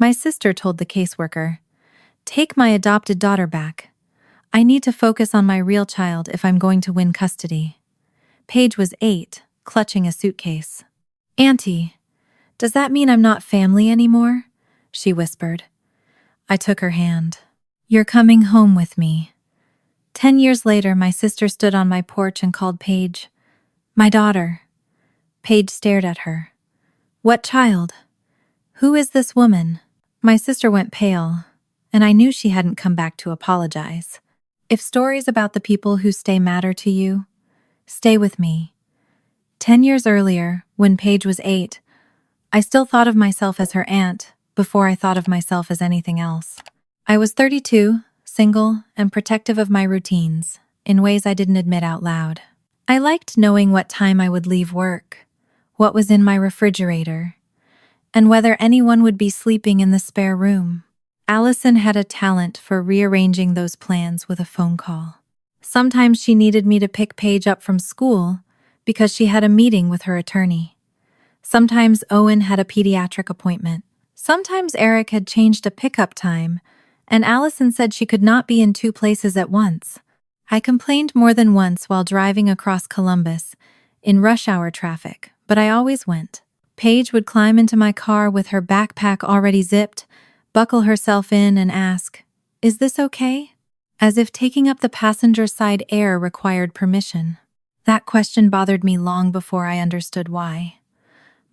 My sister told the caseworker, "Take my adopted daughter back. I need to focus on my real child if I'm going to win custody." Paige was 8, clutching a suitcase. "Auntie, does that mean I'm not family anymore?" she whispered. I took her hand. "You're coming home with me." 10 years later, my sister stood on my porch and called Paige, "My daughter." Paige stared at her. "What child? Who is this woman?" My sister went pale, and I knew she hadn't come back to apologize. If stories about the people who stay matter to you, stay with me. 10 years earlier, when Paige was 8, I still thought of myself as her aunt before I thought of myself as anything else. I was 32, single, and protective of my routines, in ways I didn't admit out loud. I liked knowing what time I would leave work, what was in my refrigerator, and whether anyone would be sleeping in the spare room. Allison had a talent for rearranging those plans with a phone call. Sometimes she needed me to pick Paige up from school because she had a meeting with her attorney. Sometimes Owen had a pediatric appointment. Sometimes Eric had changed a pickup time, and Allison said she could not be in 2 places at once. I complained more than once while driving across Columbus in rush hour traffic, but I always went. Paige would climb into my car with her backpack already zipped, buckle herself in, and ask, "Is this okay?" As if taking up the passenger side air required permission. That question bothered me long before I understood why.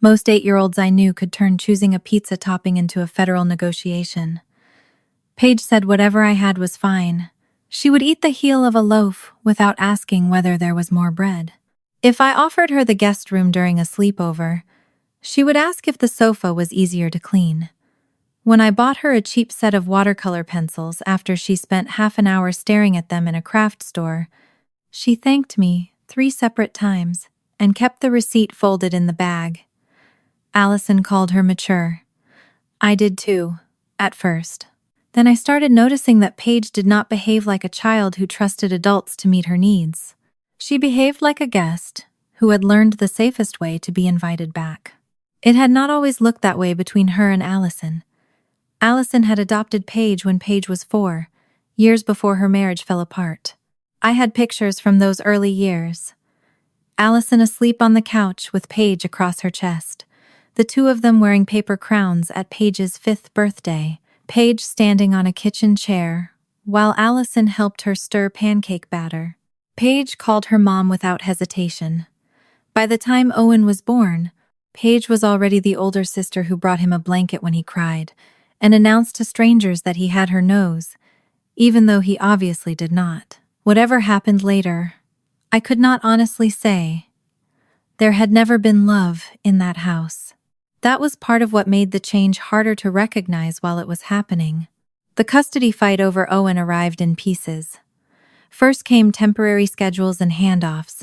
Most 8-year-olds I knew could turn choosing a pizza topping into a federal negotiation. Paige said whatever I had was fine. She would eat the heel of a loaf without asking whether there was more bread. If I offered her the guest room during a sleepover, she would ask if the sofa was easier to clean. When I bought her a cheap set of watercolor pencils after she spent half an hour staring at them in a craft store, she thanked me 3 separate times and kept the receipt folded in the bag. Allison called her mature. I did too, at first. Then I started noticing that Paige did not behave like a child who trusted adults to meet her needs. She behaved like a guest who had learned the safest way to be invited back. It had not always looked that way between her and Allison. Allison had adopted Paige when Paige was 4, years before her marriage fell apart. I had pictures from those early years. Allison asleep on the couch with Paige across her chest, the 2 of them wearing paper crowns at Paige's 5th birthday, Paige standing on a kitchen chair, while Allison helped her stir pancake batter. Paige called her mom without hesitation. By the time Owen was born, Paige was already the older sister who brought him a blanket when he cried, and announced to strangers that he had her nose, even though he obviously did not. Whatever happened later, I could not honestly say. There had never been love in that house. That was part of what made the change harder to recognize while it was happening. The custody fight over Owen arrived in pieces. First came temporary schedules and handoffs.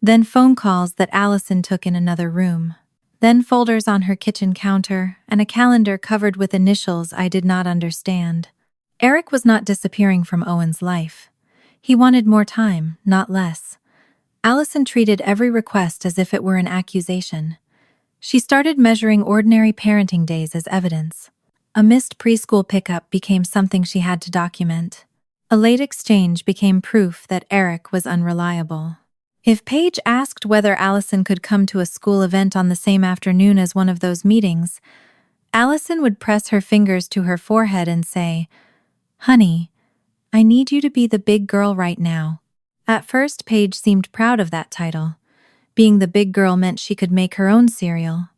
Then phone calls that Allison took in another room. Then folders on her kitchen counter and a calendar covered with initials I did not understand. Eric was not disappearing from Owen's life. He wanted more time, not less. Allison treated every request as if it were an accusation. She started measuring ordinary parenting days as evidence. A missed preschool pickup became something she had to document. A late exchange became proof that Eric was unreliable. If Paige asked whether Allison could come to a school event on the same afternoon as one of those meetings, Allison would press her fingers to her forehead and say, "Honey, I need you to be the big girl right now." At first, Paige seemed proud of that title. Being the big girl meant she could make her own cereal,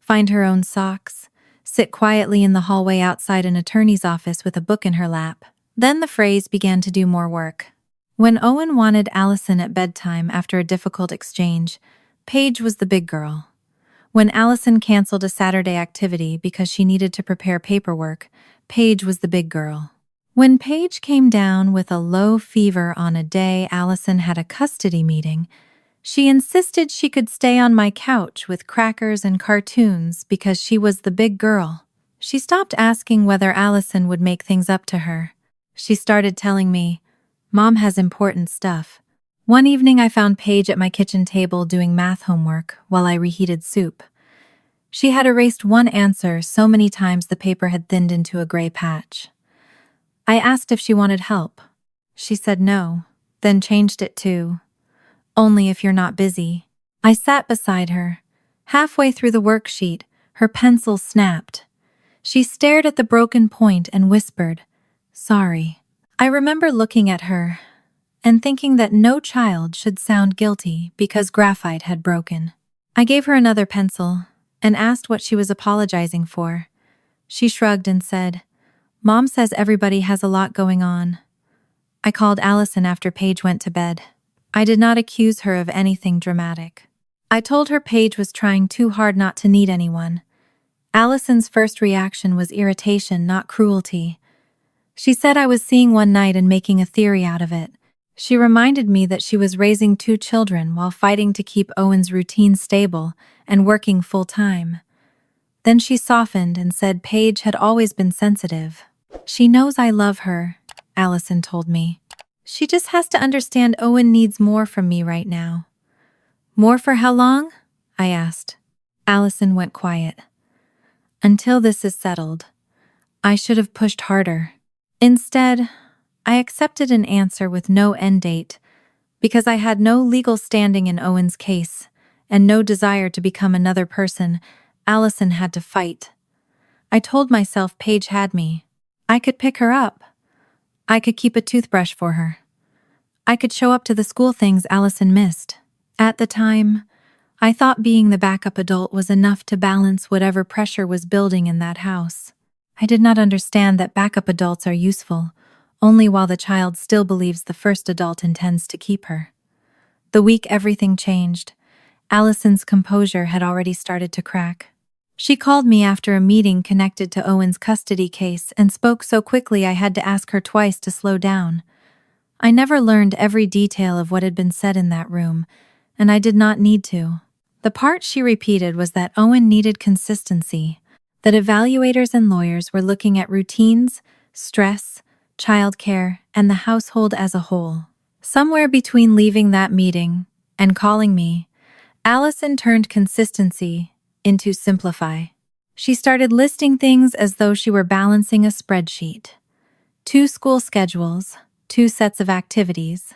find her own socks, sit quietly in the hallway outside an attorney's office with a book in her lap. Then the phrase began to do more work. When Owen wanted Allison at bedtime after a difficult exchange, Paige was the big girl. When Allison canceled a Saturday activity because she needed to prepare paperwork, Paige was the big girl. When Paige came down with a low fever on a day Allison had a custody meeting, she insisted she could stay on my couch with crackers and cartoons because she was the big girl. She stopped asking whether Allison would make things up to her. She started telling me, "Mom has important stuff." One evening I found Paige at my kitchen table doing math homework while I reheated soup. She had erased one answer so many times the paper had thinned into a gray patch. I asked if she wanted help. She said no, then changed it to, "Only if you're not busy." I sat beside her. Halfway through the worksheet, her pencil snapped. She stared at the broken point and whispered, "Sorry." I remember looking at her and thinking that no child should sound guilty because graphite had broken. I gave her another pencil and asked what she was apologizing for. She shrugged and said, "Mom says everybody has a lot going on." I called Allison after Paige went to bed. I did not accuse her of anything dramatic. I told her Paige was trying too hard not to need anyone. Allison's first reaction was irritation, not cruelty. She said I was seeing one night and making a theory out of it. She reminded me that she was raising 2 children while fighting to keep Owen's routine stable and working full-time. Then she softened and said Paige had always been sensitive. "She knows I love her," Allison told me. "She just has to understand Owen needs more from me right now." "More for how long?" I asked. Allison went quiet. "Until this is settled." I should have pushed harder. Instead, I accepted an answer with no end date because I had no legal standing in Owen's case and no desire to become another person Allison had to fight. I told myself Paige had me. I could pick her up. I could keep a toothbrush for her. I could show up to the school things Allison missed. At the time, I thought being the backup adult was enough to balance whatever pressure was building in that house. I did not understand that backup adults are useful only while the child still believes the first adult intends to keep her. The week everything changed, Allison's composure had already started to crack. She called me after a meeting connected to Owen's custody case and spoke so quickly I had to ask her twice to slow down. I never learned every detail of what had been said in that room, and I did not need to. The part she repeated was that Owen needed consistency, that evaluators and lawyers were looking at routines, stress, childcare, and the household as a whole. Somewhere between leaving that meeting and calling me, Allison turned consistency into simplify. She started listing things as though she were balancing a spreadsheet. 2 school schedules, 2 sets of activities,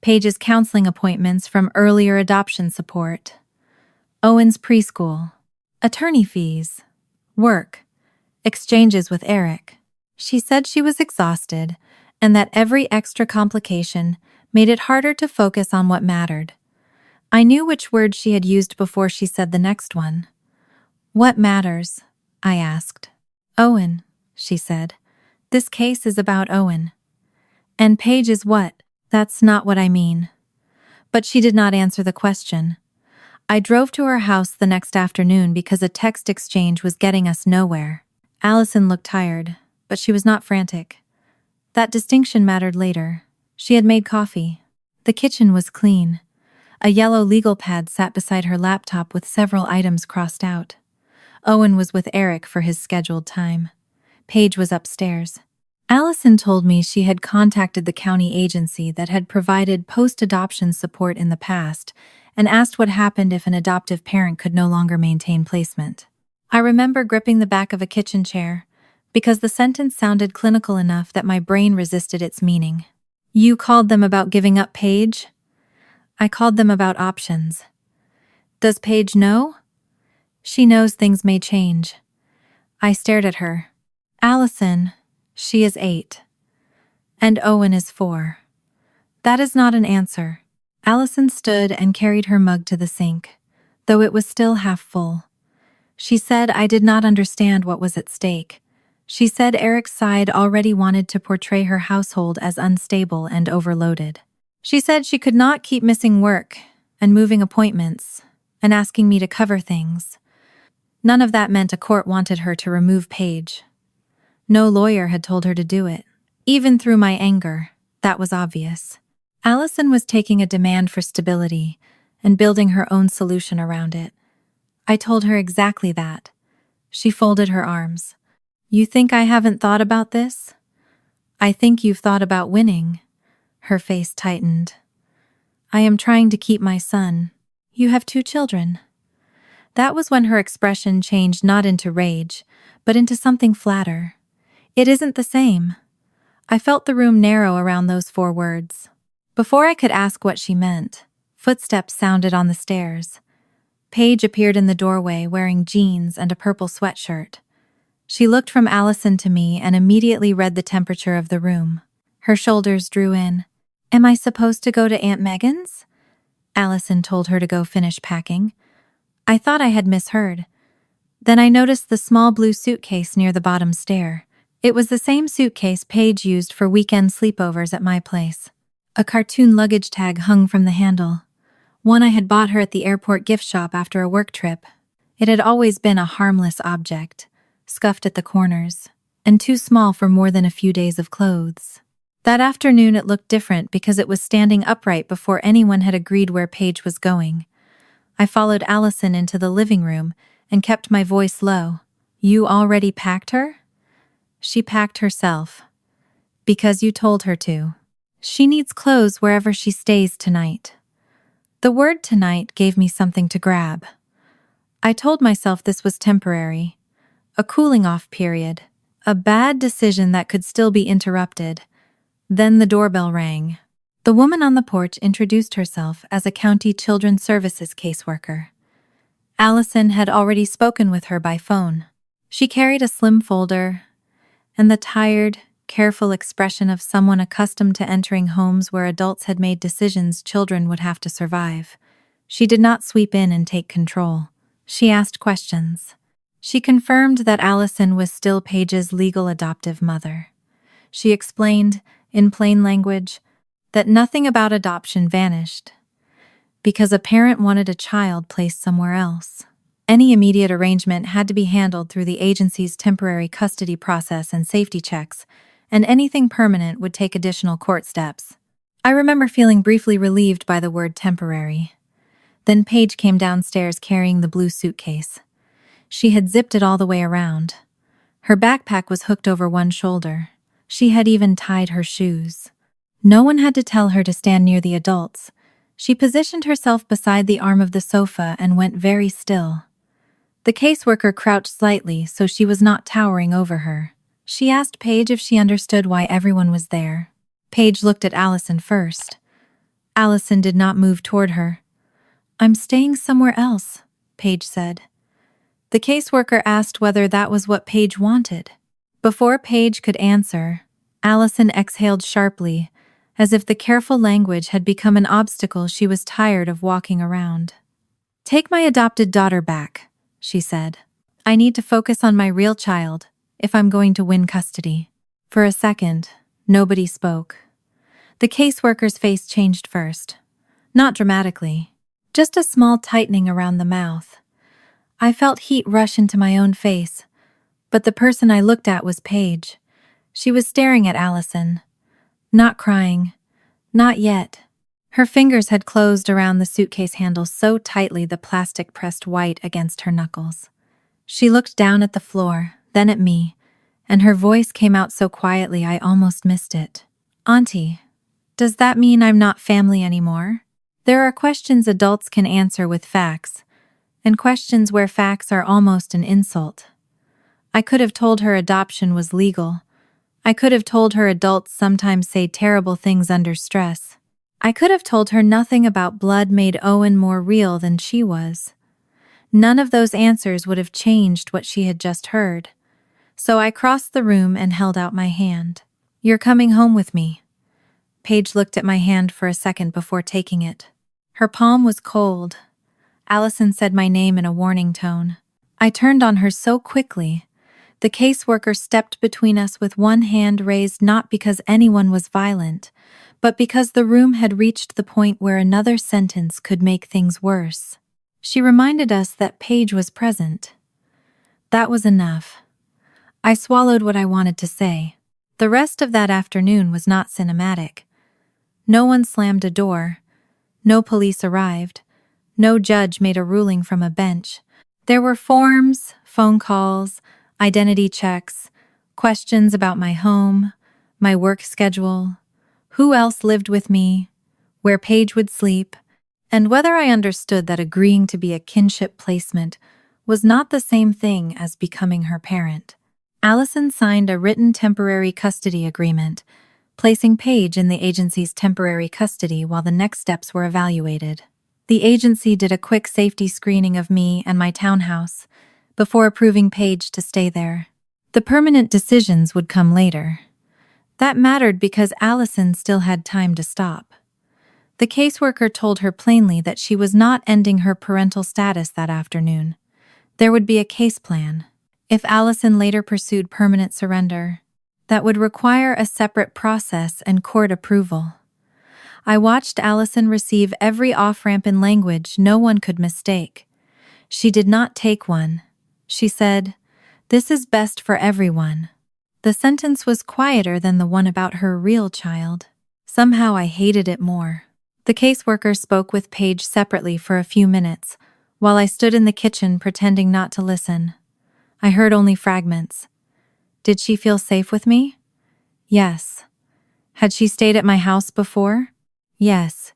Paige's counseling appointments from earlier adoption support, Owen's preschool, attorney fees, work, exchanges with Eric. She said she was exhausted and that every extra complication made it harder to focus on what mattered. I knew which word she had used before she said the next one. "What matters?" I asked. "Owen," she said. "This case is about Owen." "And Paige is what?" "That's not what I mean." But she did not answer the question. I drove to her house the next afternoon because a text exchange was getting us nowhere. Allison looked tired, but she was not frantic. That distinction mattered later. She had made coffee. The kitchen was clean. A yellow legal pad sat beside her laptop with several items crossed out. Owen was with Eric for his scheduled time. Paige was upstairs. Allison told me she had contacted the county agency that had provided post-adoption support in the past and asked what happened if an adoptive parent could no longer maintain placement. I remember gripping the back of a kitchen chair because the sentence sounded clinical enough that my brain resisted its meaning. "You called them about giving up Paige?" "I called them about options." "Does Paige know?" "She knows things may change." I stared at her. "Allison, she is 8. And Owen is 4. That is not an answer." Allison stood and carried her mug to the sink, though it was still half full. She said I did not understand what was at stake. She said Eric's side already wanted to portray her household as unstable and overloaded. She said she could not keep missing work and moving appointments and asking me to cover things. None of that meant a court wanted her to remove Paige. No lawyer had told her to do it. Even through my anger, that was obvious. Allison was taking a demand for stability and building her own solution around it. I told her exactly that. She folded her arms. "You think I haven't thought about this?" "I think you've thought about winning." Her face tightened. "I am trying to keep my son." "You have 2 children." That was when her expression changed not into rage, but into something flatter. It isn't the same. I felt the room narrow around those 4 words. Before I could ask what she meant, footsteps sounded on the stairs. Paige appeared in the doorway wearing jeans and a purple sweatshirt. She looked from Allison to me and immediately read the temperature of the room. Her shoulders drew in. "Am I supposed to go to Aunt Megan's?" Allison told her to go finish packing. I thought I had misheard. Then I noticed the small blue suitcase near the bottom stair. It was the same suitcase Paige used for weekend sleepovers at my place. A cartoon luggage tag hung from the handle, one I had bought her at the airport gift shop after a work trip. It had always been a harmless object, scuffed at the corners, and too small for more than a few days of clothes. That afternoon it looked different because it was standing upright before anyone had agreed where Paige was going. I followed Allison into the living room and kept my voice low. "You already packed her?" "She packed herself. Because you told her to. She needs clothes wherever she stays tonight." The word tonight gave me something to grab. I told myself this was temporary, a cooling-off period, a bad decision that could still be interrupted. Then the doorbell rang. The woman on the porch introduced herself as a county children's services caseworker. Allison had already spoken with her by phone. She carried a slim folder, and the tired, careful expression of someone accustomed to entering homes where adults had made decisions children would have to survive. She did not sweep in and take control. She asked questions. She confirmed that Allison was still Paige's legal adoptive mother. She explained, in plain language, that nothing about adoption vanished, because a parent wanted a child placed somewhere else. Any immediate arrangement had to be handled through the agency's temporary custody process and safety checks, and anything permanent would take additional court steps. I remember feeling briefly relieved by the word temporary. Then Paige came downstairs carrying the blue suitcase. She had zipped it all the way around. Her backpack was hooked over one shoulder. She had even tied her shoes. No one had to tell her to stand near the adults. She positioned herself beside the arm of the sofa and went very still. The caseworker crouched slightly so she was not towering over her. She asked Paige if she understood why everyone was there. Paige looked at Allison first. Allison did not move toward her. "I'm staying somewhere else," Paige said. The caseworker asked whether that was what Paige wanted. Before Paige could answer, Allison exhaled sharply, as if the careful language had become an obstacle she was tired of walking around. "Take my adopted daughter back," she said. "I need to focus on my real child if I'm going to win custody." For a second, nobody spoke. The caseworker's face changed first. Not dramatically, just a small tightening around the mouth. I felt heat rush into my own face, but the person I looked at was Paige. She was staring at Allison. Not crying. Not yet. Her fingers had closed around the suitcase handle so tightly the plastic pressed white against her knuckles. She looked down at the floor, then at me, and her voice came out so quietly I almost missed it. "Auntie, does that mean I'm not family anymore?" There are questions adults can answer with facts, and questions where facts are almost an insult. I could have told her adoption was legal. I could have told her adults sometimes say terrible things under stress. I could have told her nothing about blood made Owen more real than she was. None of those answers would have changed what she had just heard. So I crossed the room and held out my hand. "You're coming home with me." Paige looked at my hand for a second before taking it. Her palm was cold. Allison said my name in a warning tone. I turned on her so quickly. The caseworker stepped between us with one hand raised not because anyone was violent, but because the room had reached the point where another sentence could make things worse. She reminded us that Paige was present. That was enough. I swallowed what I wanted to say. The rest of that afternoon was not cinematic. No one slammed a door. No police arrived. No judge made a ruling from a bench. There were forms, phone calls, identity checks, questions about my home, my work schedule, who else lived with me, where Paige would sleep, And whether I understood that agreeing to be a kinship placement was not the same thing as becoming her parent. Allison signed a written temporary custody agreement, placing Paige in the agency's temporary custody while the next steps were evaluated. The agency did a quick safety screening of me and my townhouse before approving Paige to stay there. The permanent decisions would come later. That mattered because Allison still had time to stop. The caseworker told her plainly that she was not ending her parental status that afternoon. There would be a case plan. If Allison later pursued permanent surrender, that would require a separate process and court approval. I watched Allison receive every off-ramp in language no one could mistake. She did not take one. She said, "This is best for everyone." The sentence was quieter than the one about her real child. Somehow I hated it more. The caseworker spoke with Paige separately for a few minutes, while I stood in the kitchen pretending not to listen. I heard only fragments. Did she feel safe with me? Yes. Had she stayed at my house before? Yes.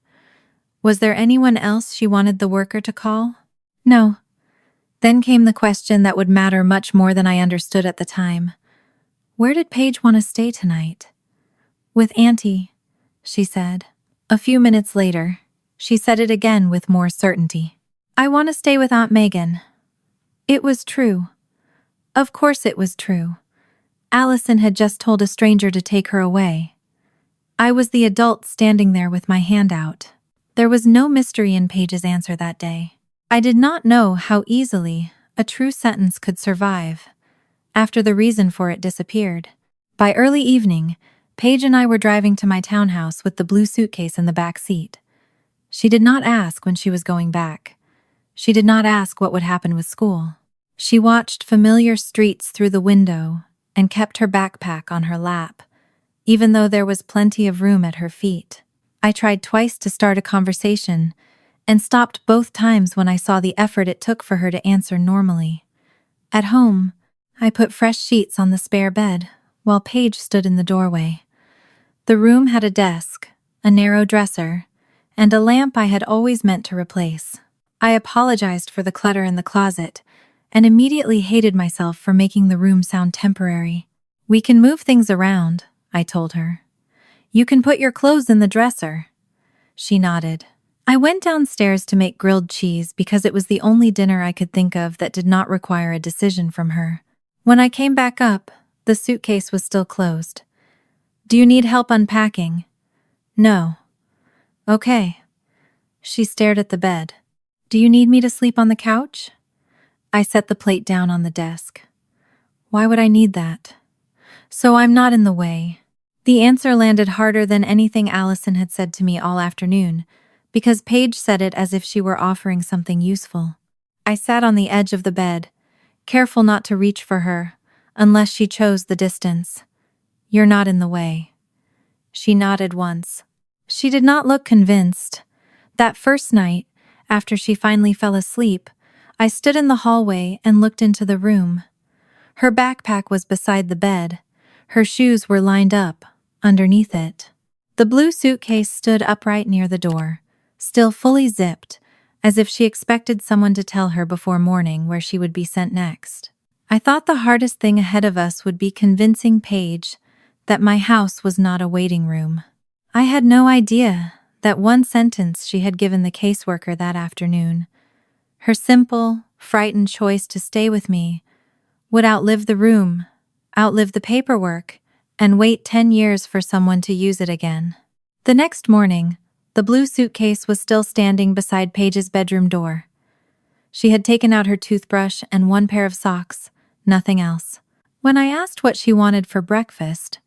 Was there anyone else she wanted the worker to call? No. Then came the question that would matter much more than I understood at the time. Where did Paige want to stay tonight? With Auntie, she said. A few minutes later, she said it again with more certainty. I want to stay with Aunt Megan. It was true. Of course it was true. Allison had just told a stranger to take her away. I was the adult standing there with my hand out. There was no mystery in Paige's answer that day. I did not know how easily a true sentence could survive after the reason for it disappeared. By early evening, Paige and I were driving to my townhouse with the blue suitcase in the back seat. She did not ask when she was going back. She did not ask what would happen with school. She watched familiar streets through the window and kept her backpack on her lap, even though there was plenty of room at her feet. I tried twice to start a conversation and stopped both times when I saw the effort it took for her to answer normally. At home, I put fresh sheets on the spare bed while Paige stood in the doorway. The room had a desk, a narrow dresser, and a lamp I had always meant to replace. I apologized for the clutter in the closet and immediately hated myself for making the room sound temporary. We can move things around, I told her. You can put your clothes in the dresser. She nodded. I went downstairs to make grilled cheese because it was the only dinner I could think of that did not require a decision from her. When I came back up, the suitcase was still closed. Do you need help unpacking? No. Okay. She stared at the bed. Do you need me to sleep on the couch? I set the plate down on the desk. Why would I need that? So I'm not in the way. The answer landed harder than anything Allison had said to me all afternoon, because Paige said it as if she were offering something useful. I sat on the edge of the bed, careful not to reach for her, unless she chose the distance. You're not in the way. She nodded once. She did not look convinced. That first night, after she finally fell asleep, I stood in the hallway and looked into the room. Her backpack was beside the bed. Her shoes were lined up underneath it. The blue suitcase stood upright near the door, still fully zipped, as if she expected someone to tell her before morning where she would be sent next. I thought the hardest thing ahead of us would be convincing Paige that my house was not a waiting room. I had no idea that one sentence she had given the caseworker that afternoon, her simple, frightened choice to stay with me, would outlive the room, outlive the paperwork, and wait 10 years for someone to use it again. The next morning, the blue suitcase was still standing beside Paige's bedroom door. She had taken out her toothbrush and one pair of socks, nothing else. When I asked what she wanted for breakfast,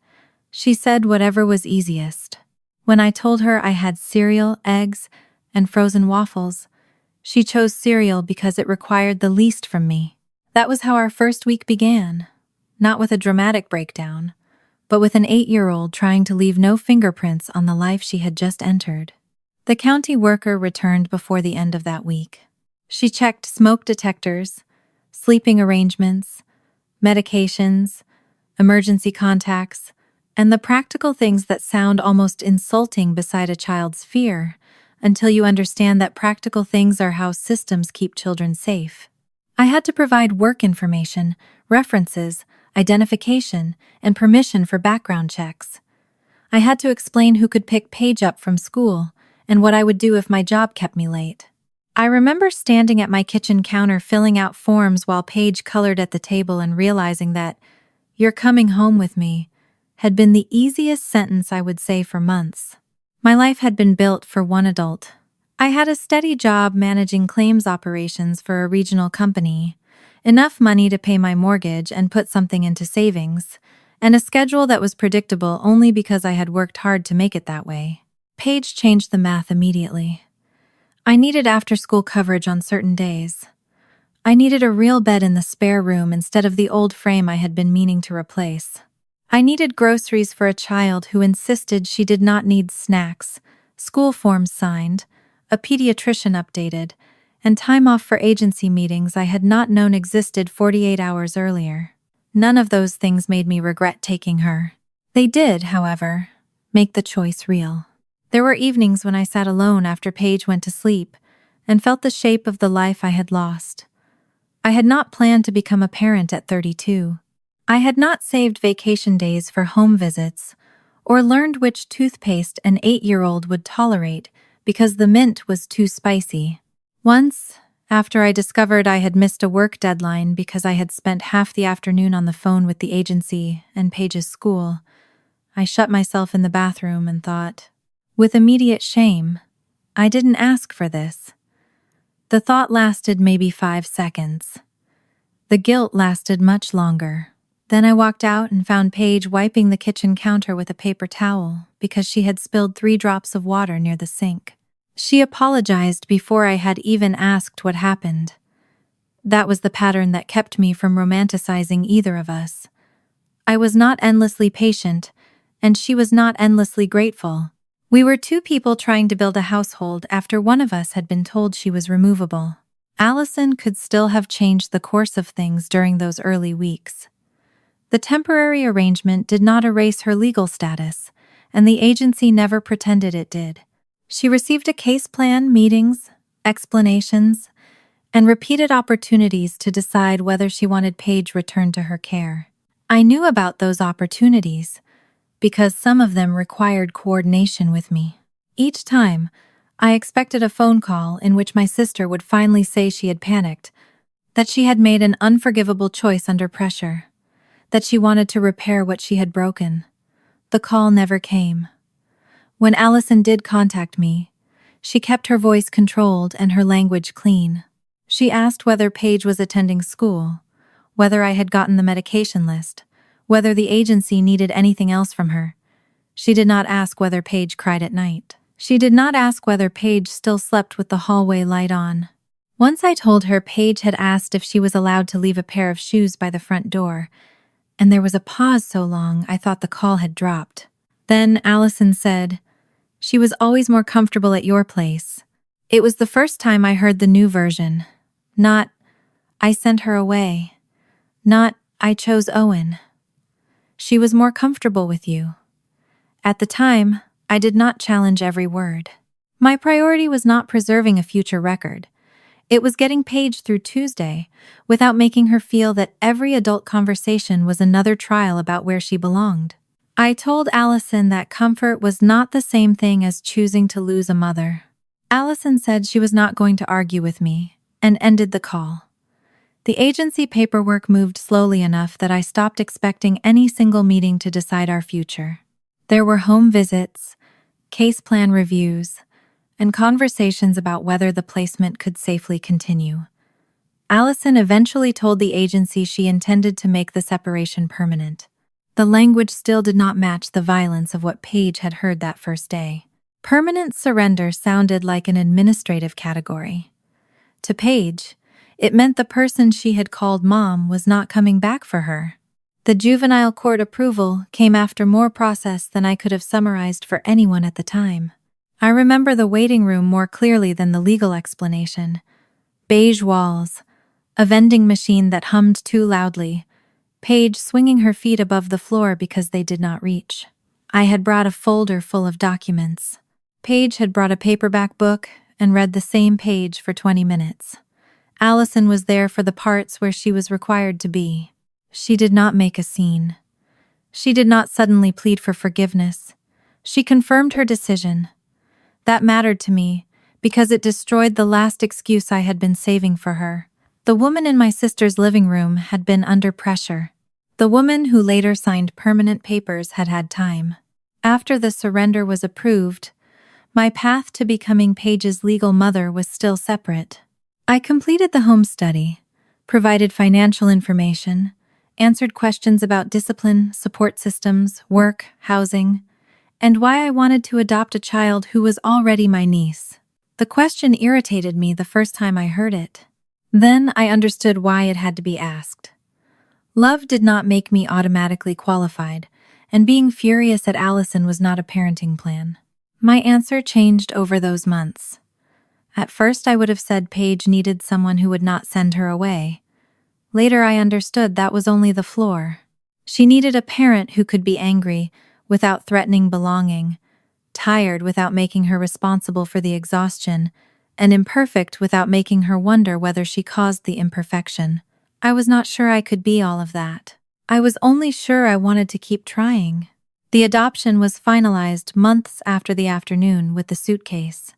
she said whatever was easiest. When I told her I had cereal, eggs, and frozen waffles, she chose cereal because it required the least from me. That was how our first week began, not with a dramatic breakdown, but with an 8-year-old trying to leave no fingerprints on the life she had just entered. The county worker returned before the end of that week. She checked smoke detectors, sleeping arrangements, medications, emergency contacts, and the practical things that sound almost insulting beside a child's fear until you understand that practical things are how systems keep children safe. I had to provide work information, references, identification, and permission for background checks. I had to explain who could pick Paige up from school and what I would do if my job kept me late. I remember standing at my kitchen counter filling out forms while Paige colored at the table and realizing that "You're coming home with me" had been the easiest sentence I would say for months. My life had been built for one adult. I had a steady job managing claims operations for a regional company, enough money to pay my mortgage and put something into savings, and a schedule that was predictable only because I had worked hard to make it that way. Paige changed the math immediately. I needed after-school coverage on certain days. I needed a real bed in the spare room instead of the old frame I had been meaning to replace. I needed groceries for a child who insisted she did not need snacks, school forms signed, a pediatrician updated, and time off for agency meetings I had not known existed 48 hours earlier. None of those things made me regret taking her. They did, however, make the choice real. There were evenings when I sat alone after Paige went to sleep and felt the shape of the life I had lost. I had not planned to become a parent at 32. I had not saved vacation days for home visits or learned which toothpaste an 8-year-old would tolerate because the mint was too spicy. Once, after I discovered I had missed a work deadline because I had spent half the afternoon on the phone with the agency and Paige's school, I shut myself in the bathroom and thought, with immediate shame, I didn't ask for this. The thought lasted maybe 5 seconds. The guilt lasted much longer. Then I walked out and found Paige wiping the kitchen counter with a paper towel because she had spilled 3 drops of water near the sink. She apologized before I had even asked what happened. That was the pattern that kept me from romanticizing either of us. I was not endlessly patient, and she was not endlessly grateful. We were 2 people trying to build a household after one of us had been told she was removable. Allison could still have changed the course of things during those early weeks. The temporary arrangement did not erase her legal status, and the agency never pretended it did. She received a case plan, meetings, explanations, and repeated opportunities to decide whether she wanted Paige returned to her care. I knew about those opportunities because some of them required coordination with me. Each time, I expected a phone call in which my sister would finally say she had panicked, that she had made an unforgivable choice under pressure, that she wanted to repair what she had broken. The call never came. When Allison did contact me, she kept her voice controlled and her language clean. She asked whether Paige was attending school, whether I had gotten the medication list, whether the agency needed anything else from her. She did not ask whether Paige cried at night. She did not ask whether Paige still slept with the hallway light on. Once I told her Paige had asked if she was allowed to leave a pair of shoes by the front door, and there was a pause so long I thought the call had dropped. Then Allison said, "She was always more comfortable at your place." It was the first time I heard the new version. Not, "I sent her away." Not, "I chose Owen." She was more comfortable with you. At the time, I did not challenge every word. My priority was not preserving a future record. It was getting Paige through Tuesday without making her feel that every adult conversation was another trial about where she belonged. I told Allison that comfort was not the same thing as choosing to lose a mother. Allison said she was not going to argue with me and ended the call. The agency paperwork moved slowly enough that I stopped expecting any single meeting to decide our future. There were home visits, case plan reviews, and conversations about whether the placement could safely continue. Allison eventually told the agency she intended to make the separation permanent. The language still did not match the violence of what Paige had heard that first day. Permanent surrender sounded like an administrative category. To Paige, it meant the person she had called mom was not coming back for her. The juvenile court approval came after more process than I could have summarized for anyone at the time. I remember the waiting room more clearly than the legal explanation. Beige walls, a vending machine that hummed too loudly, Paige swinging her feet above the floor because they did not reach. I had brought a folder full of documents. Paige had brought a paperback book and read the same page for 20 minutes. Allison was there for the parts where she was required to be. She did not make a scene. She did not suddenly plead for forgiveness. She confirmed her decision. That mattered to me because it destroyed the last excuse I had been saving for her. The woman in my sister's living room had been under pressure. The woman who later signed permanent papers had had time. After the surrender was approved, my path to becoming Paige's legal mother was still separate. I completed the home study, provided financial information, answered questions about discipline, support systems, work, housing, and why I wanted to adopt a child who was already my niece. The question irritated me the first time I heard it. Then I understood why it had to be asked. Love did not make me automatically qualified, and being furious at Allison was not a parenting plan. My answer changed over those months. At first I would have said Paige needed someone who would not send her away. Later I understood that was only the floor. She needed a parent who could be angry without threatening belonging, tired without making her responsible for the exhaustion, and imperfect without making her wonder whether she caused the imperfection. I was not sure I could be all of that. I was only sure I wanted to keep trying. The adoption was finalized months after the afternoon with the suitcase.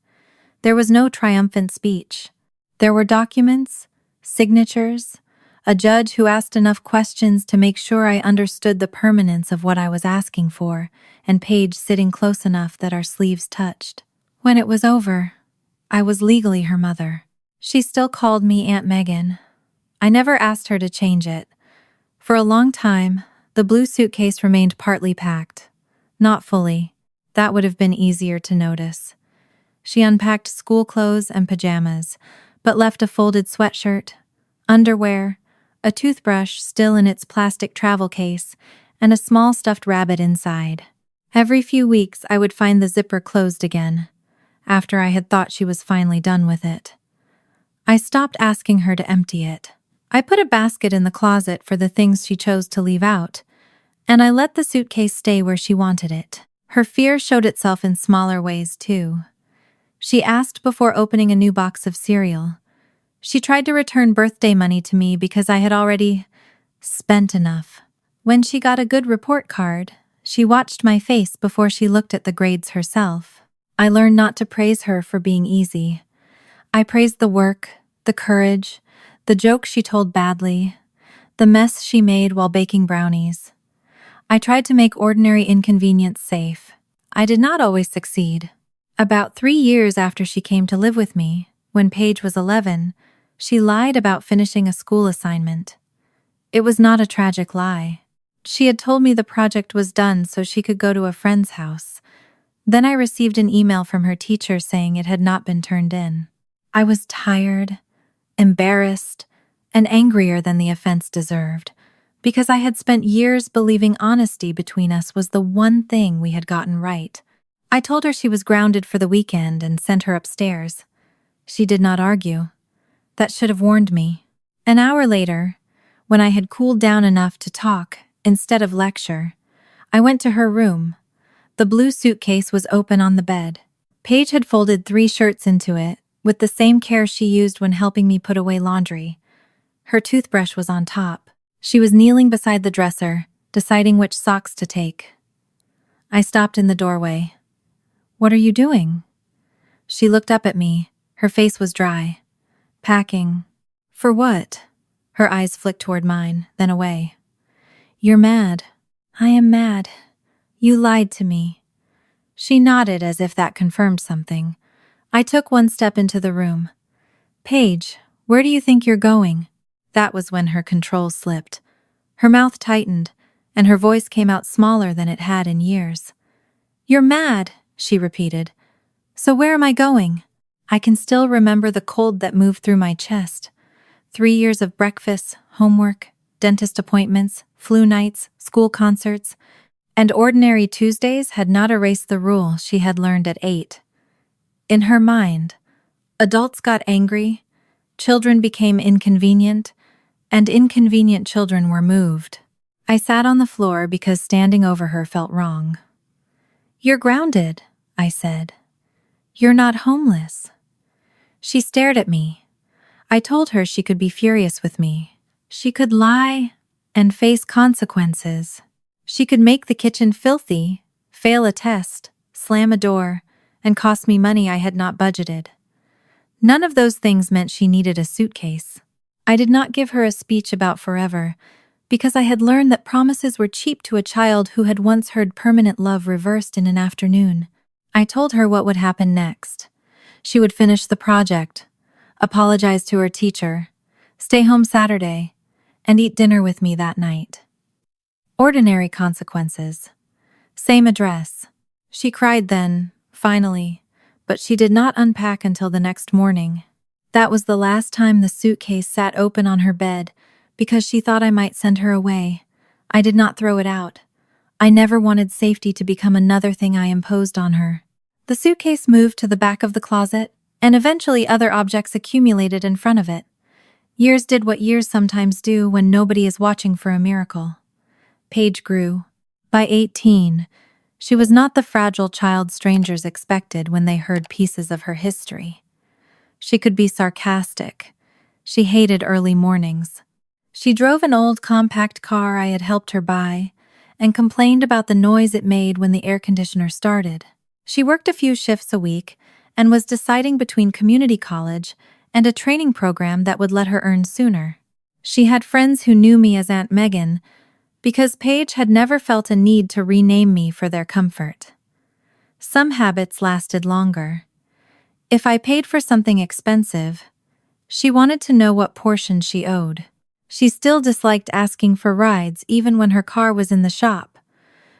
There was no triumphant speech. There were documents, signatures, a judge who asked enough questions to make sure I understood the permanence of what I was asking for, and Paige sitting close enough that our sleeves touched. When it was over, I was legally her mother. She still called me Aunt Megan. I never asked her to change it. For a long time, the blue suitcase remained partly packed. Not fully. That would have been easier to notice. She unpacked school clothes and pajamas, but left a folded sweatshirt, underwear, a toothbrush still in its plastic travel case, and a small stuffed rabbit inside. Every few weeks I would find the zipper closed again, after I had thought she was finally done with it. I stopped asking her to empty it. I put a basket in the closet for the things she chose to leave out, and I let the suitcase stay where she wanted it. Her fear showed itself in smaller ways, too. She asked before opening a new box of cereal. She tried to return birthday money to me because I had already spent enough. When she got a good report card, she watched my face before she looked at the grades herself. I learned not to praise her for being easy. I praised the work, the courage, the jokes she told badly, the mess she made while baking brownies. I tried to make ordinary inconvenience safe. I did not always succeed. About 3 years after she came to live with me, when Paige was 11, she lied about finishing a school assignment. It was not a tragic lie. She had told me the project was done so she could go to a friend's house. Then I received an email from her teacher saying it had not been turned in. I was tired, embarrassed, and angrier than the offense deserved, because I had spent years believing honesty between us was the one thing we had gotten right. I told her she was grounded for the weekend and sent her upstairs. She did not argue. That should have warned me. An hour later, when I had cooled down enough to talk instead of lecture, I went to her room. The blue suitcase was open on the bed. Paige had folded 3 shirts into it, with the same care she used when helping me put away laundry. Her toothbrush was on top. She was kneeling beside the dresser, deciding which socks to take. I stopped in the doorway. "What are you doing?" She looked up at me. Her face was dry. "Packing." "For what?" Her eyes flicked toward mine, then away. "You're mad." "I am mad. You lied to me." She nodded as if that confirmed something. I took 1 step into the room. "Paige, where do you think you're going?" That was when her control slipped. Her mouth tightened, and her voice came out smaller than it had in years. "You're mad," she repeated. "So where am I going?" I can still remember the cold that moved through my chest. 3 years of breakfasts, homework, dentist appointments, flu nights, school concerts, and ordinary Tuesdays had not erased the rule she had learned at 8. In her mind, adults got angry, children became inconvenient, and inconvenient children were moved. I sat on the floor because standing over her felt wrong. "You're grounded," I said. "You're not homeless." She stared at me. I told her she could be furious with me. She could lie and face consequences. She could make the kitchen filthy, fail a test, slam a door, and cost me money I had not budgeted. None of those things meant she needed a suitcase. I did not give her a speech about forever, because I had learned that promises were cheap to a child who had once heard permanent love reversed in an afternoon. I told her what would happen next. She would finish the project, apologize to her teacher, stay home Saturday, and eat dinner with me that night. Ordinary consequences. Same address. She cried then, finally, but she did not unpack until the next morning. That was the last time the suitcase sat open on her bed, because she thought I might send her away. I did not throw it out. I never wanted safety to become another thing I imposed on her. The suitcase moved to the back of the closet, and eventually other objects accumulated in front of it. Years did what years sometimes do when nobody is watching for a miracle. Paige grew. By 18, she was not the fragile child strangers expected when they heard pieces of her history. She could be sarcastic. She hated early mornings. She drove an old compact car I had helped her buy and complained about the noise it made when the air conditioner started. She worked a few shifts a week and was deciding between community college and a training program that would let her earn sooner. She had friends who knew me as Aunt Megan because Paige had never felt a need to rename me for their comfort. Some habits lasted longer. If I paid for something expensive, she wanted to know what portion she owed. She still disliked asking for rides even when her car was in the shop.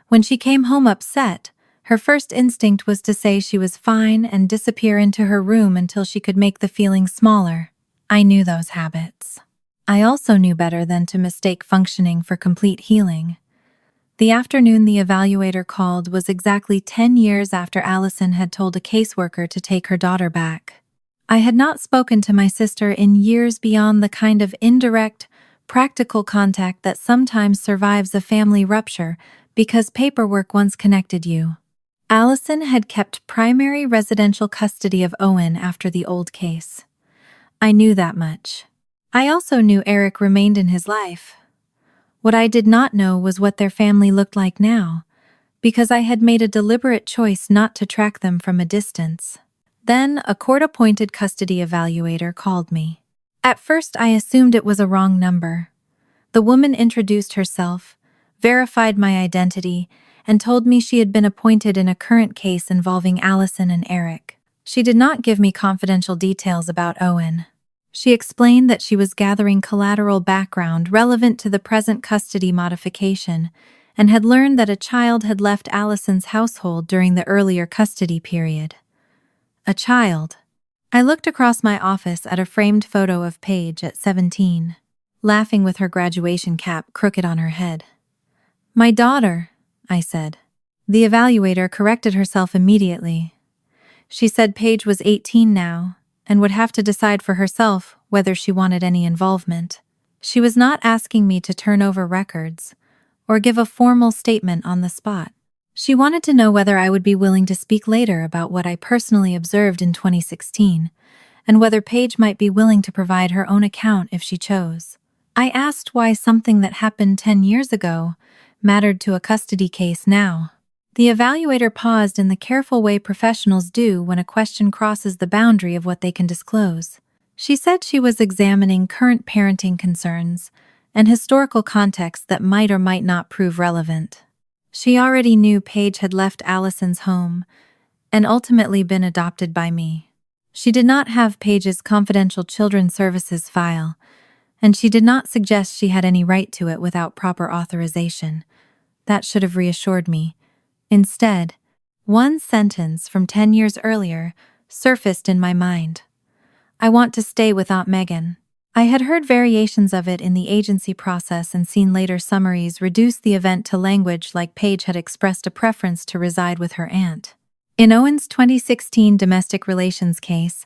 When she came home upset, her first instinct was to say she was fine and disappear into her room until she could make the feeling smaller. I knew those habits. I also knew better than to mistake functioning for complete healing. The afternoon the evaluator called was exactly 10 years after Allison had told a caseworker to take her daughter back. I had not spoken to my sister in years beyond the kind of indirect, practical contact that sometimes survives a family rupture because paperwork once connected you. Allison had kept primary residential custody of Owen after the old case. I knew that much. I also knew Eric remained in his life. What I did not know was what their family looked like now, because I had made a deliberate choice not to track them from a distance. Then a court-appointed custody evaluator called me. At first I assumed it was a wrong number. The woman introduced herself, verified my identity, and told me she had been appointed in a current case involving Allison and Eric. She did not give me confidential details about Owen. She explained that she was gathering collateral background relevant to the present custody modification and had learned that a child had left Allison's household during the earlier custody period. A child. I looked across my office at a framed photo of Paige at 17, laughing with her graduation cap crooked on her head. "My daughter," I said. The evaluator corrected herself immediately. She said Paige was 18 now and would have to decide for herself whether she wanted any involvement. She was not asking me to turn over records or give a formal statement on the spot. She wanted to know whether I would be willing to speak later about what I personally observed in 2016 and whether Paige might be willing to provide her own account if she chose. I asked why something that happened 10 years ago mattered to a custody case now. The evaluator paused in the careful way professionals do when a question crosses the boundary of what they can disclose. She said she was examining current parenting concerns and historical context that might or might not prove relevant. She already knew Paige had left Allison's home and ultimately been adopted by me. She did not have Paige's confidential children's services file, and she did not suggest she had any right to it without proper authorization. That should have reassured me. Instead, one sentence from 10 years earlier surfaced in my mind. "I want to stay with Aunt Megan." I had heard variations of it in the agency process and seen later summaries reduce the event to language like Paige had expressed a preference to reside with her aunt. In Owen's 2016 domestic relations case,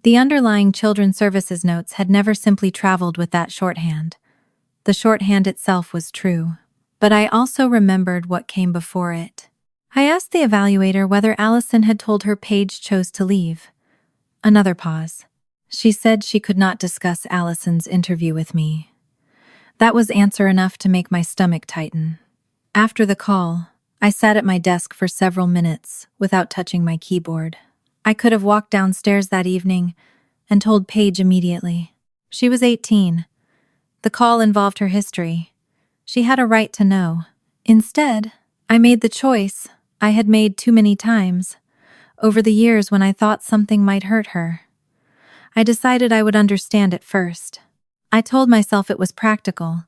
the underlying children's services notes had never simply traveled with that shorthand. The shorthand itself was true, but I also remembered what came before it. I asked the evaluator whether Allison had told her Paige chose to leave. Another pause. She said she could not discuss Allison's interview with me. That was answer enough to make my stomach tighten. After the call, I sat at my desk for several minutes without touching my keyboard. I could have walked downstairs that evening and told Paige immediately. She was 18. The call involved her history. She had a right to know. Instead, I made the choice I had made too many times over the years when I thought something might hurt her. I decided I would understand it first. I told myself it was practical.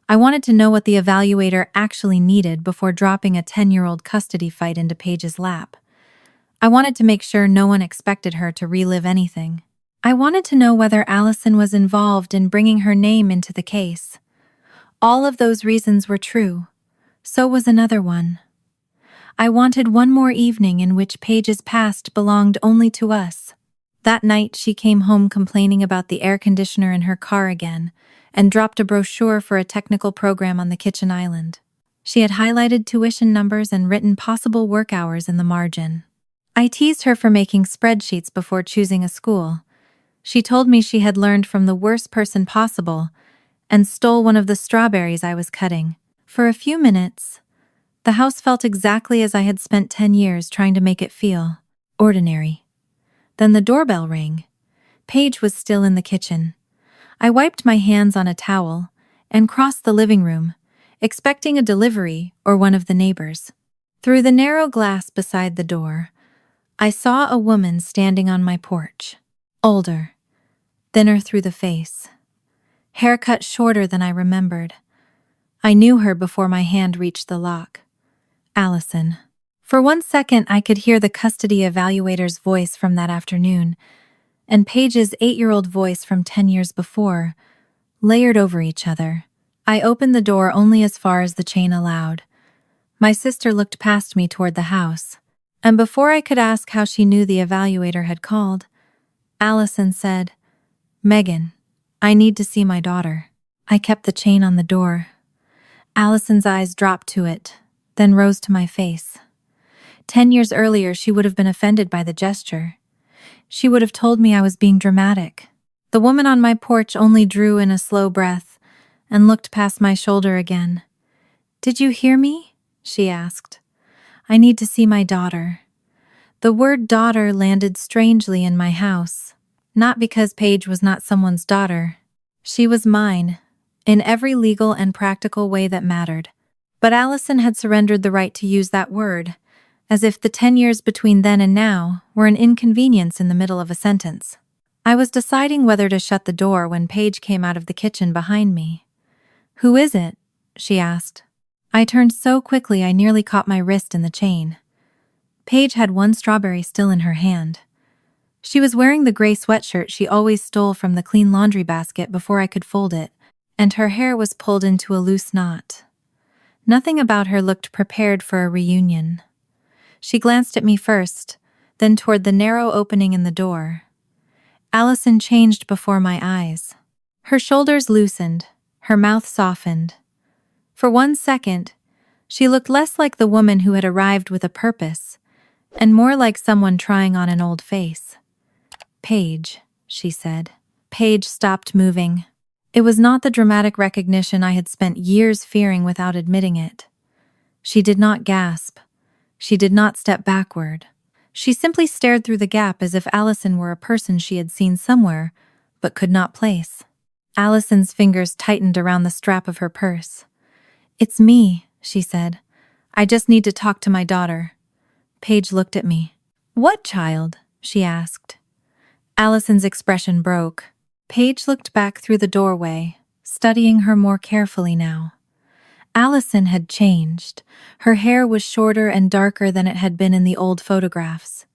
I wanted to know what the evaluator actually needed before dropping a 10-year-old custody fight into Paige's lap. I wanted to make sure no one expected her to relive anything. I wanted to know whether Allison was involved in bringing her name into the case. All of those reasons were true. So was another one. I wanted one more evening in which Paige's past belonged only to us. That night, she came home complaining about the air conditioner in her car again and dropped a brochure for a technical program on the kitchen island. She had highlighted tuition numbers and written possible work hours in the margin. I teased her for making spreadsheets before choosing a school. She told me she had learned from the worst person possible and stole one of the strawberries I was cutting. For a few minutes, the house felt exactly as I had spent 10 years trying to make it feel ordinary. Then the doorbell rang. Paige was still in the kitchen. I wiped my hands on a towel and crossed the living room, expecting a delivery or one of the neighbors. Through the narrow glass beside the door, I saw a woman standing on my porch. Older, thinner through the face, hair cut shorter than I remembered. I knew her before my hand reached the lock. Allison. For 1 second, I could hear the custody evaluator's voice from that afternoon, and Paige's 8-year-old voice from 10 years before, layered over each other. I opened the door only as far as the chain allowed. My sister looked past me toward the house, and before I could ask how she knew the evaluator had called, Allison said, "Megan, I need to see my daughter." I kept the chain on the door. Allison's eyes dropped to it, then rose to my face. 10 years earlier, she would have been offended by the gesture. She would have told me I was being dramatic. The woman on my porch only drew in a slow breath and looked past my shoulder again. "Did you hear me?" she asked. "I need to see my daughter." The word daughter landed strangely in my house, not because Paige was not someone's daughter. She was mine, in every legal and practical way that mattered. But Allison had surrendered the right to use that word, as if the 10 years between then and now were an inconvenience in the middle of a sentence. I was deciding whether to shut the door when Paige came out of the kitchen behind me. "Who is it?" she asked. I turned so quickly I nearly caught my wrist in the chain. Paige had one strawberry still in her hand. She was wearing the gray sweatshirt she always stole from the clean laundry basket before I could fold it, and her hair was pulled into a loose knot. Nothing about her looked prepared for a reunion. She glanced at me first, then toward the narrow opening in the door. Allison changed before my eyes. Her shoulders loosened, her mouth softened. For 1 second, she looked less like the woman who had arrived with a purpose, and more like someone trying on an old face. "Paige," she said. Paige stopped moving. It was not the dramatic recognition I had spent years fearing without admitting it. She did not gasp. She did not step backward. She simply stared through the gap as if Allison were a person she had seen somewhere, but could not place. Allison's fingers tightened around the strap of her purse. "It's me," she said. "I just need to talk to my daughter." Paige looked at me. "What child?" she asked. Allison's expression broke. Paige looked back through the doorway, studying her more carefully now. Allison had changed. Her hair was shorter and darker than it had been in the old photographs.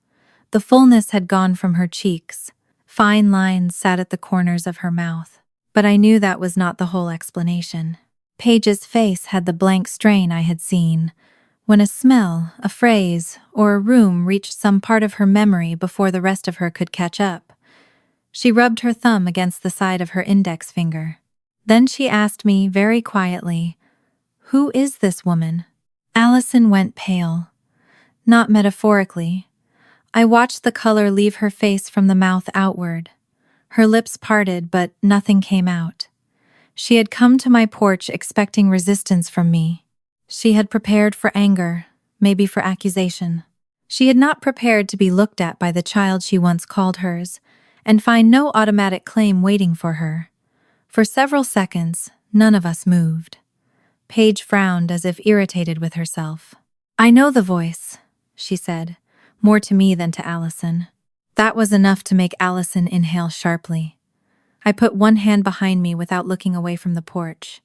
The fullness had gone from her cheeks. Fine lines sat at the corners of her mouth. But I knew that was not the whole explanation. Paige's face had the blank strain I had seen when a smell, a phrase, or a room reached some part of her memory before the rest of her could catch up. She rubbed her thumb against the side of her index finger. Then she asked me very quietly, "Who is this woman?" Allison went pale. Not metaphorically. I watched the color leave her face from the mouth outward. Her lips parted, but nothing came out. She had come to my porch expecting resistance from me. She had prepared for anger, maybe for accusation. She had not prepared to be looked at by the child she once called hers, and find no automatic claim waiting for her. For several seconds, none of us moved. Paige frowned as if irritated with herself. "I know the voice," she said, more to me than to Allison. That was enough to make Allison inhale sharply. I put one hand behind me without looking away from the porch.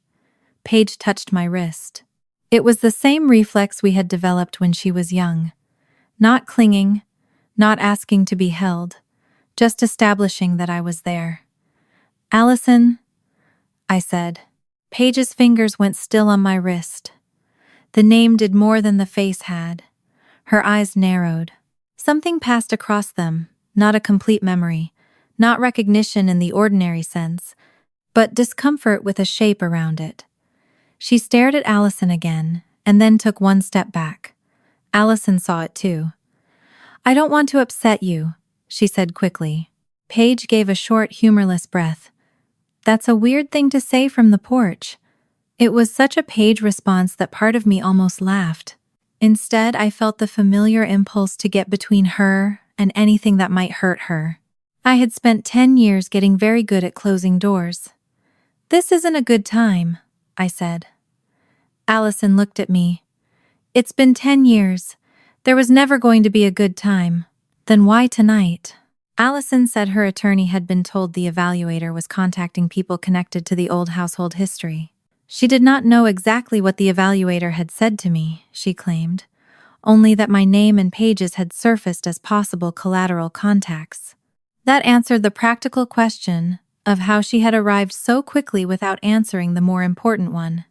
Paige touched my wrist. It was the same reflex we had developed when she was young. Not clinging, not asking to be held, just establishing that I was there. "Allison," I said. Paige's fingers went still on my wrist. The name did more than the face had. Her eyes narrowed. Something passed across them, not a complete memory, not recognition in the ordinary sense, but discomfort with a shape around it. She stared at Allison again, and then took one step back. Allison saw it too. "I don't want to upset you," she said quickly. Paige gave a short, humorless breath. "That's a weird thing to say from the porch." It was such a Paige response that part of me almost laughed. Instead, I felt the familiar impulse to get between her and anything that might hurt her. I had spent 10 years getting very good at closing doors. "This isn't a good time," I said. Allison looked at me. "It's been 10 years. There was never going to be a good time. Then why tonight?" Allison said her attorney had been told the evaluator was contacting people connected to the old household history. She did not know exactly what the evaluator had said to me, she claimed, only that my name and Paige's had surfaced as possible collateral contacts. That answered the practical question of how she had arrived so quickly without answering the more important one.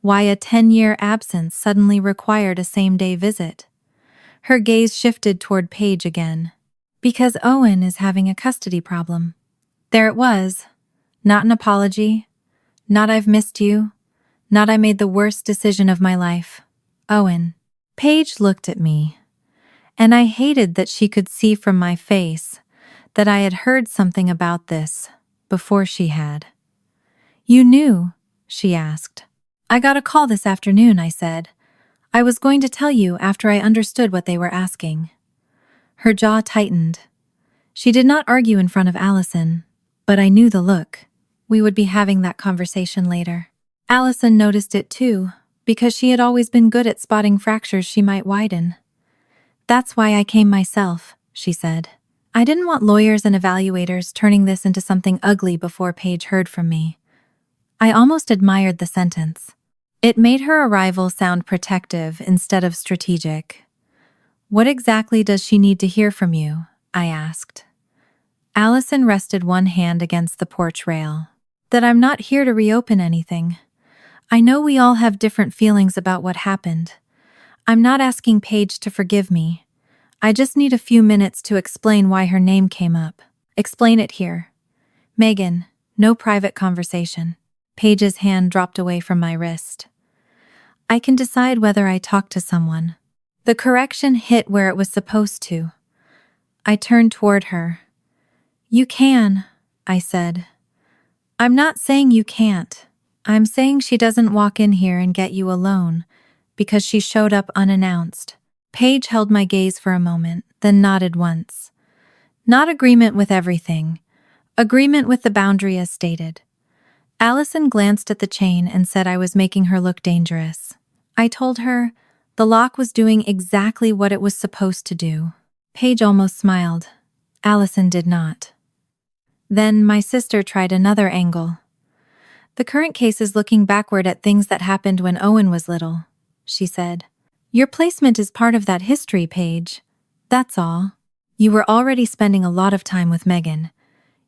Why a 10-year absence suddenly required a same-day visit. Her gaze shifted toward Paige again. "Because Owen is having a custody problem." There it was. Not an apology. Not "I've missed you." Not "I made the worst decision of my life." Owen. Paige looked at me, and I hated that she could see from my face that I had heard something about this before she had. "You knew?" she asked. "I got a call this afternoon," I said. "I was going to tell you after I understood what they were asking." Her jaw tightened. She did not argue in front of Allison, but I knew the look. We would be having that conversation later. Allison noticed it too, because she had always been good at spotting fractures she might widen. "That's why I came myself," she said. I didn't want lawyers and evaluators turning this into something ugly before Paige heard from me. I almost admired the sentence. It made her arrival sound protective instead of strategic. "What exactly does she need to hear from you?" I asked. Allison rested one hand against the porch rail. "That I'm not here to reopen anything. I know we all have different feelings about what happened. I'm not asking Paige to forgive me. I just need a few minutes to explain why her name came up. Explain it here. Megan, no private conversation." Paige's hand dropped away from my wrist. "I can decide whether I talk to someone." The correction hit where it was supposed to. I turned toward her. "You can," I said. "I'm not saying you can't. I'm saying she doesn't walk in here and get you alone, because she showed up unannounced." Paige held my gaze for a moment, then nodded once. Not agreement with everything. Agreement with the boundary as stated. Allison glanced at the chain and said I was making her look dangerous. I told her the lock was doing exactly what it was supposed to do. Paige almost smiled. Allison did not. Then my sister tried another angle. "The current case is looking backward at things that happened when Owen was little," she said. "Your placement is part of that history, Paige. That's all. You were already spending a lot of time with Megan.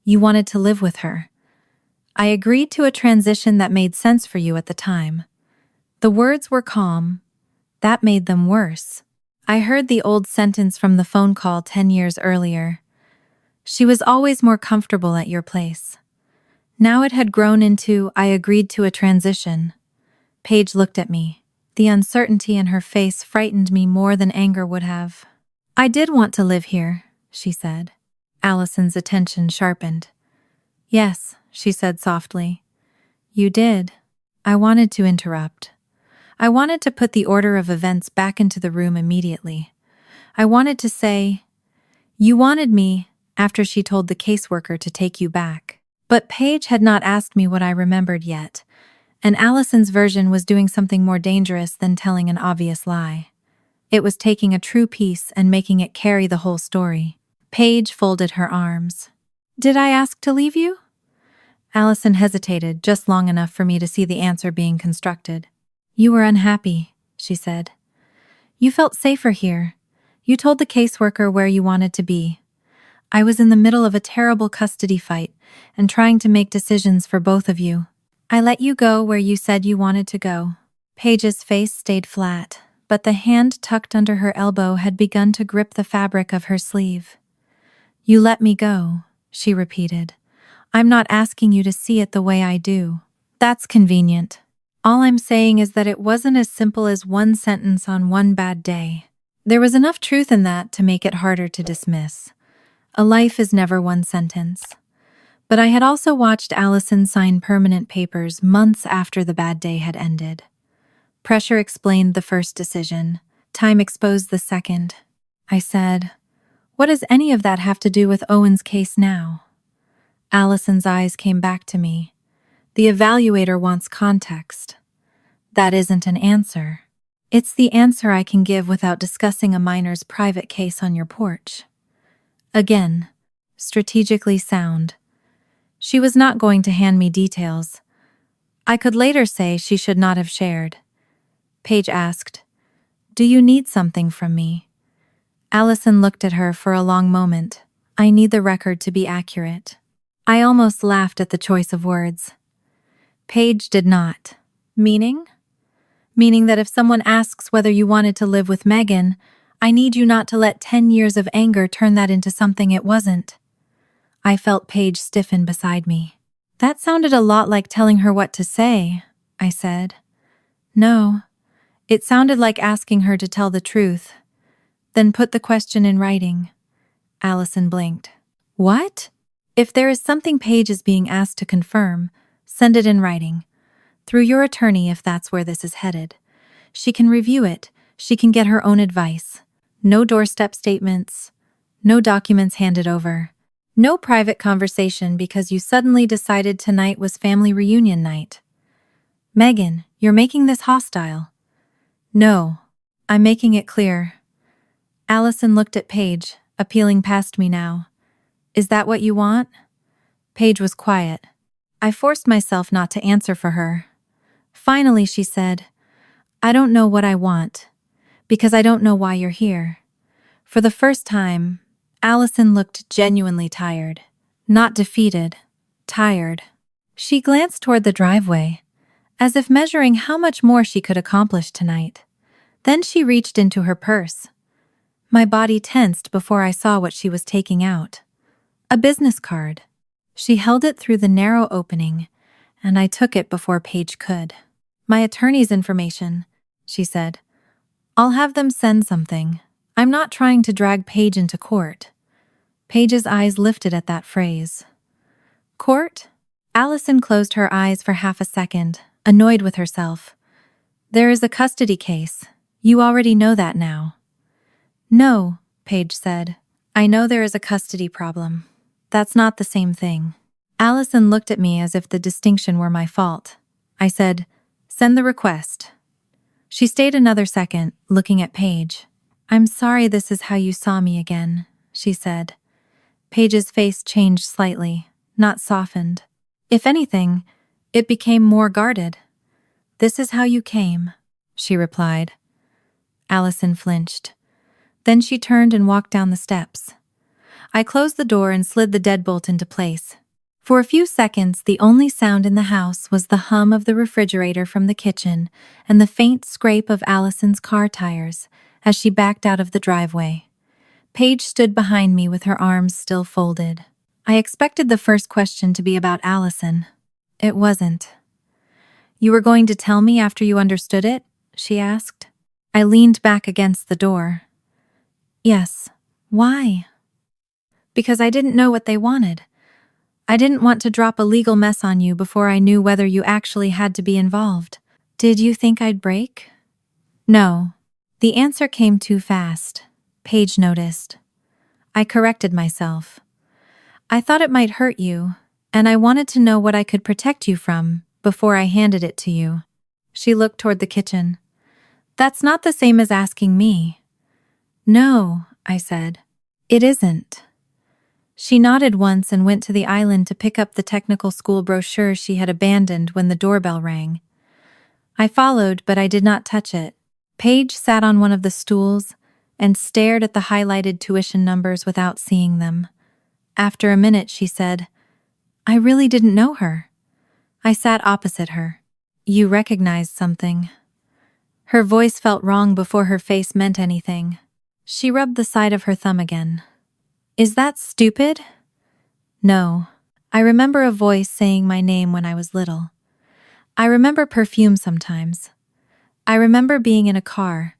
You wanted to live with her. I agreed to a transition that made sense for you at the time." The words were calm. That made them worse. I heard the old sentence from the phone call 10 years earlier. "She was always more comfortable at your place." Now it had grown into "I agreed to a transition." Paige looked at me. The uncertainty in her face frightened me more than anger would have. "I did want to live here," she said. Allison's attention sharpened. "Yes," she said softly. "You did." I wanted to interrupt. I wanted to put the order of events back into the room immediately. I wanted to say, "You wanted me," after she told the caseworker to take you back. But Paige had not asked me what I remembered yet, and Allison's version was doing something more dangerous than telling an obvious lie. It was taking a true piece and making it carry the whole story. Paige folded her arms. "Did I ask to leave you?" Allison hesitated just long enough for me to see the answer being constructed. "You were unhappy," she said. "You felt safer here. You told the caseworker where you wanted to be. I was in the middle of a terrible custody fight and trying to make decisions for both of you. I let you go where you said you wanted to go." Paige's face stayed flat, but the hand tucked under her elbow had begun to grip the fabric of her sleeve. "You let me go," she repeated. "I'm not asking you to see it the way I do. That's convenient. All I'm saying is that it wasn't as simple as one sentence on one bad day." There was enough truth in that to make it harder to dismiss. A life is never one sentence. But I had also watched Allison sign permanent papers months after the bad day had ended. Pressure explained the first decision. Time exposed the second. I said, "What does any of that have to do with Owen's case now?" Allison's eyes came back to me. "The evaluator wants context." "That isn't an answer. It's the answer I can give without discussing a minor's private case on your porch." Again, strategically sound. She was not going to hand me details. I could later say she should not have shared. Paige asked, "Do you need something from me?" Allison looked at her for a long moment. "I need the record to be accurate." I almost laughed at the choice of words. Paige did not. "Meaning?" "Meaning that if someone asks whether you wanted to live with Megan, I need you not to let 10 years of anger turn that into something it wasn't." I felt Paige stiffen beside me. "That sounded a lot like telling her what to say," I said. "No, it sounded like asking her to tell the truth. Then put the question in writing." Allison blinked. "What?" "If there is something Paige is being asked to confirm, send it in writing. Through your attorney if that's where this is headed. She can review it, she can get her own advice. No doorstep statements, no documents handed over. No private conversation because you suddenly decided tonight was family reunion night. Megan, you're making this hostile." "No, I'm making it clear." Allison looked at Paige, appealing past me now. "Is that what you want?" Paige was quiet. I forced myself not to answer for her. Finally, she said, "I don't know what I want, because I don't know why you're here." For the first time, Allison looked genuinely tired. Not defeated, tired. She glanced toward the driveway, as if measuring how much more she could accomplish tonight. Then she reached into her purse. My body tensed before I saw what she was taking out. A business card. She held it through the narrow opening, and I took it before Paige could. "My attorney's information," she said. "I'll have them send something. I'm not trying to drag Paige into court." Paige's eyes lifted at that phrase. "Court?" Allison closed her eyes for half a second, annoyed with herself. "There is a custody case. You already know that now." "No," Paige said. "I know there is a custody problem. That's not the same thing." Allison looked at me as if the distinction were my fault. I said, "Send the request." She stayed another second, looking at Paige. "I'm sorry this is how you saw me again," she said. Paige's face changed slightly, not softened. If anything, it became more guarded. "This is how you came," she replied. Allison flinched. Then she turned and walked down the steps. I closed the door and slid the deadbolt into place. For a few seconds, the only sound in the house was the hum of the refrigerator from the kitchen and the faint scrape of Allison's car tires as she backed out of the driveway. Paige stood behind me with her arms still folded. I expected the first question to be about Allison. It wasn't. "You were going to tell me after you understood it?" she asked. I leaned back against the door. Yes. Why? Because I didn't know what they wanted. I didn't want to drop a legal mess on you before I knew whether you actually had to be involved. Did you think I'd break? No. The answer came too fast. Paige noticed. I corrected myself. I thought it might hurt you, and I wanted to know what I could protect you from before I handed it to you. She looked toward the kitchen. That's not the same as asking me. No, I said. It isn't. She nodded once and went to the island to pick up the technical school brochure she had abandoned when the doorbell rang. I followed, but I did not touch it. Paige sat on one of the stools and stared at the highlighted tuition numbers without seeing them. After a minute, she said, I really didn't know her. I sat opposite her. You recognized something. Her voice felt wrong before her face meant anything. She rubbed the side of her thumb again. Is that stupid? No. I remember a voice saying my name when I was little. I remember perfume sometimes. I remember being in a car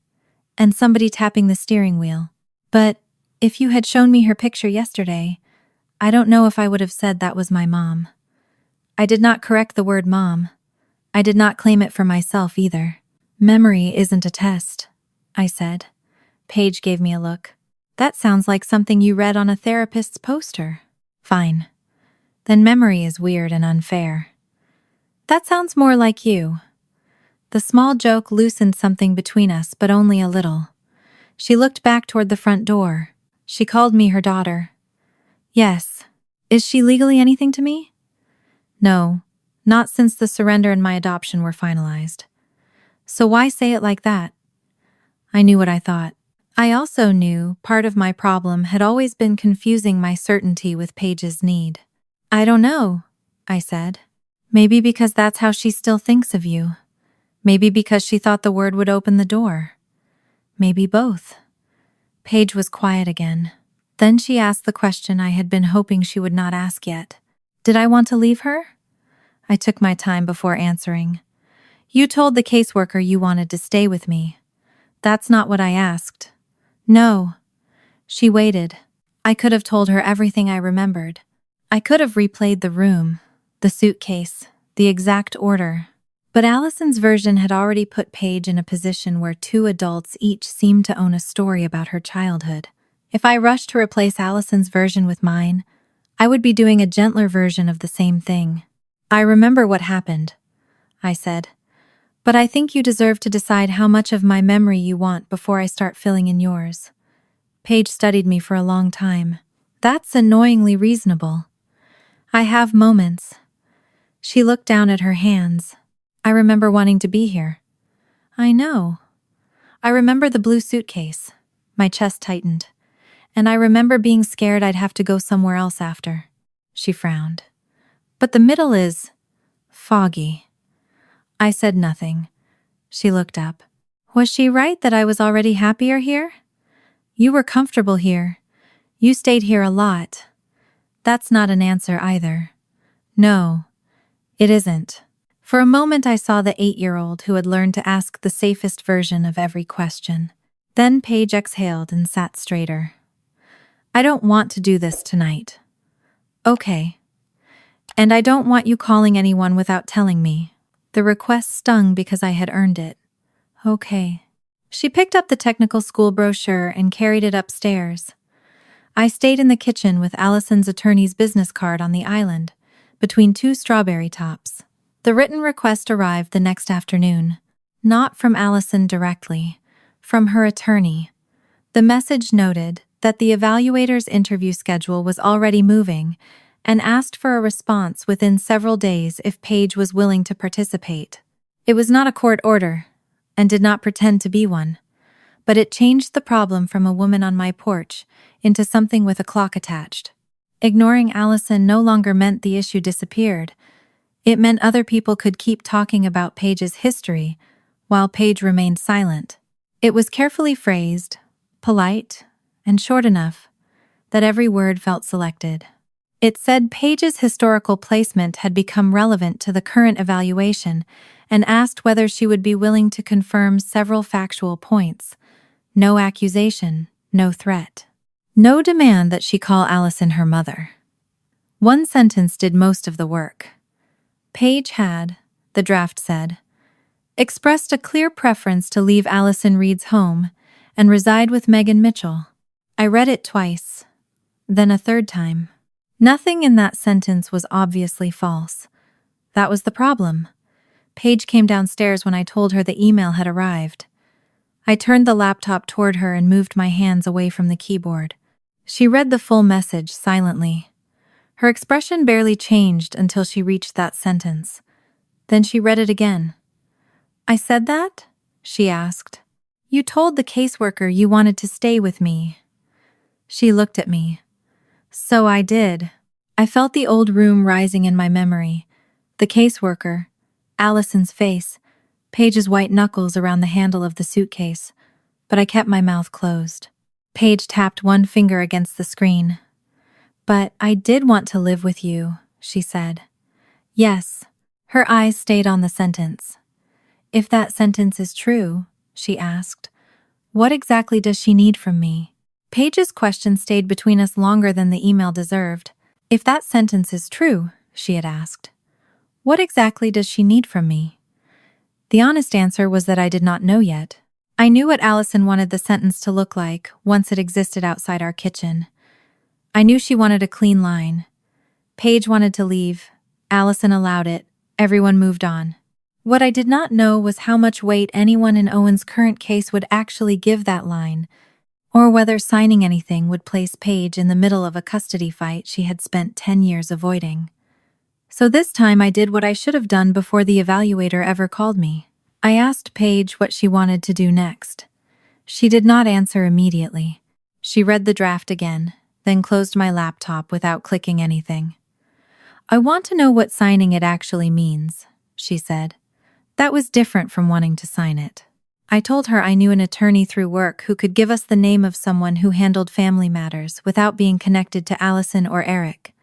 and somebody tapping the steering wheel. But if you had shown me her picture yesterday, I don't know if I would have said that was my mom. I did not correct the word mom. I did not claim it for myself either. Memory isn't a test, I said. Paige gave me a look. That sounds like something you read on a therapist's poster. Fine. Then memory is weird and unfair. That sounds more like you. The small joke loosened something between us, but only a little. She looked back toward the front door. She called me her daughter. Yes. Is she legally anything to me? No, not since the surrender and my adoption were finalized. So why say it like that? I knew what I thought. I also knew part of my problem had always been confusing my certainty with Paige's need. I don't know, I said. Maybe because that's how she still thinks of you. Maybe because she thought the word would open the door. Maybe both. Paige was quiet again. Then she asked the question I had been hoping she would not ask yet. Did I want to leave her? I took my time before answering. You told the caseworker you wanted to stay with me. That's not what I asked. No. She waited. I could have told her everything I remembered. I could have replayed the room, the suitcase, the exact order. But Allison's version had already put Paige in a position where two adults each seemed to own a story about her childhood. If I rushed to replace Allison's version with mine, I would be doing a gentler version of the same thing. I remember what happened, I said. But I think you deserve to decide how much of my memory you want before I start filling in yours. Paige studied me for a long time. That's annoyingly reasonable. I have moments. She looked down at her hands. I remember wanting to be here. I know. I remember the blue suitcase. My chest tightened. And I remember being scared I'd have to go somewhere else after. She frowned. But the middle is foggy. I said nothing. She looked up. Was she right that I was already happier here? You were comfortable here. You stayed here a lot. That's not an answer either. No, it isn't. For a moment I saw the 8-year-old who had learned to ask the safest version of every question. Then Paige exhaled and sat straighter. I don't want to do this tonight. Okay. And I don't want you calling anyone without telling me. The request stung because I had earned it. Okay. She picked up the technical school brochure and carried it upstairs. I stayed in the kitchen with Allison's attorney's business card on the island, between two strawberry tops. The written request arrived the next afternoon. Not from Allison directly, from her attorney. The message noted that the evaluator's interview schedule was already moving and asked for a response within several days if Paige was willing to participate. It was not a court order, and did not pretend to be one, but it changed the problem from a woman on my porch into something with a clock attached. Ignoring Allison no longer meant the issue disappeared. It meant other people could keep talking about Paige's history while Paige remained silent. It was carefully phrased, polite, and short enough that every word felt selected. It said Paige's historical placement had become relevant to the current evaluation and asked whether she would be willing to confirm several factual points. No accusation, no threat. No demand that she call Allison her mother. One sentence did most of the work. Paige had, the draft said, expressed a clear preference to leave Allison Reed's home and reside with Megan Mitchell. I read it twice, then a third time. Nothing in that sentence was obviously false. That was the problem. Paige came downstairs when I told her the email had arrived. I turned the laptop toward her and moved my hands away from the keyboard. She read the full message silently. Her expression barely changed until she reached that sentence. Then she read it again. "I said that?" she asked. "You told the caseworker you wanted to stay with me." She looked at me. "So I did." I felt the old room rising in my memory. The caseworker, Allison's face, Paige's white knuckles around the handle of the suitcase, but I kept my mouth closed. Paige tapped one finger against the screen. "But I did want to live with you," she said. "Yes." Her eyes stayed on the sentence. "If that sentence is true," she asked, "what exactly does she need from me?" Paige's question stayed between us longer than the email deserved. "If that sentence is true," she had asked, "what exactly does she need from me?" The honest answer was that I did not know yet. I knew what Allison wanted the sentence to look like once it existed outside our kitchen. I knew she wanted a clean line. Paige wanted to leave. Allison allowed it. Everyone moved on. What I did not know was how much weight anyone in Owen's current case would actually give that line, or whether signing anything would place Paige in the middle of a custody fight she had spent 10 years avoiding. So this time I did what I should have done before the evaluator ever called me. I asked Paige what she wanted to do next. She did not answer immediately. She read the draft again, then closed my laptop without clicking anything. "I want to know what signing it actually means," she said. That was different from wanting to sign it. I told her I knew an attorney through work who could give us the name of someone who handled family matters without being connected to Allison or Eric.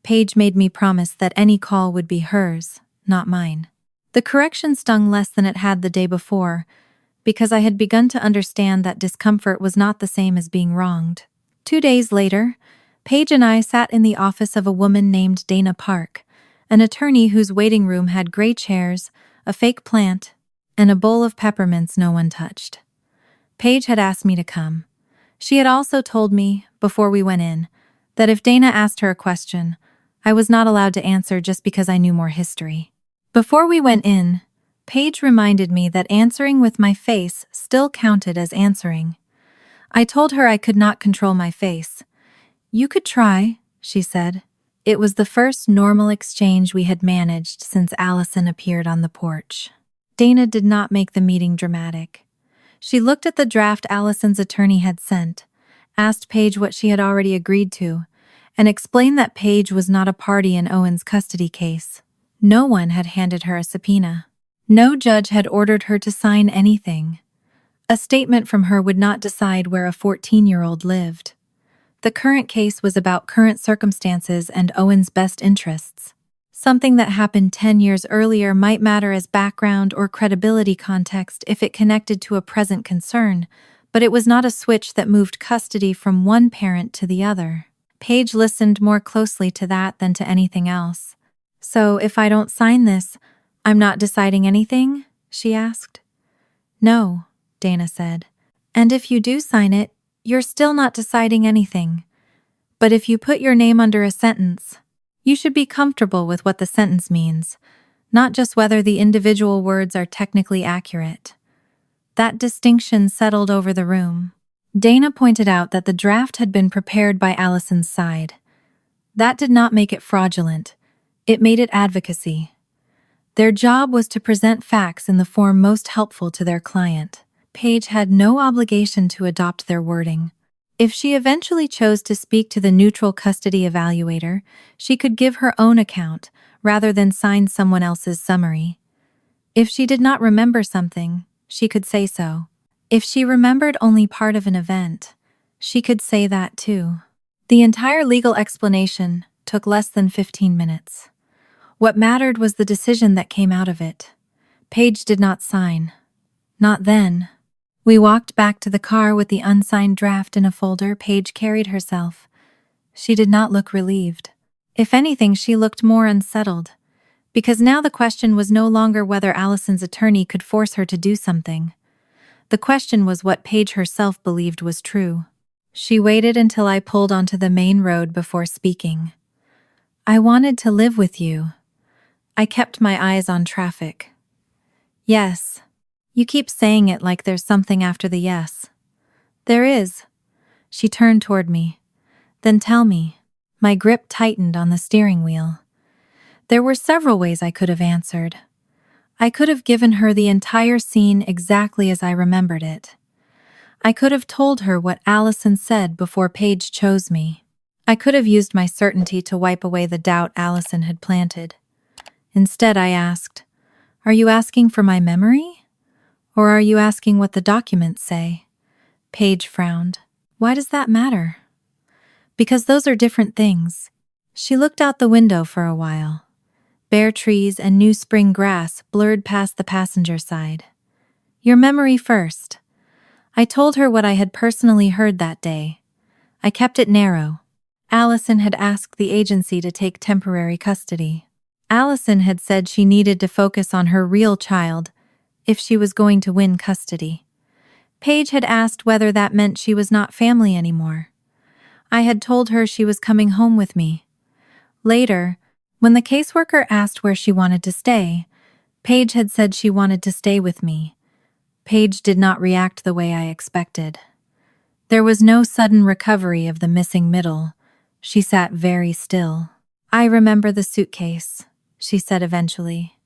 Paige made me promise that any call would be hers, not mine. The correction stung less than it had the day before, because I had begun to understand that discomfort was not the same as being wronged. 2 days later, Paige and I sat in the office of a woman named Dana Park, an attorney whose waiting room had gray chairs, a fake plant, and a bowl of peppermints no one touched. Paige had asked me to come. She had also told me, before we went in, that if Dana asked her a question, I was not allowed to answer just because I knew more history. Before we went in, Paige reminded me that answering with my face still counted as answering. I told her I could not control my face. "You could try," she said. It was the first normal exchange we had managed since Allison appeared on the porch. Dana did not make the meeting dramatic. She looked at the draft Allison's attorney had sent, asked Paige what she had already agreed to, and explained that Paige was not a party in Owen's custody case. No one had handed her a subpoena. No judge had ordered her to sign anything. A statement from her would not decide where a 14-year-old lived. The current case was about current circumstances and Owen's best interests. Something that happened 10 years earlier might matter as background or credibility context if it connected to a present concern, but it was not a switch that moved custody from one parent to the other. Paige listened more closely to that than to anything else. "So if I don't sign this, I'm not deciding anything?" she asked. "No," Dana said. "And if you do sign it, you're still not deciding anything. But if you put your name under a sentence, you should be comfortable with what the sentence means, not just whether the individual words are technically accurate." That distinction settled over the room. Dana pointed out that the draft had been prepared by Allison's side. That did not make it fraudulent. It made it advocacy. Their job was to present facts in the form most helpful to their client. Paige had no obligation to adopt their wording. If she eventually chose to speak to the neutral custody evaluator, she could give her own account rather than sign someone else's summary. If she did not remember something, she could say so. If she remembered only part of an event, she could say that too. The entire legal explanation took less than 15 minutes. What mattered was the decision that came out of it. Paige did not sign. Not then. We walked back to the car with the unsigned draft in a folder. Paige carried herself. She did not look relieved. If anything, she looked more unsettled. Because now the question was no longer whether Allison's attorney could force her to do something. The question was what Paige herself believed was true. She waited until I pulled onto the main road before speaking. I wanted to live with you. I kept my eyes on traffic. Yes. You keep saying it like there's something after the yes. There is. She turned toward me. Then tell me. My grip tightened on the steering wheel. There were several ways I could have answered. I could have given her the entire scene exactly as I remembered it. I could have told her what Allison said before Paige chose me. I could have used my certainty to wipe away the doubt Allison had planted. Instead, I asked, "Are you asking for my memory? Or are you asking what the documents say?" Paige frowned. Why does that matter? Because those are different things. She looked out the window for a while. Bare trees and new spring grass blurred past the passenger side. Your memory first. I told her what I had personally heard that day. I kept it narrow. Allison had asked the agency to take temporary custody. Allison had said she needed to focus on her real child if she was going to win custody. Paige had asked whether that meant she was not family anymore. I had told her she was coming home with me. Later, when the caseworker asked where she wanted to stay, Paige had said she wanted to stay with me. Paige did not react the way I expected. There was no sudden recovery of the missing middle. She sat very still. I remember the suitcase, she said eventually.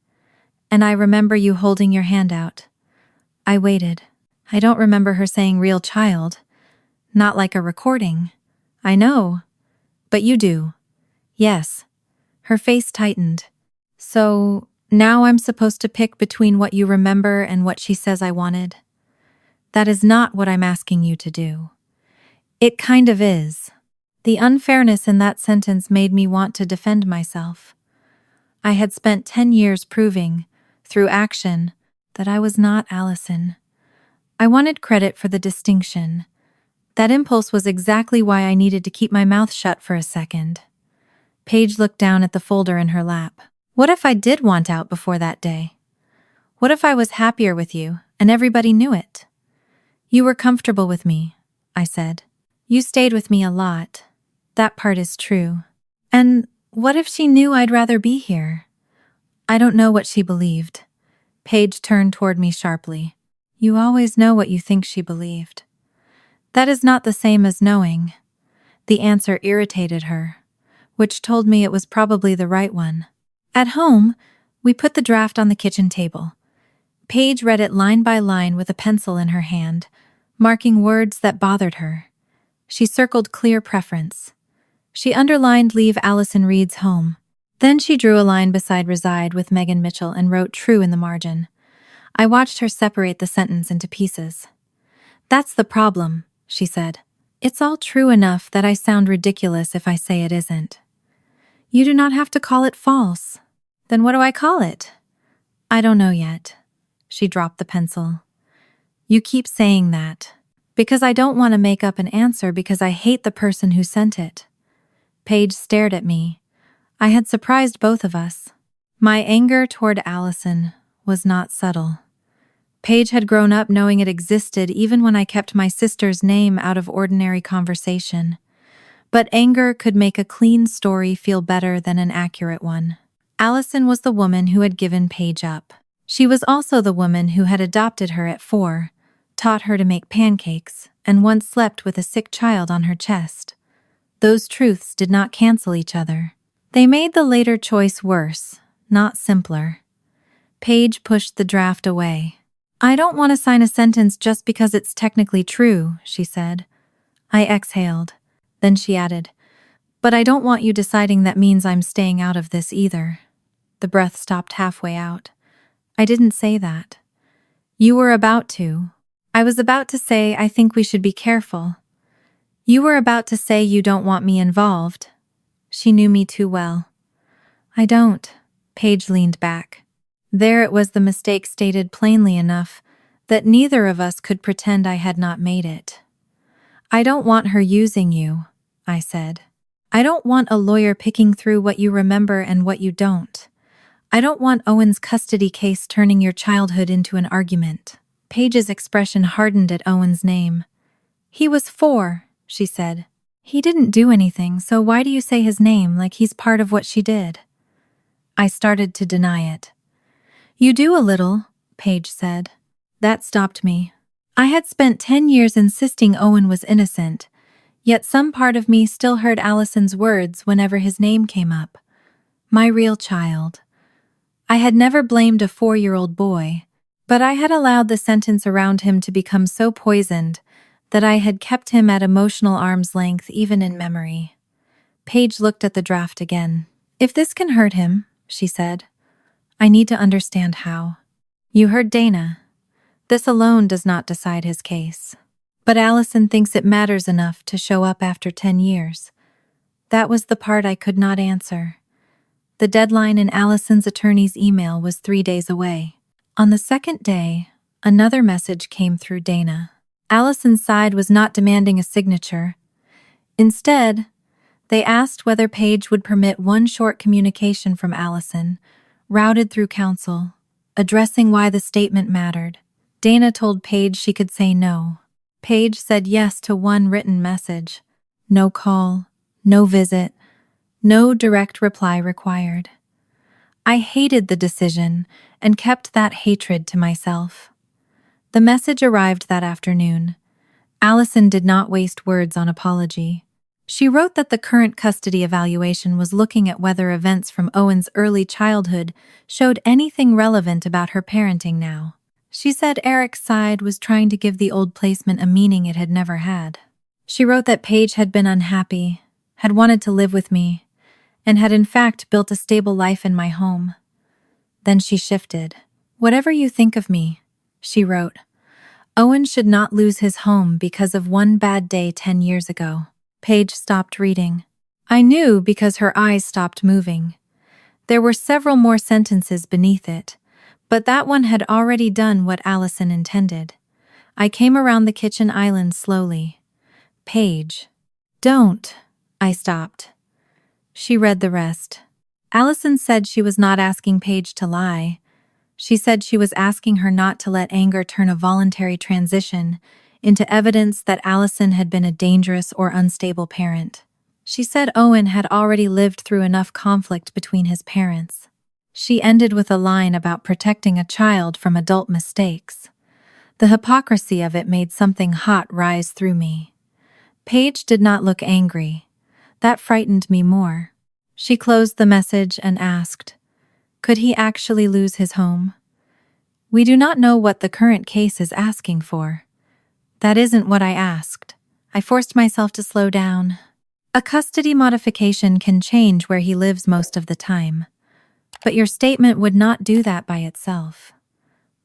And I remember you holding your hand out. I waited. I don't remember her saying real child. Not like a recording. I know. But you do. Yes. Her face tightened. So, now I'm supposed to pick between what you remember and what she says I wanted? That is not what I'm asking you to do. It kind of is. The unfairness in that sentence made me want to defend myself. I had spent 10 years proving, through action, that I was not Allison. I wanted credit for the distinction. That impulse was exactly why I needed to keep my mouth shut for a second. Paige looked down at the folder in her lap. What if I did want out before that day? What if I was happier with you, and everybody knew it? You were comfortable with me, I said. You stayed with me a lot. That part is true. And what if she knew I'd rather be here? I don't know what she believed. Paige turned toward me sharply. You always know what you think she believed. That is not the same as knowing. The answer irritated her, which told me it was probably the right one. At home, we put the draft on the kitchen table. Paige read it line by line with a pencil in her hand, marking words that bothered her. She circled clear preference. She underlined leave Allison Reed's home. Then she drew a line beside reside with Megan Mitchell and wrote true in the margin. I watched her separate the sentence into pieces. That's the problem, she said. It's all true enough that I sound ridiculous if I say it isn't. You do not have to call it false. Then what do I call it? I don't know yet. She dropped the pencil. You keep saying that. Because I don't want to make up an answer because I hate the person who sent it. Paige stared at me. I had surprised both of us. My anger toward Allison was not subtle. Paige had grown up knowing it existed even when I kept my sister's name out of ordinary conversation. But anger could make a clean story feel better than an accurate one. Allison was the woman who had given Paige up. She was also the woman who had adopted her at 4, taught her to make pancakes, and once slept with a sick child on her chest. Those truths did not cancel each other. They made the later choice worse, not simpler. Paige pushed the draft away. I don't want to sign a sentence just because it's technically true, she said. I exhaled. Then she added, but I don't want you deciding that means I'm staying out of this either. The breath stopped halfway out. I didn't say that. You were about to. I was about to say I think we should be careful. You were about to say you don't want me involved. She knew me too well. I don't. Paige leaned back. There it was, the mistake stated plainly enough that neither of us could pretend I had not made it. I don't want her using you, I said. I don't want a lawyer picking through what you remember and what you don't. I don't want Owen's custody case turning your childhood into an argument. Paige's expression hardened at Owen's name. He was 4, she said. He didn't do anything, so why do you say his name like he's part of what she did? I started to deny it. You do a little, Paige said. That stopped me. I had spent 10 years insisting Owen was innocent, yet some part of me still heard Allison's words whenever his name came up. My real child. I had never blamed a 4-year-old boy, but I had allowed the sentence around him to become so poisoned that I had kept him at emotional arm's length even in memory. Paige looked at the draft again. If this can hurt him, she said, I need to understand how. You heard Dana. This alone does not decide his case. But Allison thinks it matters enough to show up after 10 years. That was the part I could not answer. The deadline in Allison's attorney's email was 3 days away. On the second day, another message came through Dana. Allison's side was not demanding a signature. Instead, they asked whether Paige would permit one short communication from Allison, routed through counsel, addressing why the statement mattered. Dana told Paige she could say no. Paige said yes to one written message. No call, no visit, no direct reply required. I hated the decision and kept that hatred to myself. The message arrived that afternoon. Allison did not waste words on apology. She wrote that the current custody evaluation was looking at whether events from Owen's early childhood showed anything relevant about her parenting now. She said Eric's side was trying to give the old placement a meaning it had never had. She wrote that Paige had been unhappy, had wanted to live with me, and had in fact built a stable life in my home. Then she shifted. Whatever you think of me, she wrote, Owen should not lose his home because of one bad day 10 years ago. Paige stopped reading. I knew because her eyes stopped moving. There were several more sentences beneath it, but that one had already done what Allison intended. I came around the kitchen island slowly. Paige. Don't. I stopped. She read the rest. Allison said she was not asking Paige to lie. She said she was asking her not to let anger turn a voluntary transition into evidence that Allison had been a dangerous or unstable parent. She said Owen had already lived through enough conflict between his parents. She ended with a line about protecting a child from adult mistakes. The hypocrisy of it made something hot rise through me. Paige did not look angry. That frightened me more. She closed the message and asked, could he actually lose his home? We do not know what the current case is asking for. That isn't what I asked. I forced myself to slow down. A custody modification can change where he lives most of the time. But your statement would not do that by itself.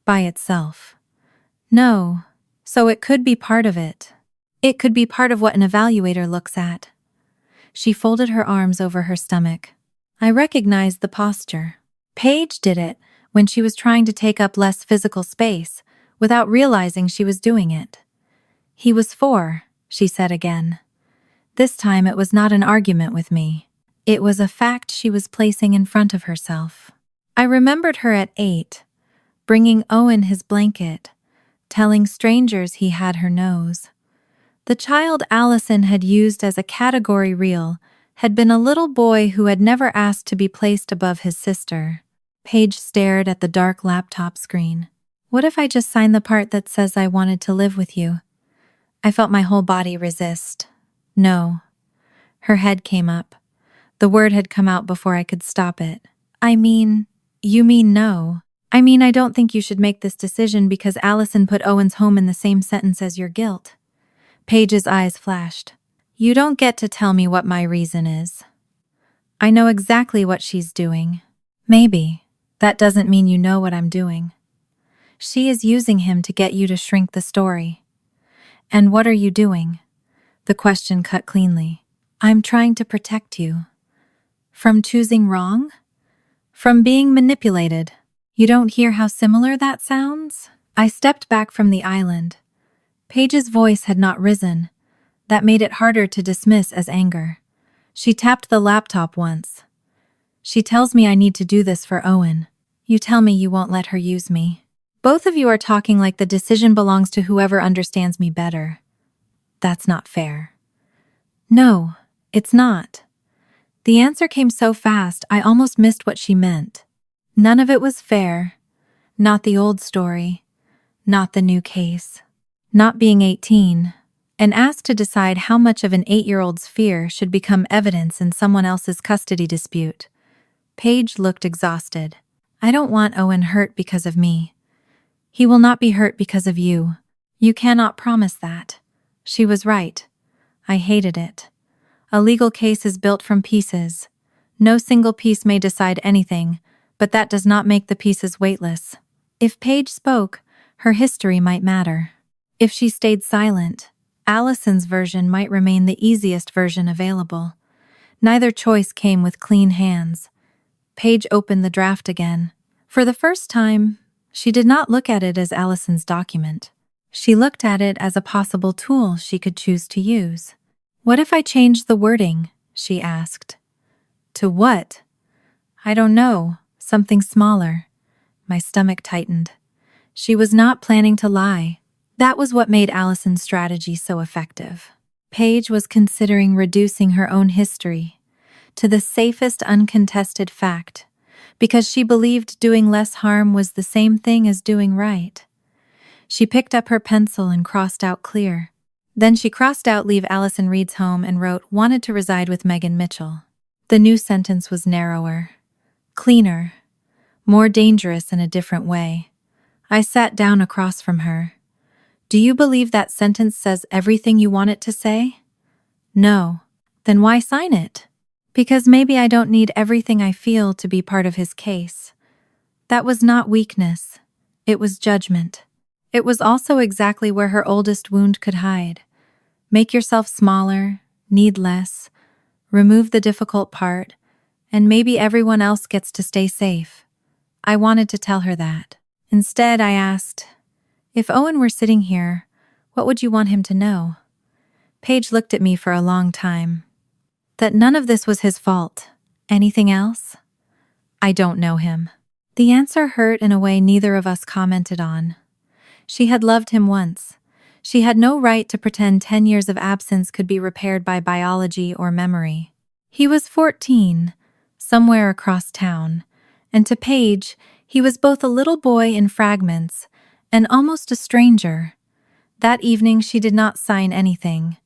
By itself. No, so it could be part of it. It could be part of what an evaluator looks at. She folded her arms over her stomach. I recognized the posture. Paige did it when she was trying to take up less physical space without realizing she was doing it. He was 4, she said again. This time it was not an argument with me. It was a fact she was placing in front of herself. I remembered her at 8, bringing Owen his blanket, telling strangers he had her nose. The child Allison had used as a category reel had been a little boy who had never asked to be placed above his sister. Paige stared at the dark laptop screen. What if I just signed the part that says I wanted to live with you? I felt my whole body resist. No. Her head came up. The word had come out before I could stop it. You mean no. I don't think you should make this decision because Allison put Owen's home in the same sentence as your guilt. Paige's eyes flashed. You don't get to tell me what my reason is. I know exactly what she's doing. Maybe. That doesn't mean you know what I'm doing. She is using him to get you to shrink the story. And what are you doing? The question cut cleanly. I'm trying to protect you. From choosing wrong? From being manipulated. You don't hear how similar that sounds? I stepped back from the island. Paige's voice had not risen. That made it harder to dismiss as anger. She tapped the laptop once. She tells me I need to do this for Owen. You tell me you won't let her use me. Both of you are talking like the decision belongs to whoever understands me better. That's not fair. No, it's not. The answer came so fast, I almost missed what she meant. None of it was fair. Not the old story. Not the new case. Not being 18, and asked to decide how much of an 8-year-old's fear should become evidence in someone else's custody dispute. Paige looked exhausted. I don't want Owen hurt because of me. He will not be hurt because of you. You cannot promise that. She was right. I hated it. A legal case is built from pieces. No single piece may decide anything, but that does not make the pieces weightless. If Paige spoke, her history might matter. If she stayed silent, Allison's version might remain the easiest version available. Neither choice came with clean hands. Paige opened the draft again. For the first time, she did not look at it as Allison's document. She looked at it as a possible tool she could choose to use. What if I changed the wording? She asked. To what? I don't know. Something smaller. My stomach tightened. She was not planning to lie. That was what made Allison's strategy so effective. Paige was considering reducing her own history to the safest uncontested fact, because she believed doing less harm was the same thing as doing right. She picked up her pencil and crossed out clear. Then she crossed out leave Allison Reed's home and wrote wanted to reside with Megan Mitchell. The new sentence was narrower, cleaner, more dangerous in a different way. I sat down across from her. Do you believe that sentence says everything you want it to say? No. Then why sign it? Because maybe I don't need everything I feel to be part of his case. That was not weakness. It was judgment. It was also exactly where her oldest wound could hide. Make yourself smaller, need less, remove the difficult part, and maybe everyone else gets to stay safe. I wanted to tell her that. Instead, I asked, if Owen were sitting here, what would you want him to know? Paige looked at me for a long time. That none of this was his fault. Anything else? I don't know him. The answer hurt in a way neither of us commented on. She had loved him once. She had no right to pretend 10 years of absence could be repaired by biology or memory. He was 14, somewhere across town, and to Paige, he was both a little boy in fragments and almost a stranger. That evening she did not sign anything,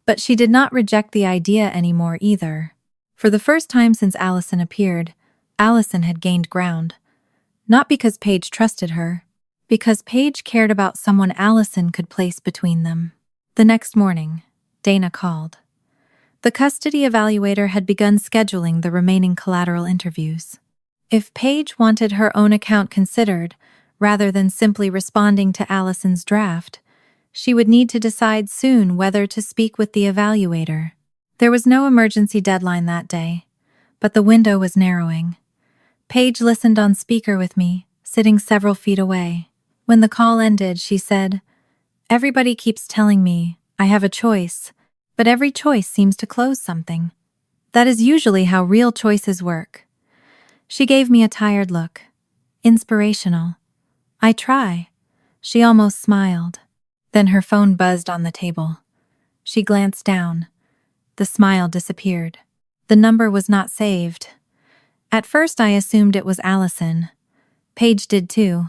but she did not reject the idea anymore either. For the first time since Allison appeared, Allison had gained ground. Not because Paige trusted her, because Paige cared about someone Allison could place between them. The next morning, Dana called. The custody evaluator had begun scheduling the remaining collateral interviews. If Paige wanted her own account considered, rather than simply responding to Allison's draft, she would need to decide soon whether to speak with the evaluator. There was no emergency deadline that day, but the window was narrowing. Paige listened on speaker with me, sitting several feet away. When the call ended, she said, "Everybody keeps telling me I have a choice, but every choice seems to close something. That is usually how real choices work." She gave me a tired look. Inspirational. I try. She almost smiled. Then her phone buzzed on the table. She glanced down. The smile disappeared. The number was not saved. At first I assumed it was Allison. Paige did too.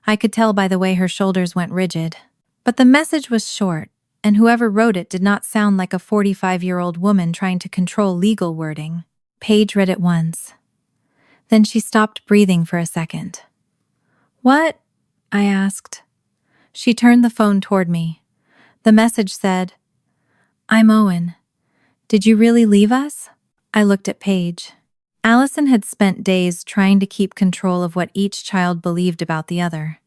I could tell by the way her shoulders went rigid. But the message was short, and whoever wrote it did not sound like a 45-year-old woman trying to control legal wording. Paige read it once. Then she stopped breathing for a second. "What?" I asked. She turned the phone toward me. The message said, "I'm Owen. Did you really leave us?" I looked at Paige. Allison had spent days trying to keep control of what each child believed about the other.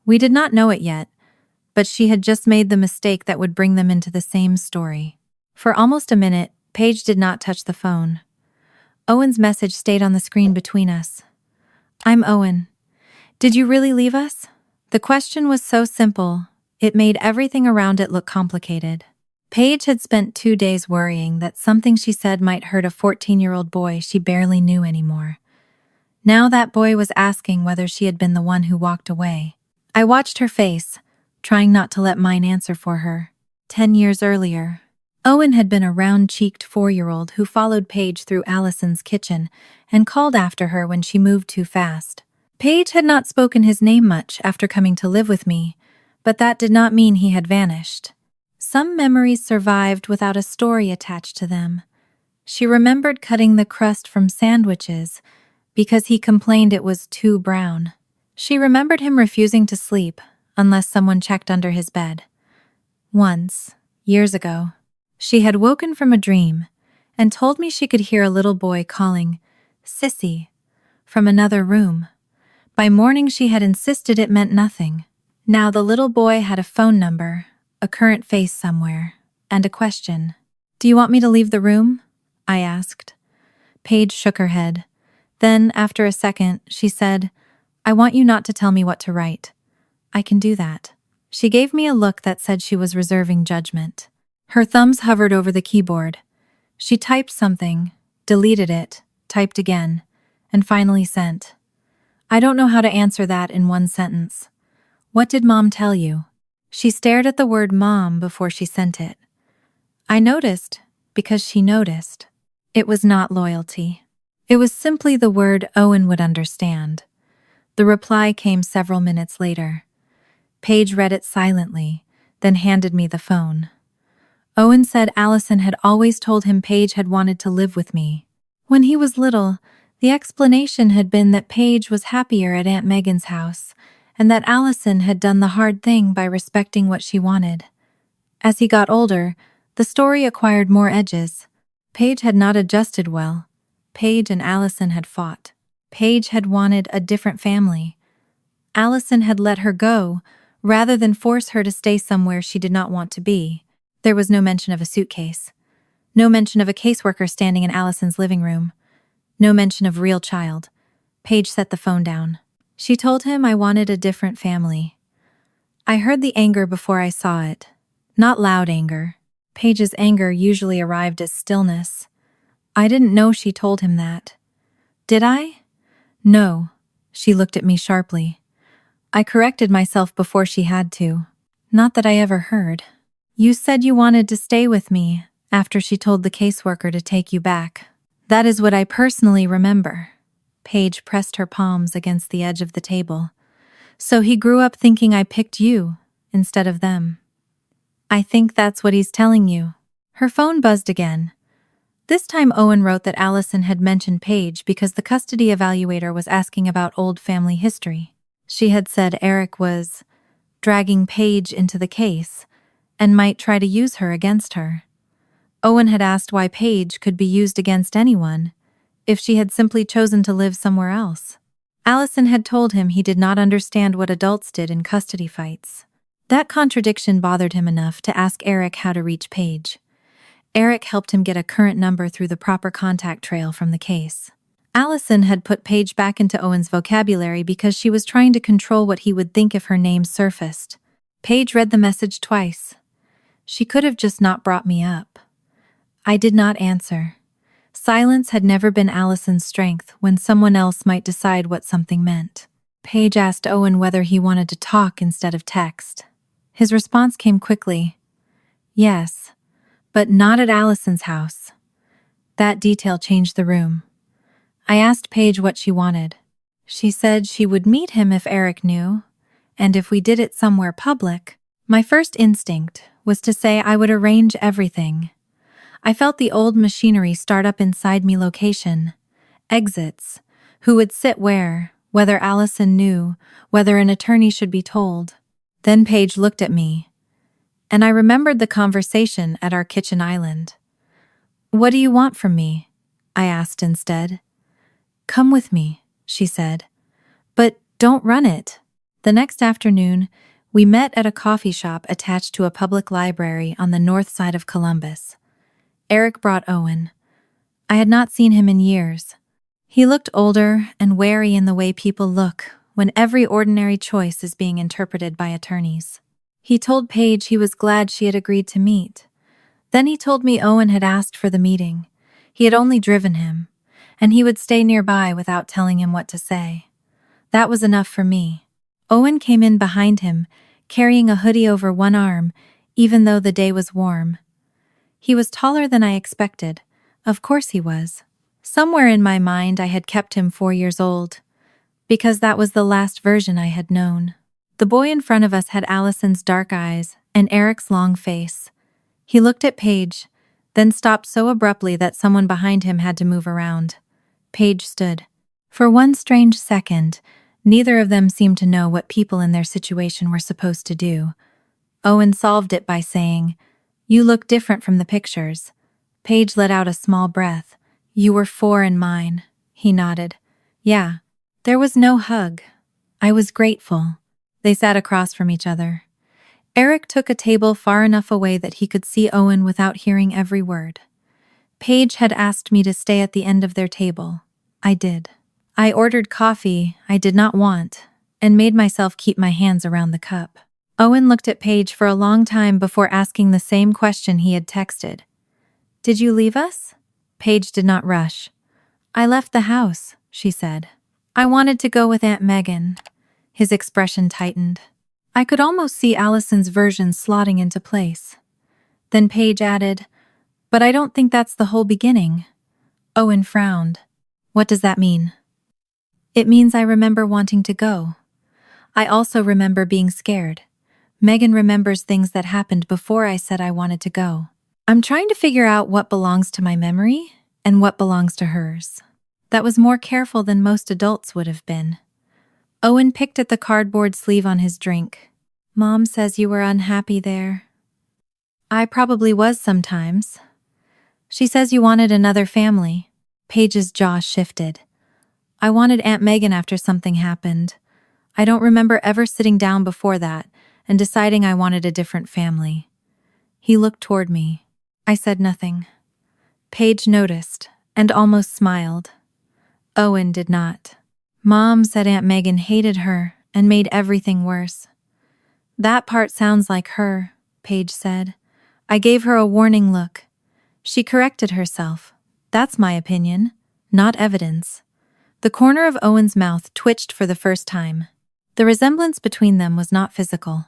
We did not know it yet, but she had just made the mistake that would bring them into the same story. For almost a minute, Paige did not touch the phone. Owen's message stayed on the screen between us. "I'm Owen. Did you really leave us? The question was so simple, it made everything around it look complicated. Paige had spent 2 days worrying that something she said might hurt a 14-year-old boy she barely knew anymore. Now that boy was asking whether she had been the one who walked away. I watched her face, trying not to let mine answer for her. 10 years earlier, Owen had been a round-cheeked 4-year-old who followed Paige through Allison's kitchen and called after her when she moved too fast. Paige had not spoken his name much after coming to live with me, but that did not mean he had vanished. Some memories survived without a story attached to them. She remembered cutting the crust from sandwiches because he complained it was too brown. She remembered him refusing to sleep unless someone checked under his bed. Once, years ago, she had woken from a dream and told me she could hear a little boy calling, "Sissy," from another room. By morning she had insisted it meant nothing. Now the little boy had a phone number, a current face somewhere, and a question. "Do you want me to leave the room?" I asked. Paige shook her head. Then, after a second, she said, "I want you not to tell me what to write. I can do that." She gave me a look that said she was reserving judgment. Her thumbs hovered over the keyboard. She typed something, deleted it, typed again, and finally sent. "I don't know how to answer that in one sentence. What did Mom tell you?" She stared at the word Mom before she sent it. I noticed, because she noticed. It was not loyalty. It was simply the word Owen would understand. The reply came several minutes later. Paige read it silently, then handed me the phone. Owen said Allison had always told him Paige had wanted to live with me. When he was little, the explanation had been that Paige was happier at Aunt Megan's house, and that Allison had done the hard thing by respecting what she wanted. As he got older, the story acquired more edges. Paige had not adjusted well. Paige and Allison had fought. Paige had wanted a different family. Allison had let her go, rather than force her to stay somewhere she did not want to be. There was no mention of a suitcase. No mention of a caseworker standing in Allison's living room. No mention of real child. Paige set the phone down. She told him I wanted a different family. I heard the anger before I saw it. Not loud anger. Paige's anger usually arrived as stillness. I didn't know she told him that. Did I? No. She looked at me sharply. I corrected myself before she had to. Not that I ever heard. You said you wanted to stay with me after she told the caseworker to take you back. That is what I personally remember. Paige pressed her palms against the edge of the table. So he grew up thinking I picked you instead of them. I think that's what he's telling you. Her phone buzzed again. This time Owen wrote that Allison had mentioned Paige because the custody evaluator was asking about old family history. She had said Eric was dragging Paige into the case and might try to use her against her. Owen had asked why Paige could be used against anyone if she had simply chosen to live somewhere else. Allison had told him he did not understand what adults did in custody fights. That contradiction bothered him enough to ask Eric how to reach Paige. Eric helped him get a current number through the proper contact trail from the case. Allison had put Paige back into Owen's vocabulary because she was trying to control what he would think if her name surfaced. Paige read the message twice. She could have just not brought me up. I did not answer. Silence had never been Allison's strength when someone else might decide what something meant. Paige asked Owen whether he wanted to talk instead of text. His response came quickly. Yes, but not at Allison's house. That detail changed the room. I asked Paige what she wanted. She said she would meet him if Eric knew, and if we did it somewhere public. My first instinct was to say I would arrange everything. I felt the old machinery start up inside me location. Exits. Who would sit where, whether Allison knew, whether an attorney should be told. Then Paige looked at me, and I remembered the conversation at our kitchen island. What do you want from me? I asked instead. Come with me, she said. But don't run it. The next afternoon, we met at a coffee shop attached to a public library on the north side of Columbus. Eric brought Owen. I had not seen him in years. He looked older and wary in the way people look when every ordinary choice is being interpreted by attorneys. He told Paige he was glad she had agreed to meet. Then he told me Owen had asked for the meeting. He had only driven him, and he would stay nearby without telling him what to say. That was enough for me. Owen came in behind him, carrying a hoodie over one arm, even though the day was warm. He was taller than I expected. Of course he was. Somewhere in my mind I had kept him 4 years old, because that was the last version I had known. The boy in front of us had Allison's dark eyes and Eric's long face. He looked at Paige, then stopped so abruptly that someone behind him had to move around. Paige stood. For one strange second, neither of them seemed to know what people in their situation were supposed to do. Owen solved it by saying, "You look different from the pictures." Paige let out a small breath. "You were 4 in mine." He nodded. "Yeah." There was no hug. I was grateful. They sat across from each other. Eric took a table far enough away that he could see Owen without hearing every word. Paige had asked me to stay at the end of their table. I did. I ordered coffee I did not want, and made myself keep my hands around the cup. Owen looked at Paige for a long time before asking the same question he had texted. "Did you leave us?" Paige did not rush. "I left the house," she said. "I wanted to go with Aunt Megan." His expression tightened. I could almost see Allison's version slotting into place. Then Paige added, "But I don't think that's the whole beginning." Owen frowned. "What does that mean?" "It means I remember wanting to go. I also remember being scared. Megan remembers things that happened before I said I wanted to go. I'm trying to figure out what belongs to my memory and what belongs to hers." That was more careful than most adults would have been. Owen picked at the cardboard sleeve on his drink. "Mom says you were unhappy there." "I probably was sometimes. She says you wanted another family." Paige's jaw shifted. "I wanted Aunt Megan after something happened. I don't remember ever sitting down before that and deciding I wanted a different family." He looked toward me. I said nothing. Paige noticed and almost smiled. Owen did not. "Mom said Aunt Megan hated her and made everything worse." "That part sounds like her," Paige said. I gave her a warning look. She corrected herself. "That's my opinion, not evidence." The corner of Owen's mouth twitched for the first time. The resemblance between them was not physical.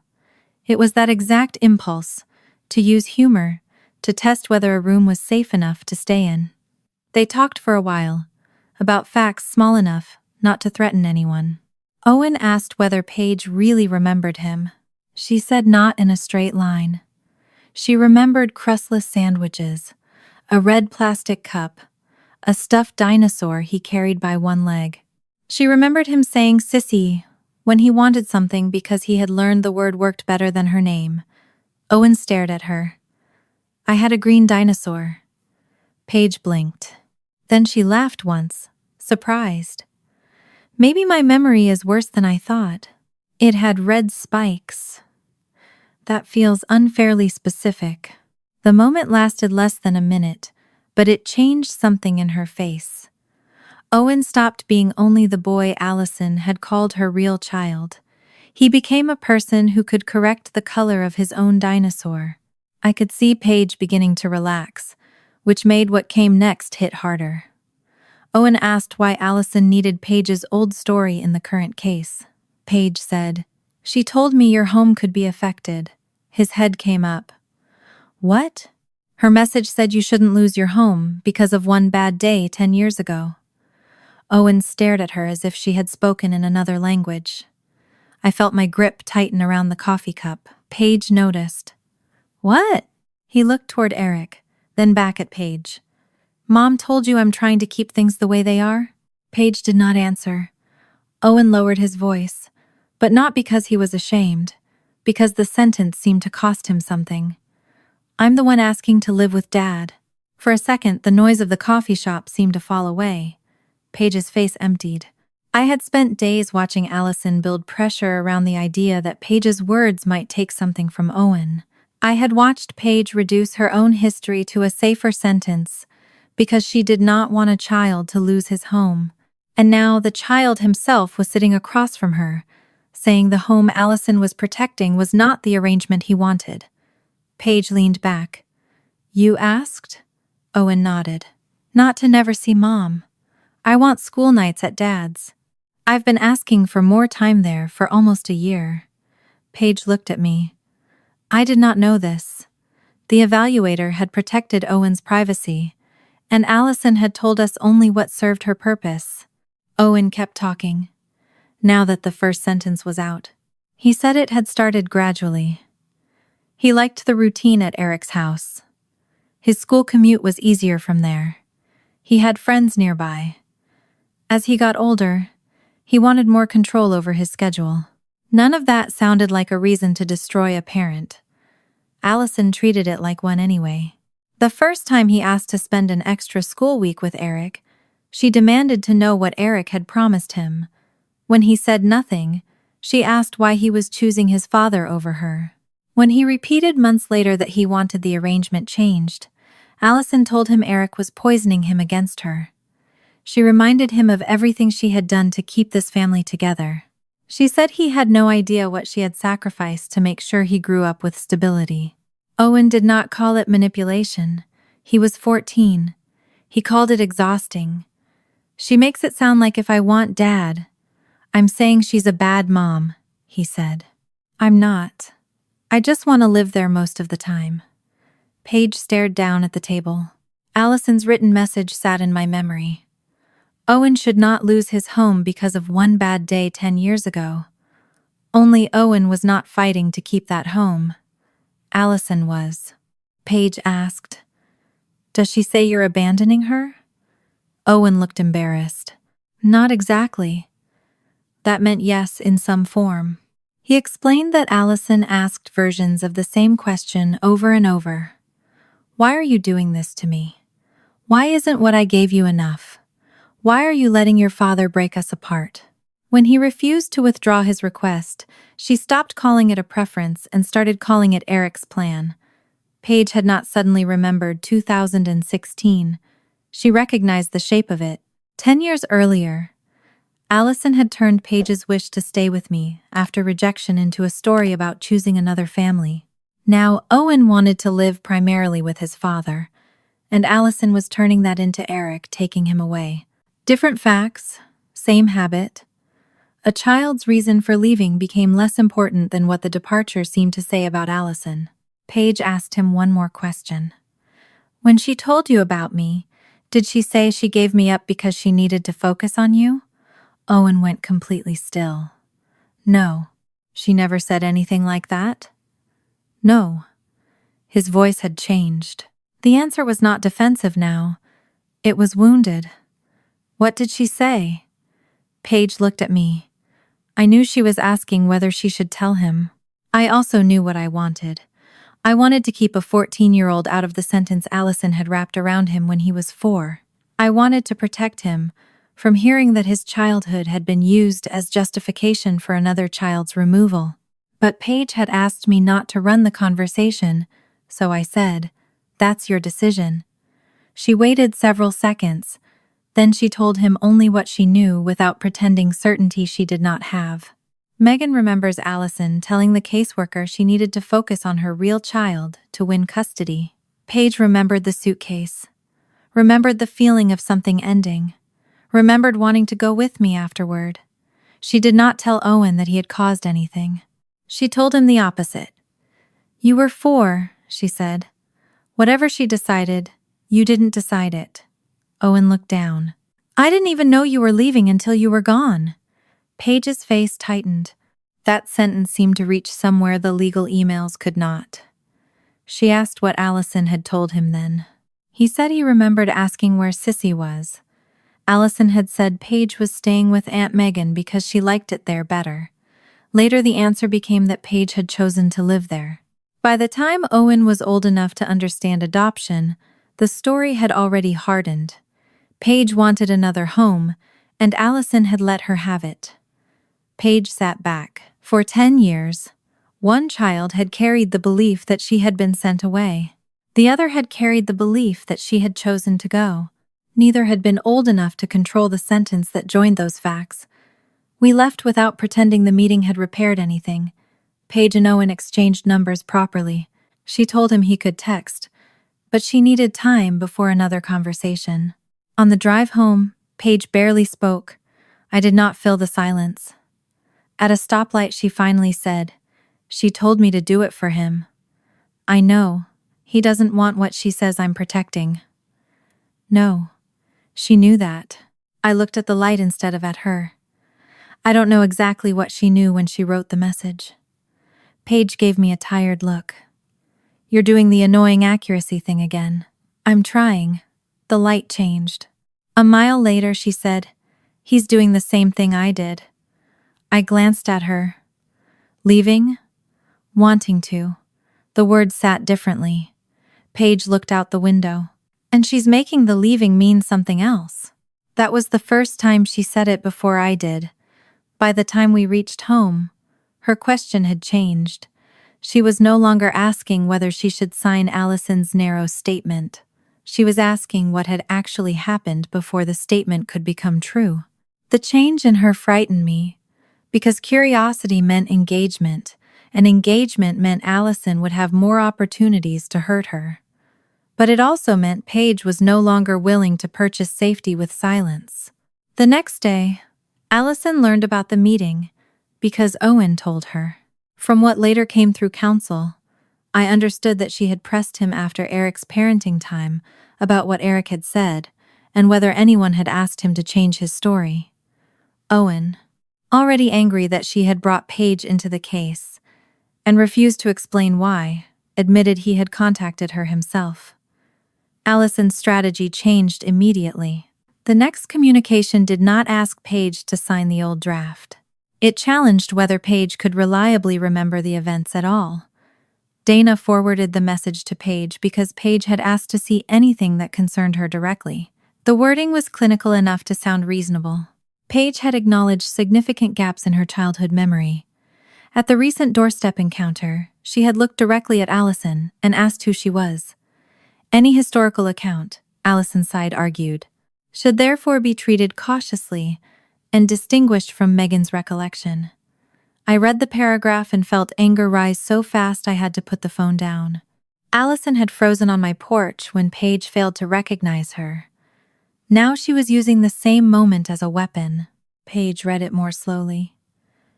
It was that exact impulse, to use humor, to test whether a room was safe enough to stay in. They talked for a while, about facts small enough not to threaten anyone. Owen asked whether Paige really remembered him. She said not in a straight line. She remembered crustless sandwiches, a red plastic cup, a stuffed dinosaur he carried by one leg. She remembered him saying "sissy" when he wanted something because he had learned the word worked better than her name. Owen stared at her. "I had a green dinosaur." Paige blinked. Then she laughed once, surprised. "Maybe my memory is worse than I thought. It had red spikes." That feels unfairly specific. The moment lasted less than a minute, but it changed something in her face. Owen stopped being only the boy Allison had called her real child. He became a person who could correct the color of his own dinosaur. I could see Paige beginning to relax, which made what came next hit harder. Owen asked why Allison needed Paige's old story in the current case. Paige said, "She told me your home could be affected." His head came up. "What?" "Her message said you shouldn't lose your home because of one bad day 10 years ago." Owen stared at her as if she had spoken in another language. I felt my grip tighten around the coffee cup. Paige noticed. "What?" He looked toward Eric, then back at Paige. "Mom told you I'm trying to keep things the way they are?" Paige did not answer. Owen lowered his voice, but not because he was ashamed, because the sentence seemed to cost him something. "I'm the one asking to live with Dad." For a second, the noise of the coffee shop seemed to fall away. Paige's face emptied. I had spent days watching Allison build pressure around the idea that Paige's words might take something from Owen. I had watched Paige reduce her own history to a safer sentence because she did not want a child to lose his home. And now the child himself was sitting across from her, saying the home Allison was protecting was not the arrangement he wanted. Paige leaned back. "You asked?" Owen nodded. "Not to never see Mom. I want school nights at Dad's. I've been asking for more time there for almost a year." Paige looked at me. I did not know this. The evaluator had protected Owen's privacy, and Allison had told us only what served her purpose. Owen kept talking. Now that the first sentence was out, he said it had started gradually. He liked the routine at Eric's house. His school commute was easier from there. He had friends nearby. As he got older, he wanted more control over his schedule. None of that sounded like a reason to destroy a parent. Allison treated it like one anyway. The first time he asked to spend an extra school week with Eric, she demanded to know what Eric had promised him. When he said nothing, she asked why he was choosing his father over her. When he repeated months later that he wanted the arrangement changed, Allison told him Eric was poisoning him against her. She reminded him of everything she had done to keep this family together. She said he had no idea what she had sacrificed to make sure he grew up with stability. Owen did not call it manipulation. He was 14. He called it exhausting. "She makes it sound like if I want Dad, I'm saying she's a bad mom," he said. "I'm not. I just want to live there most of the time." Paige stared down at the table. Allison's written message sat in my memory. Owen should not lose his home because of one bad day 10 years ago. Only Owen was not fighting to keep that home. Allison was. Paige asked, "Does she say you're abandoning her?" Owen looked embarrassed. "Not exactly. That meant yes in some form." He explained that Allison asked versions of the same question over and over. "Why are you doing this to me? Why isn't what I gave you enough? Why are you letting your father break us apart?" When he refused to withdraw his request, she stopped calling it a preference and started calling it Eric's plan. Paige had not suddenly remembered 2016. She recognized the shape of it. 10 years earlier, Allison had turned Paige's wish to stay with me after rejection into a story about choosing another family. Now Owen wanted to live primarily with his father, and Allison was turning that into Eric taking him away. Different facts, same habit. A child's reason for leaving became less important than what the departure seemed to say about Allison. Paige asked him one more question. "When she told you about me, did she say she gave me up because she needed to focus on you?" Owen went completely still. "No. She never said anything like that?" "No." His voice had changed. The answer was not defensive now. It was wounded. "What did she say?" Paige looked at me. I knew she was asking whether she should tell him. I also knew what I wanted. I wanted to keep a 14-year-old out of the sentence Allison had wrapped around him when he was 4. I wanted to protect him from hearing that his childhood had been used as justification for another child's removal. But Paige had asked me not to run the conversation, so I said, "That's your decision." She waited several seconds. Then she told him only what she knew without pretending certainty she did not have. Megan remembers Allison telling the caseworker she needed to focus on her real child to win custody. Paige remembered the suitcase, remembered the feeling of something ending, remembered wanting to go with me afterward. She did not tell Owen that he had caused anything. She told him the opposite. "You were 4, she said. Whatever she decided, you didn't decide it." Owen looked down. "I didn't even know you were leaving until you were gone." Paige's face tightened. That sentence seemed to reach somewhere the legal emails could not. She asked what Allison had told him then. He said he remembered asking where Sissy was. Allison had said Paige was staying with Aunt Megan because she liked it there better. Later the answer became that Paige had chosen to live there. By the time Owen was old enough to understand adoption, the story had already hardened. Paige wanted another home, and Allison had let her have it. Paige sat back. For 10 years, one child had carried the belief that she had been sent away. The other had carried the belief that she had chosen to go. Neither had been old enough to control the sentence that joined those facts. We left without pretending the meeting had repaired anything. Paige and Owen exchanged numbers properly. She told him he could text, but she needed time before another conversation. On the drive home, Paige barely spoke. I did not fill the silence. At a stoplight, she finally said, "She told me to do it for him. I know. He doesn't want what she says I'm protecting." No. She knew that. I looked at the light instead of at her. I don't know exactly what she knew when she wrote the message. Paige gave me a tired look. "You're doing the annoying accuracy thing again." "I'm trying." The light changed. A mile later, she said, "He's doing the same thing I did." I glanced at her. Leaving? Wanting to. The words sat differently. Paige looked out the window. "And she's making the leaving mean something else." That was the first time she said it before I did. By the time we reached home, her question had changed. She was no longer asking whether she should sign Allison's narrow statement. She was asking what had actually happened before the statement could become true. The change in her frightened me, because curiosity meant engagement, and engagement meant Allison would have more opportunities to hurt her. But it also meant Paige was no longer willing to purchase safety with silence. The next day, Allison learned about the meeting because Owen told her. From what later came through counsel, I understood that she had pressed him after Eric's parenting time about what Eric had said and whether anyone had asked him to change his story. Owen, already angry that she had brought Paige into the case and refused to explain why, admitted he had contacted her himself. Allison's strategy changed immediately. The next communication did not ask Paige to sign the old draft. It challenged whether Paige could reliably remember the events at all. Dana forwarded the message to Paige because Paige had asked to see anything that concerned her directly. The wording was clinical enough to sound reasonable. Paige had acknowledged significant gaps in her childhood memory. At the recent doorstep encounter, she had looked directly at Allison and asked who she was. Any historical account, Allison's side argued, should therefore be treated cautiously and distinguished from Megan's recollection. I read the paragraph and felt anger rise so fast I had to put the phone down. Allison had frozen on my porch when Paige failed to recognize her. Now she was using the same moment as a weapon. Paige read it more slowly.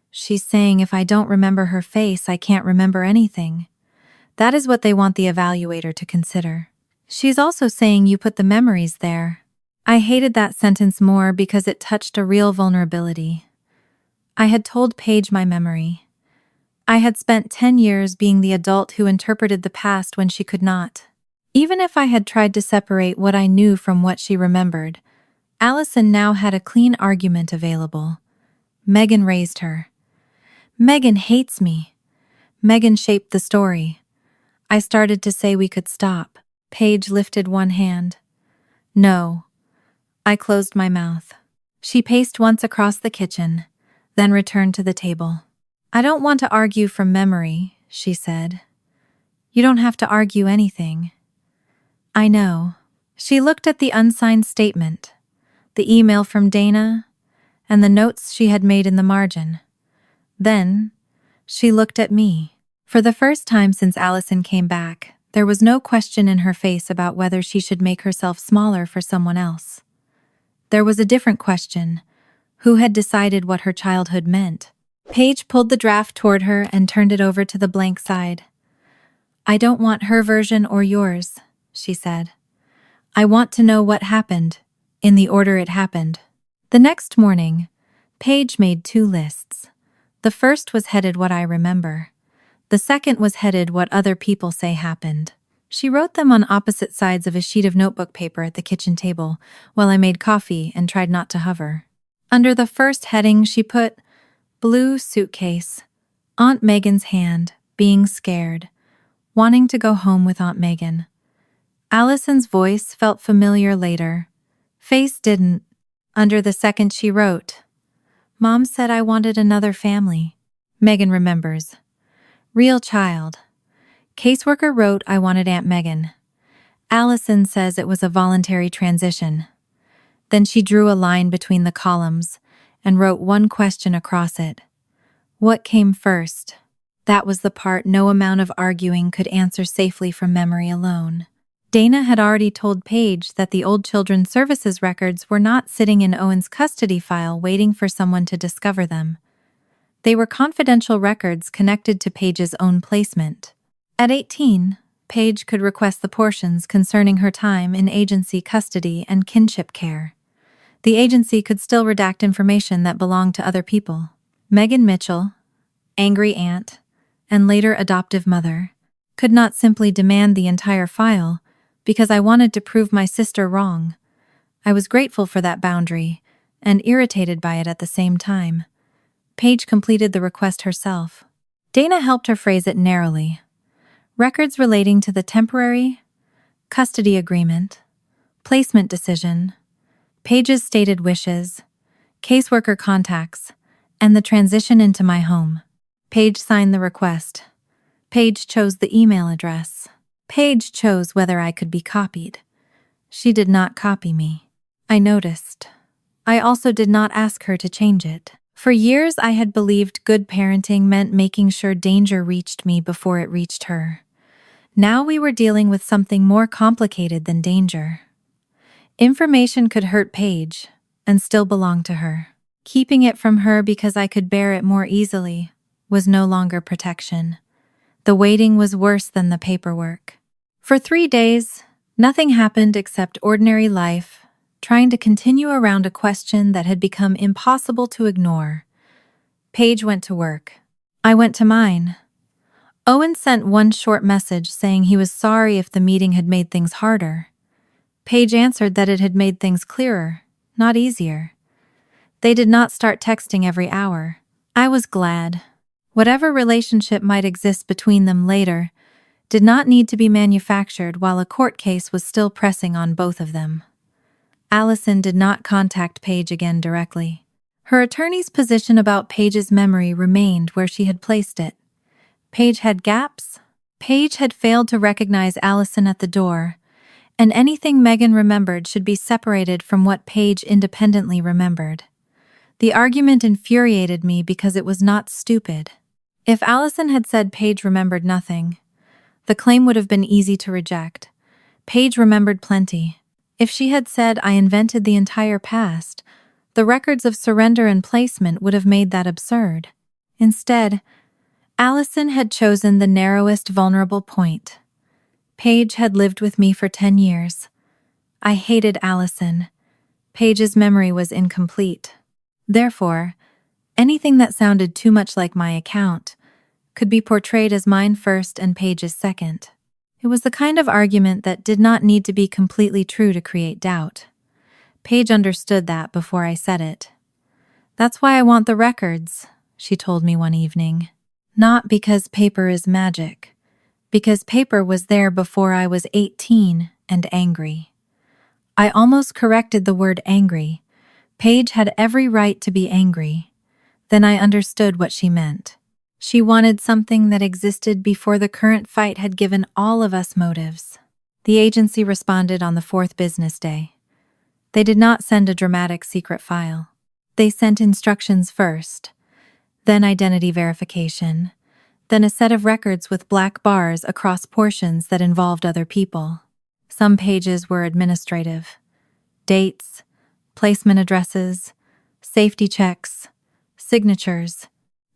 "She's saying if I don't remember her face, I can't remember anything. That is what they want the evaluator to consider. She's also saying you put the memories there." I hated that sentence more because it touched a real vulnerability. I had told Paige my memory. I had spent 10 years being the adult who interpreted the past when she could not. Even if I had tried to separate what I knew from what she remembered, Allison now had a clean argument available. Megan raised her. Megan hates me. Megan shaped the story. I started to say we could stop. Paige lifted one hand. "No." I closed my mouth. She paced once across the kitchen, then returned to the table. "I don't want to argue from memory," she said. "You don't have to argue anything." "I know." She looked at the unsigned statement, the email from Dana, and the notes she had made in the margin. Then, she looked at me. For the first time since Allison came back, there was no question in her face about whether she should make herself smaller for someone else. There was a different question: who had decided what her childhood meant? Paige pulled the draft toward her and turned it over to the blank side. "I don't want her version or yours," she said. "I want to know what happened, in the order it happened." The next morning, Paige made 2 lists. The first was headed "What I Remember." The second was headed "What Other People Say Happened." She wrote them on opposite sides of a sheet of notebook paper at the kitchen table while I made coffee and tried not to hover. Under the first heading, she put, "Blue suitcase. Aunt Megan's hand, being scared. Wanting to go home with Aunt Megan." Allison's voice felt familiar later. Face didn't. Under the second she wrote, "Mom said I wanted another family. Megan remembers. Real child. Caseworker wrote I wanted Aunt Megan. Allison says it was a voluntary transition." Then she drew a line between the columns and wrote one question across it. What came first? That was the part no amount of arguing could answer safely from memory alone. Dana had already told Paige that the old Children's Services records were not sitting in Owen's custody file waiting for someone to discover them. They were confidential records connected to Paige's own placement. At 18, Paige could request the portions concerning her time in agency custody and kinship care. The agency could still redact information that belonged to other people. Megan Mitchell, angry aunt, and later adoptive mother, could not simply demand the entire file because I wanted to prove my sister wrong. I was grateful for that boundary and irritated by it at the same time. Paige completed the request herself. Dana helped her phrase it narrowly. Records relating to the temporary custody agreement, placement decision, Paige's stated wishes, caseworker contacts, and the transition into my home. Paige signed the request. Paige chose the email address. Paige chose whether I could be copied. She did not copy me. I noticed. I also did not ask her to change it. For years I had believed good parenting meant making sure danger reached me before it reached her. Now we were dealing with something more complicated than danger. Information could hurt Paige and still belong to her. Keeping it from her because I could bear it more easily was no longer protection. The waiting was worse than the paperwork. For 3 days, nothing happened except ordinary life, trying to continue around a question that had become impossible to ignore. Paige went to work. I went to mine. Owen sent one short message saying he was sorry if the meeting had made things harder. Paige answered that it had made things clearer, not easier. They did not start texting every hour. I was glad. Whatever relationship might exist between them later did not need to be manufactured while a court case was still pressing on both of them. Allison did not contact Paige again directly. Her attorney's position about Paige's memory remained where she had placed it. Paige had gaps. Paige had failed to recognize Allison at the door, and anything Megan remembered should be separated from what Paige independently remembered. The argument infuriated me because it was not stupid. If Allison had said Paige remembered nothing, the claim would have been easy to reject. Paige remembered plenty. If she had said, I invented the entire past, the records of surrender and placement would have made that absurd. Instead, Allison had chosen the narrowest vulnerable point. Paige had lived with me for 10 years. I hated Allison. Paige's memory was incomplete. Therefore, anything that sounded too much like my account could be portrayed as mine first and Paige's second. It was the kind of argument that did not need to be completely true to create doubt. Paige understood that before I said it. That's why I want the records, she told me one evening. Not because paper is magic, because paper was there before I was 18 and angry. I almost corrected the word angry. Paige had every right to be angry. Then I understood what she meant. She wanted something that existed before the current fight had given all of us motives. The agency responded on the 4th business day. They did not send a dramatic secret file. They sent instructions first, then identity verification, then a set of records with black bars across portions that involved other people. Some pages were administrative. Dates, placement addresses, safety checks, signatures.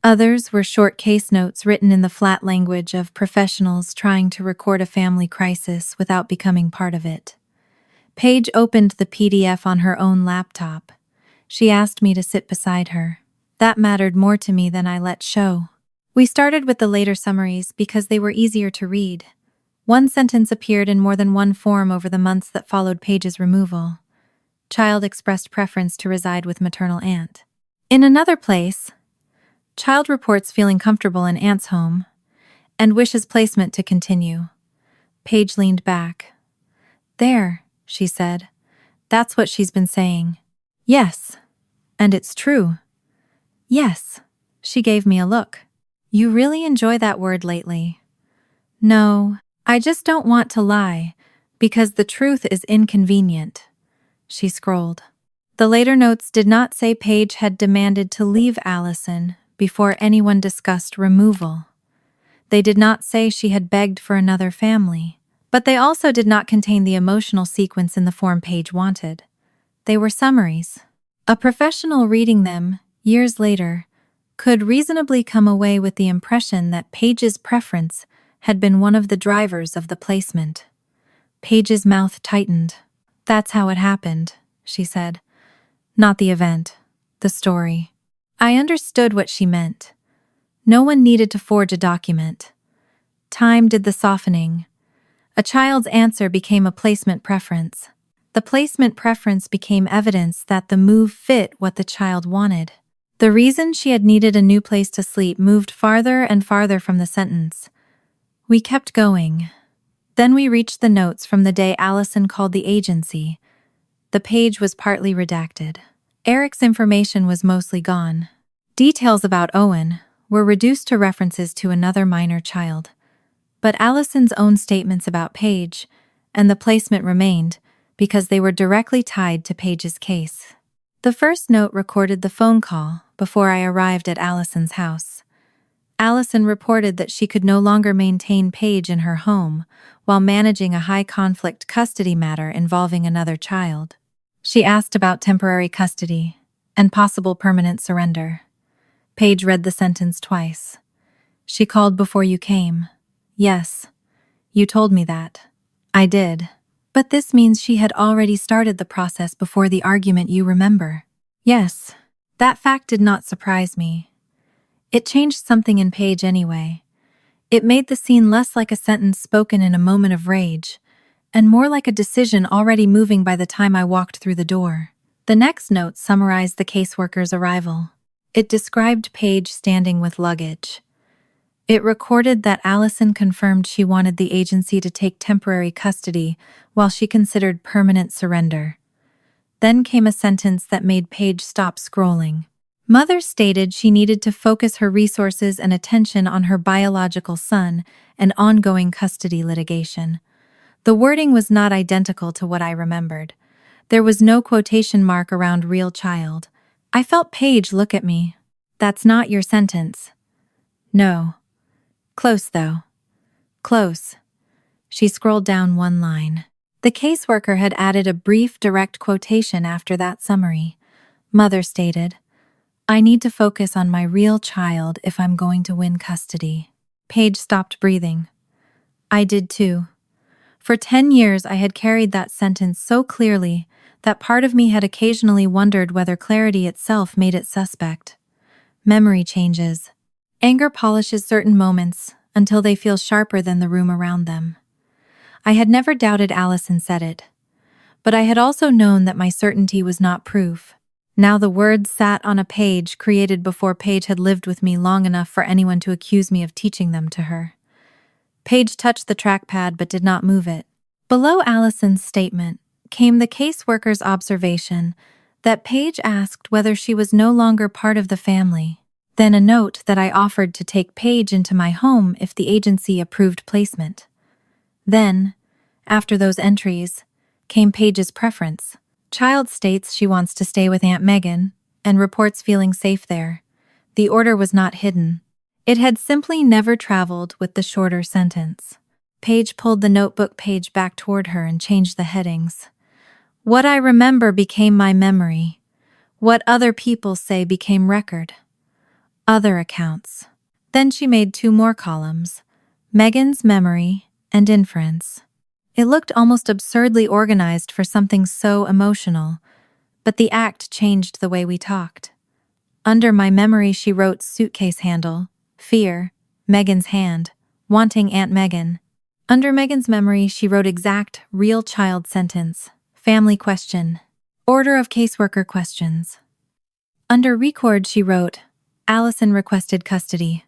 Others were short case notes written in the flat language of professionals trying to record a family crisis without becoming part of it. Paige opened the PDF on her own laptop. She asked me to sit beside her. That mattered more to me than I let show. We started with the later summaries because they were easier to read. One sentence appeared in more than one form over the months that followed Paige's removal. Child expressed preference to reside with maternal aunt. In another place, child reports feeling comfortable in aunt's home and wishes placement to continue. Paige leaned back. There, she said. That's what she's been saying. Yes, and it's true. Yes, she gave me a look. You really enjoy that word lately. No, I just don't want to lie, because the truth is inconvenient. She scrolled. The later notes did not say Paige had demanded to leave Allison before anyone discussed removal. They did not say she had begged for another family, but they also did not contain the emotional sequence in the form Paige wanted. They were summaries. A professional reading them, years later, could reasonably come away with the impression that Paige's preference had been one of the drivers of the placement. Paige's mouth tightened. "That's how it happened," she said. "Not the event, the story." I understood what she meant. No one needed to forge a document. Time did the softening. A child's answer became a placement preference. The placement preference became evidence that the move fit what the child wanted. The reason she had needed a new place to sleep moved farther and farther from the sentence. We kept going. Then we reached the notes from the day Allison called the agency. The page was partly redacted. Eric's information was mostly gone. Details about Owen were reduced to references to another minor child. But Allison's own statements about Paige and the placement remained because they were directly tied to Paige's case. The first note recorded the phone call before I arrived at Allison's house. Allison reported that she could no longer maintain Paige in her home while managing a high-conflict custody matter involving another child. She asked about temporary custody and possible permanent surrender. Paige read the sentence twice. "She called before you came." "Yes, you told me that." "I did. But this means she had already started the process before the argument, you remember." "Yes." That fact did not surprise me. It changed something in Paige anyway. It made the scene less like a sentence spoken in a moment of rage, and more like a decision already moving by the time I walked through the door. The next note summarized the caseworker's arrival. It described Paige standing with luggage. It recorded that Allison confirmed she wanted the agency to take temporary custody while she considered permanent surrender. Then came a sentence that made Paige stop scrolling. Mother stated she needed to focus her resources and attention on her biological son and ongoing custody litigation. The wording was not identical to what I remembered. There was no quotation mark around real child. I felt Paige look at me. "That's not your sentence." "No." "Close, though." "Close." She scrolled down one line. The caseworker had added a brief, direct quotation after that summary. Mother stated, "I need to focus on my real child if I'm going to win custody." Paige stopped breathing. I did too. For 10 years I had carried that sentence so clearly that part of me had occasionally wondered whether clarity itself made it suspect. Memory changes. Anger polishes certain moments until they feel sharper than the room around them. I had never doubted Allison said it, but I had also known that my certainty was not proof. Now the words sat on a page created before Paige had lived with me long enough for anyone to accuse me of teaching them to her. Paige touched the trackpad but did not move it. Below Allison's statement came the caseworker's observation that Paige asked whether she was no longer part of the family, then a note that I offered to take Paige into my home if the agency approved placement. Then, after those entries, came Paige's preference. Child states she wants to stay with Aunt Megan and reports feeling safe there. The order was not hidden. It had simply never traveled with the shorter sentence. Paige pulled the notebook page back toward her and changed the headings. What I remember became my memory. What other people say became record. Other accounts. Then she made 2 more columns. Megan's memory and inference. It looked almost absurdly organized for something so emotional, but the act changed the way we talked. Under my memory she wrote suitcase handle, fear, Megan's hand, wanting Aunt Megan. Under Megan's memory she wrote exact, real child sentence, family question, order of caseworker questions. Under record she wrote, Allison requested custody,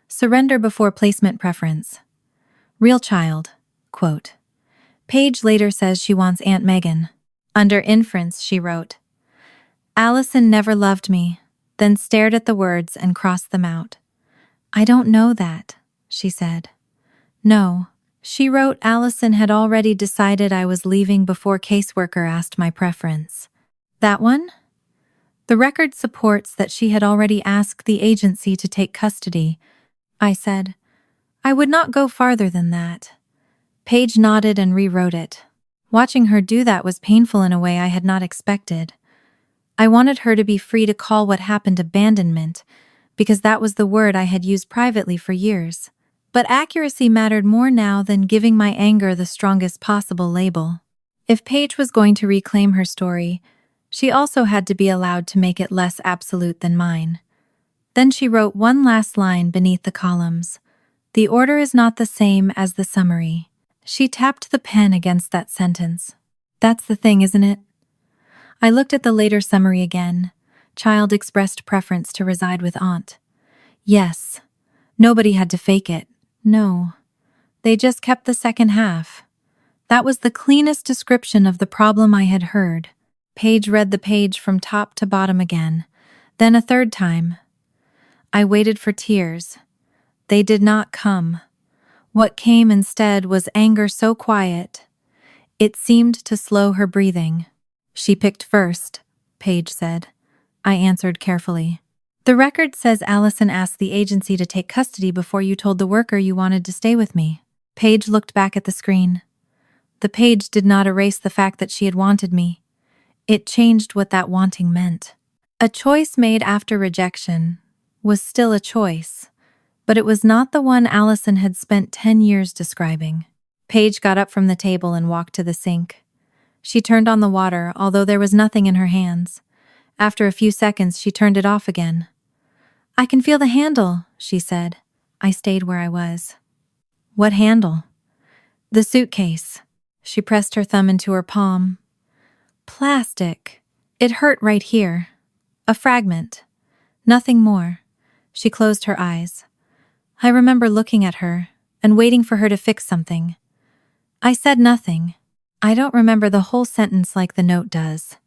surrender before placement preference, real child, quote. Paige later says she wants Aunt Megan. Under inference she wrote, Allison never loved me, then stared at the words and crossed them out. I don't know that, she said. No, she wrote Allison had already decided I was leaving before caseworker asked my preference. That one? The record supports that she had already asked the agency to take custody, I said. I would not go farther than that. Paige nodded and rewrote it. Watching her do that was painful in a way I had not expected. I wanted her to be free to call what happened abandonment, because that was the word I had used privately for years. But accuracy mattered more now than giving my anger the strongest possible label. If Paige was going to reclaim her story, she also had to be allowed to make it less absolute than mine. Then she wrote one last line beneath the columns. The order is not the same as the summary. She tapped the pen against that sentence. That's the thing, isn't it? I looked at the later summary again. Child expressed preference to reside with aunt. Yes. Nobody had to fake it. No. They just kept the second half. That was the cleanest description of the problem I had heard. Paige read the page from top to bottom again, then a third time. I waited for tears. They did not come. What came instead was anger so quiet. It seemed to slow her breathing. She picked first, Paige said. I answered carefully. The record says Allison asked the agency to take custody before you told the worker you wanted to stay with me. Paige looked back at the screen. The page did not erase the fact that she had wanted me. It changed what that wanting meant. A choice made after rejection was still a choice, but it was not the one Allison had spent 10 years describing. Paige got up from the table and walked to the sink. She turned on the water, although there was nothing in her hands. After a few seconds, she turned it off again. I can feel the handle, she said. I stayed where I was. What handle? The suitcase. She pressed her thumb into her palm. Plastic. It hurt right here. A fragment. Nothing more. She closed her eyes. I remember looking at her and waiting for her to fix something. I said nothing. I don't remember the whole sentence like the note does.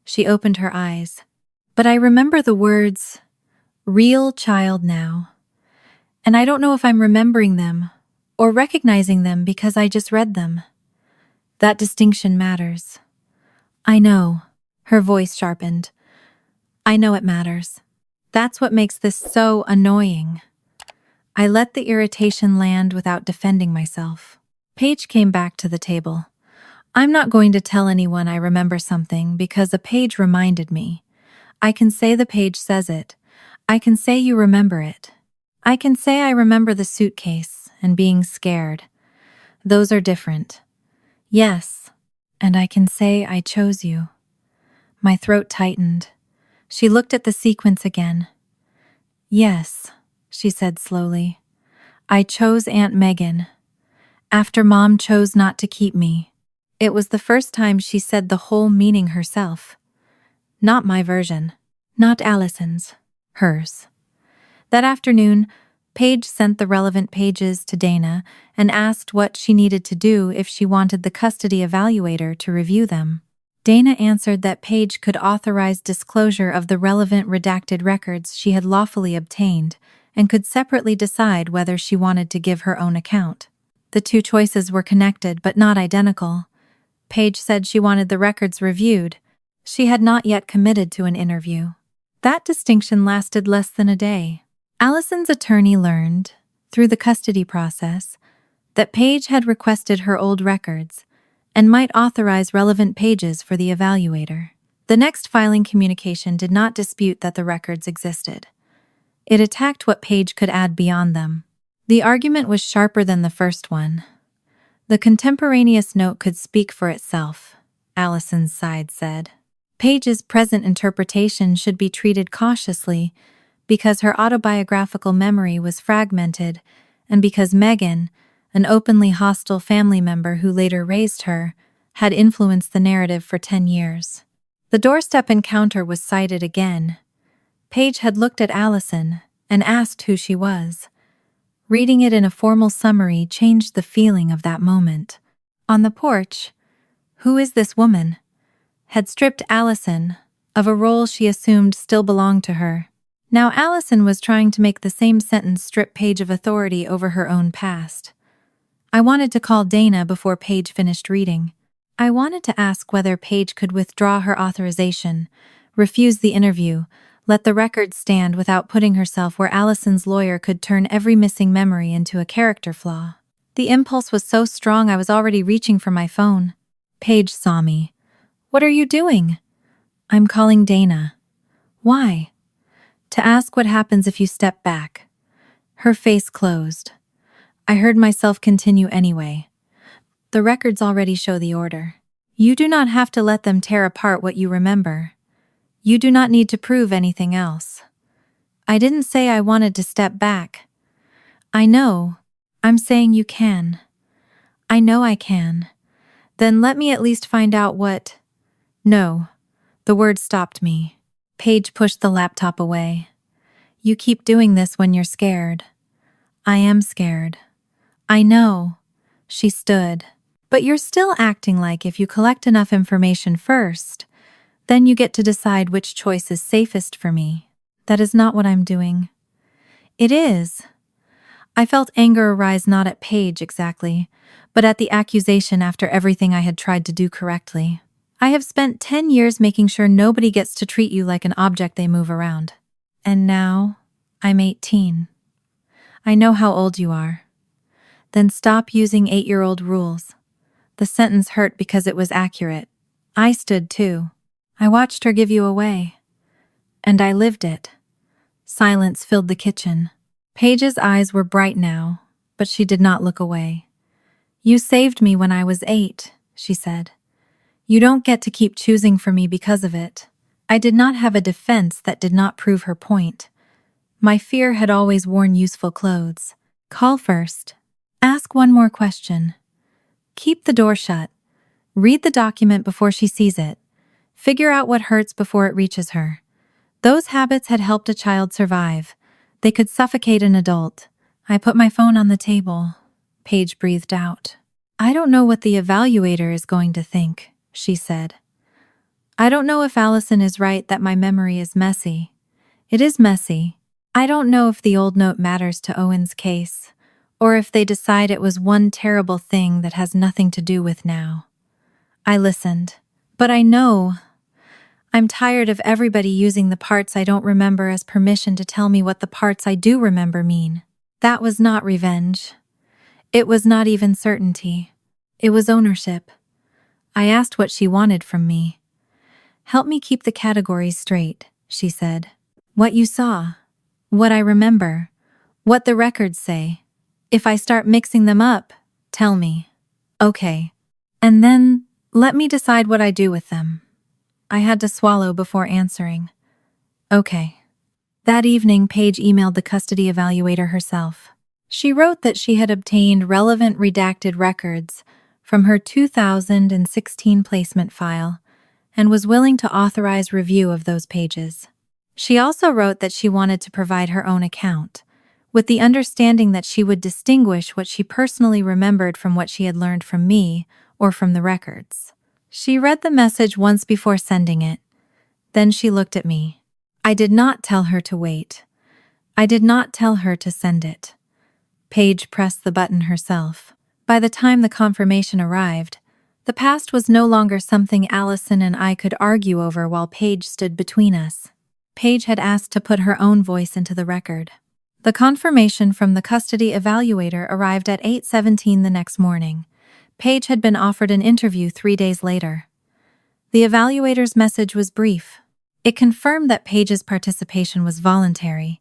She opened her eyes. But I remember the words, real child now. And I don't know if I'm remembering them or recognizing them because I just read them. That distinction matters. I know. Her voice sharpened. I know it matters. That's what makes this so annoying. I let the irritation land without defending myself. Paige came back to the table. I'm not going to tell anyone I remember something because a page reminded me. I can say the page says it. I can say you remember it. I can say I remember the suitcase and being scared. Those are different. Yes, and I can say I chose you. My throat tightened. She looked at the sequence again. Yes, she said slowly. I chose Aunt Megan. After Mom chose not to keep me. It was the first time she said the whole meaning herself. Not my version. Not Allison's. Hers. That afternoon, Paige sent the relevant pages to Dana and asked what she needed to do if she wanted the custody evaluator to review them. Dana answered that Paige could authorize disclosure of the relevant redacted records she had lawfully obtained and could separately decide whether she wanted to give her own account. The two choices were connected but not identical. Paige said she wanted the records reviewed. She had not yet committed to an interview. That distinction lasted less than a day. Allison's attorney learned, through the custody process, that Paige had requested her old records and might authorize relevant pages for the evaluator. The next filing communication did not dispute that the records existed. It attacked what Paige could add beyond them. The argument was sharper than the first one. The contemporaneous note could speak for itself, Allison's side said. Paige's present interpretation should be treated cautiously because her autobiographical memory was fragmented and because Megan, an openly hostile family member who later raised her, had influenced the narrative for 10 years. The doorstep encounter was cited again. Paige had looked at Allison and asked who she was. Reading it in a formal summary changed the feeling of that moment. On the porch, "Who is this woman?" had stripped Allison of a role she assumed still belonged to her. Now Allison was trying to make the same sentence strip Paige of authority over her own past. I wanted to call Dana before Paige finished reading. I wanted to ask whether Paige could withdraw her authorization, refuse the interview, let the record stand without putting herself where Allison's lawyer could turn every missing memory into a character flaw. The impulse was so strong I was already reaching for my phone. Paige saw me. "What are you doing?" "I'm calling Dana." "Why?" "To ask what happens if you step back." Her face closed. I heard myself continue anyway. "The records already show the order. You do not have to let them tear apart what you remember. You do not need to prove anything else." I didn't say I wanted to step back. "I know. I'm saying you can." "I know I can." "Then let me at least find out what—" "No." The word stopped me. Paige pushed the laptop away. "You keep doing this when you're scared." "I am scared." "I know." She stood. "But you're still acting like if you collect enough information first, then you get to decide which choice is safest for me." "That is not what I'm doing." "It is." I felt anger arise not at Paige exactly, but at the accusation after everything I had tried to do correctly. "I have spent 10 years making sure nobody gets to treat you like an object they move around. And now, I'm 18. I know how old you are." "Then stop using 8-year-old rules." The sentence hurt because it was accurate. I stood too. "I watched her give you away. And I lived it." Silence filled the kitchen. Paige's eyes were bright now, but she did not look away. "You saved me when I was 8, she said. "You don't get to keep choosing for me because of it." I did not have a defense that did not prove her point. My fear had always worn useful clothes. "Call first. Ask one more question. Keep the door shut. Read the document before she sees it. Figure out what hurts before it reaches her." Those habits had helped a child survive. They could suffocate an adult. I put my phone on the table. Paige breathed out. "I don't know what the evaluator is going to think," she said. "I don't know if Allison is right that my memory is messy. It is messy. I don't know if the old note matters to Owen's case, or if they decide it was one terrible thing that has nothing to do with now." I listened. "But I know. I'm tired of everybody using the parts I don't remember as permission to tell me what the parts I do remember mean." That was not revenge. It was not even certainty. It was ownership. I asked what she wanted from me. "Help me keep the categories straight," she said. "What you saw. What I remember. What the records say. If I start mixing them up, tell me." "Okay. And then, let me decide what I do with them." I had to swallow before answering. "Okay." That evening, Paige emailed the custody evaluator herself. She wrote that she had obtained relevant redacted records from her 2016 placement file and was willing to authorize review of those pages. She also wrote that she wanted to provide her own account, with the understanding that she would distinguish what she personally remembered from what she had learned from me or from the records. She read the message once before sending it. Then she looked at me. I did not tell her to wait. I did not tell her to send it. Paige pressed the button herself. By the time the confirmation arrived, the past was no longer something Allison and I could argue over while Paige stood between us. Paige had asked to put her own voice into the record. The confirmation from the custody evaluator arrived at 8:17 the next morning. Paige had been offered an interview 3 days later. The evaluator's message was brief. It confirmed that Paige's participation was voluntary,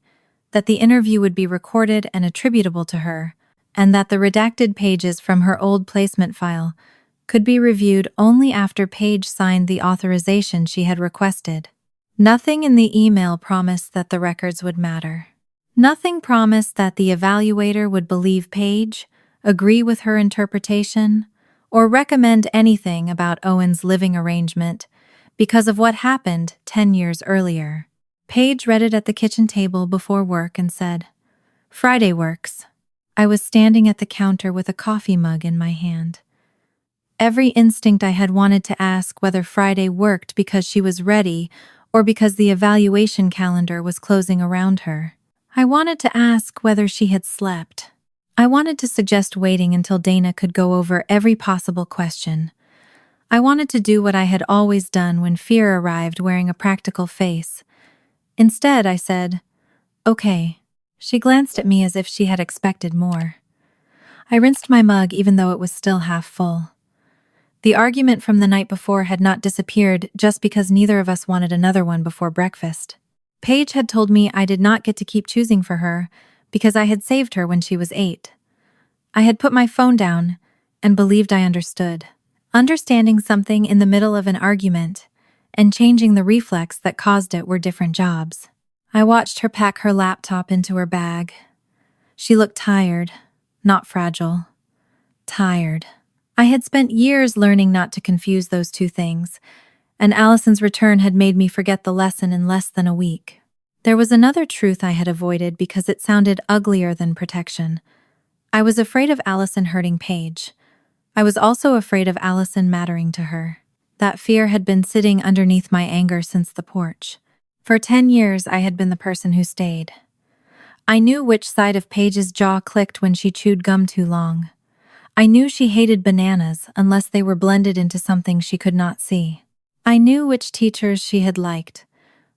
that the interview would be recorded and attributable to her, and that the redacted pages from her old placement file could be reviewed only after Paige signed the authorization she had requested. Nothing in the email promised that the records would matter. Nothing promised that the evaluator would believe Paige, agree with her interpretation, or recommend anything about Owen's living arrangement because of what happened 10 years earlier. Paige read it at the kitchen table before work and said, "Friday works." I was standing at the counter with a coffee mug in my hand. Every instinct I had wanted to ask whether Friday worked because she was ready or because the evaluation calendar was closing around her. I wanted to ask whether she had slept. I wanted to suggest waiting until Dana could go over every possible question. I wanted to do what I had always done when fear arrived, wearing a practical face. Instead, I said, "Okay." She glanced at me as if she had expected more. I rinsed my mug even though it was still half full. The argument from the night before had not disappeared just because neither of us wanted another one before breakfast. Paige had told me I did not get to keep choosing for her because I had saved her when she was 8. I had put my phone down and believed I understood. Understanding something in the middle of an argument and changing the reflex that caused it were different jobs. I watched her pack her laptop into her bag. She looked tired, not fragile. Tired. I had spent years learning not to confuse those two things, and Allison's return had made me forget the lesson in less than a week. There was another truth I had avoided because it sounded uglier than protection. I was afraid of Allison hurting Paige. I was also afraid of Allison mattering to her. That fear had been sitting underneath my anger since the porch. For 10 years, I had been the person who stayed. I knew which side of Paige's jaw clicked when she chewed gum too long. I knew she hated bananas unless they were blended into something she could not see. I knew which teachers she had liked,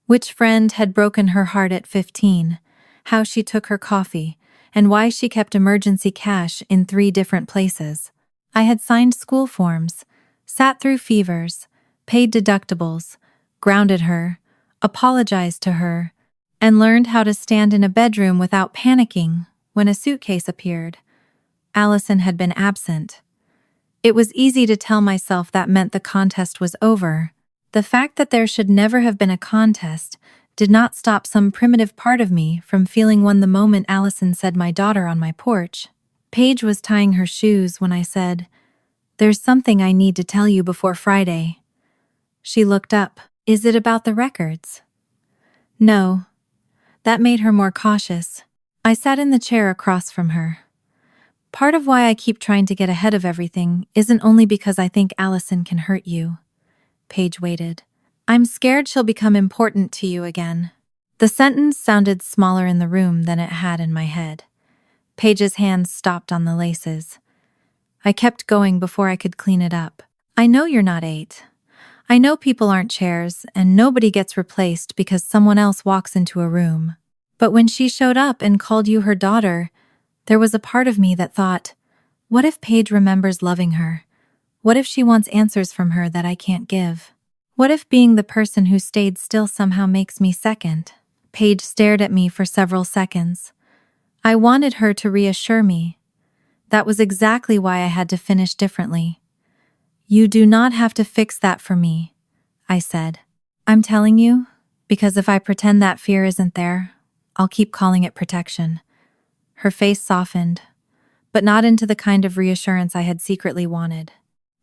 which friend had broken her heart at 15, how she took her coffee, and why she kept emergency cash in 3 different places. I had signed school forms, sat through fevers, paid deductibles, grounded her, apologized to her, and learned how to stand in a bedroom without panicking when a suitcase appeared. Allison had been absent. It was easy to tell myself that meant the contest was over. The fact that there should never have been a contest did not stop some primitive part of me from feeling one the moment Allison said my daughter on my porch. Paige was tying her shoes when I said, "There's something I need to tell you before Friday." She looked up. "Is it about the records?" No. That made her more cautious. I sat in the chair across from her. Part of why I keep trying to get ahead of everything isn't only because I think Allison can hurt you. Paige waited. I'm scared she'll become important to you again. The sentence sounded smaller in the room than it had in my head. Paige's hands stopped on the laces. I kept going before I could clean it up. I know you're not 8. I know people aren't chairs, and nobody gets replaced because someone else walks into a room. But when she showed up and called you her daughter, there was a part of me that thought, what if Paige remembers loving her? What if she wants answers from her that I can't give? What if being the person who stayed still somehow makes me second? Paige stared at me for several seconds. I wanted her to reassure me. That was exactly why I had to finish differently. You do not have to fix that for me, I said. I'm telling you, because if I pretend that fear isn't there, I'll keep calling it protection. Her face softened, but not into the kind of reassurance I had secretly wanted.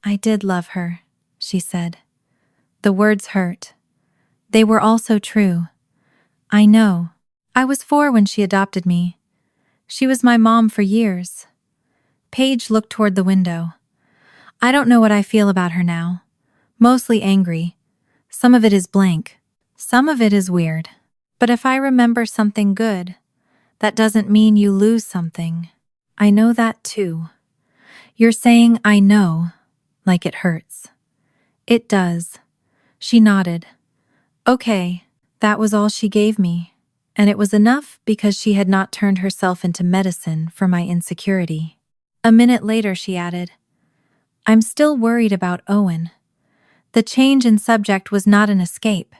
I did love her, she said. The words hurt. They were also true. I know. I was 4 when she adopted me. She was my mom for years. Paige looked toward the window. I don't know what I feel about her now. Mostly angry. Some of it is blank. Some of it is weird. But if I remember something good, that doesn't mean you lose something. I know that too. You're saying I know, like it hurts. It does. She nodded. Okay, that was all she gave me. And it was enough because she had not turned herself into medicine for my insecurity. A minute later, she added, I'm still worried about Owen. The change in subject was not an escape.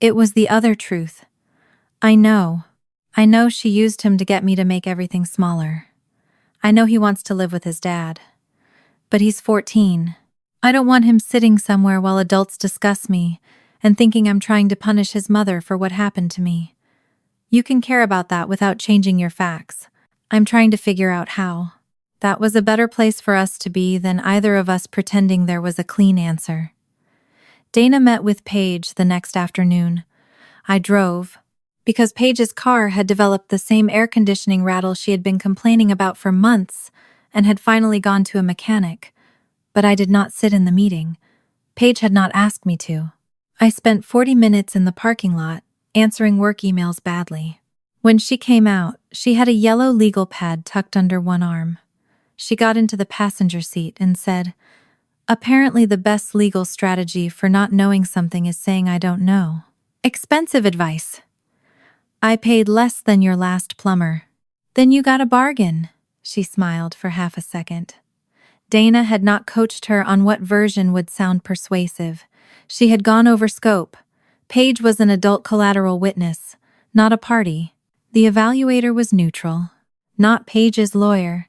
It was the other truth. I know she used him to get me to make everything smaller. I know he wants to live with his dad. But he's 14. I don't want him sitting somewhere while adults discuss me and thinking I'm trying to punish his mother for what happened to me. You can care about that without changing your facts. I'm trying to figure out how. That was a better place for us to be than either of us pretending there was a clean answer. Dana met with Paige the next afternoon. I drove, because Paige's car had developed the same air conditioning rattle she had been complaining about for months and had finally gone to a mechanic. But I did not sit in the meeting. Paige had not asked me to. I spent 40 minutes in the parking lot, answering work emails badly. When she came out, she had a yellow legal pad tucked under one arm. She got into the passenger seat and said, Apparently, the best legal strategy for not knowing something is saying I don't know. Expensive advice. I paid less than your last plumber. Then you got a bargain, she smiled for half a second. Dana had not coached her on what version would sound persuasive. She had gone over scope. Paige was an adult collateral witness, not a party. The evaluator was neutral. Not Paige's lawyer,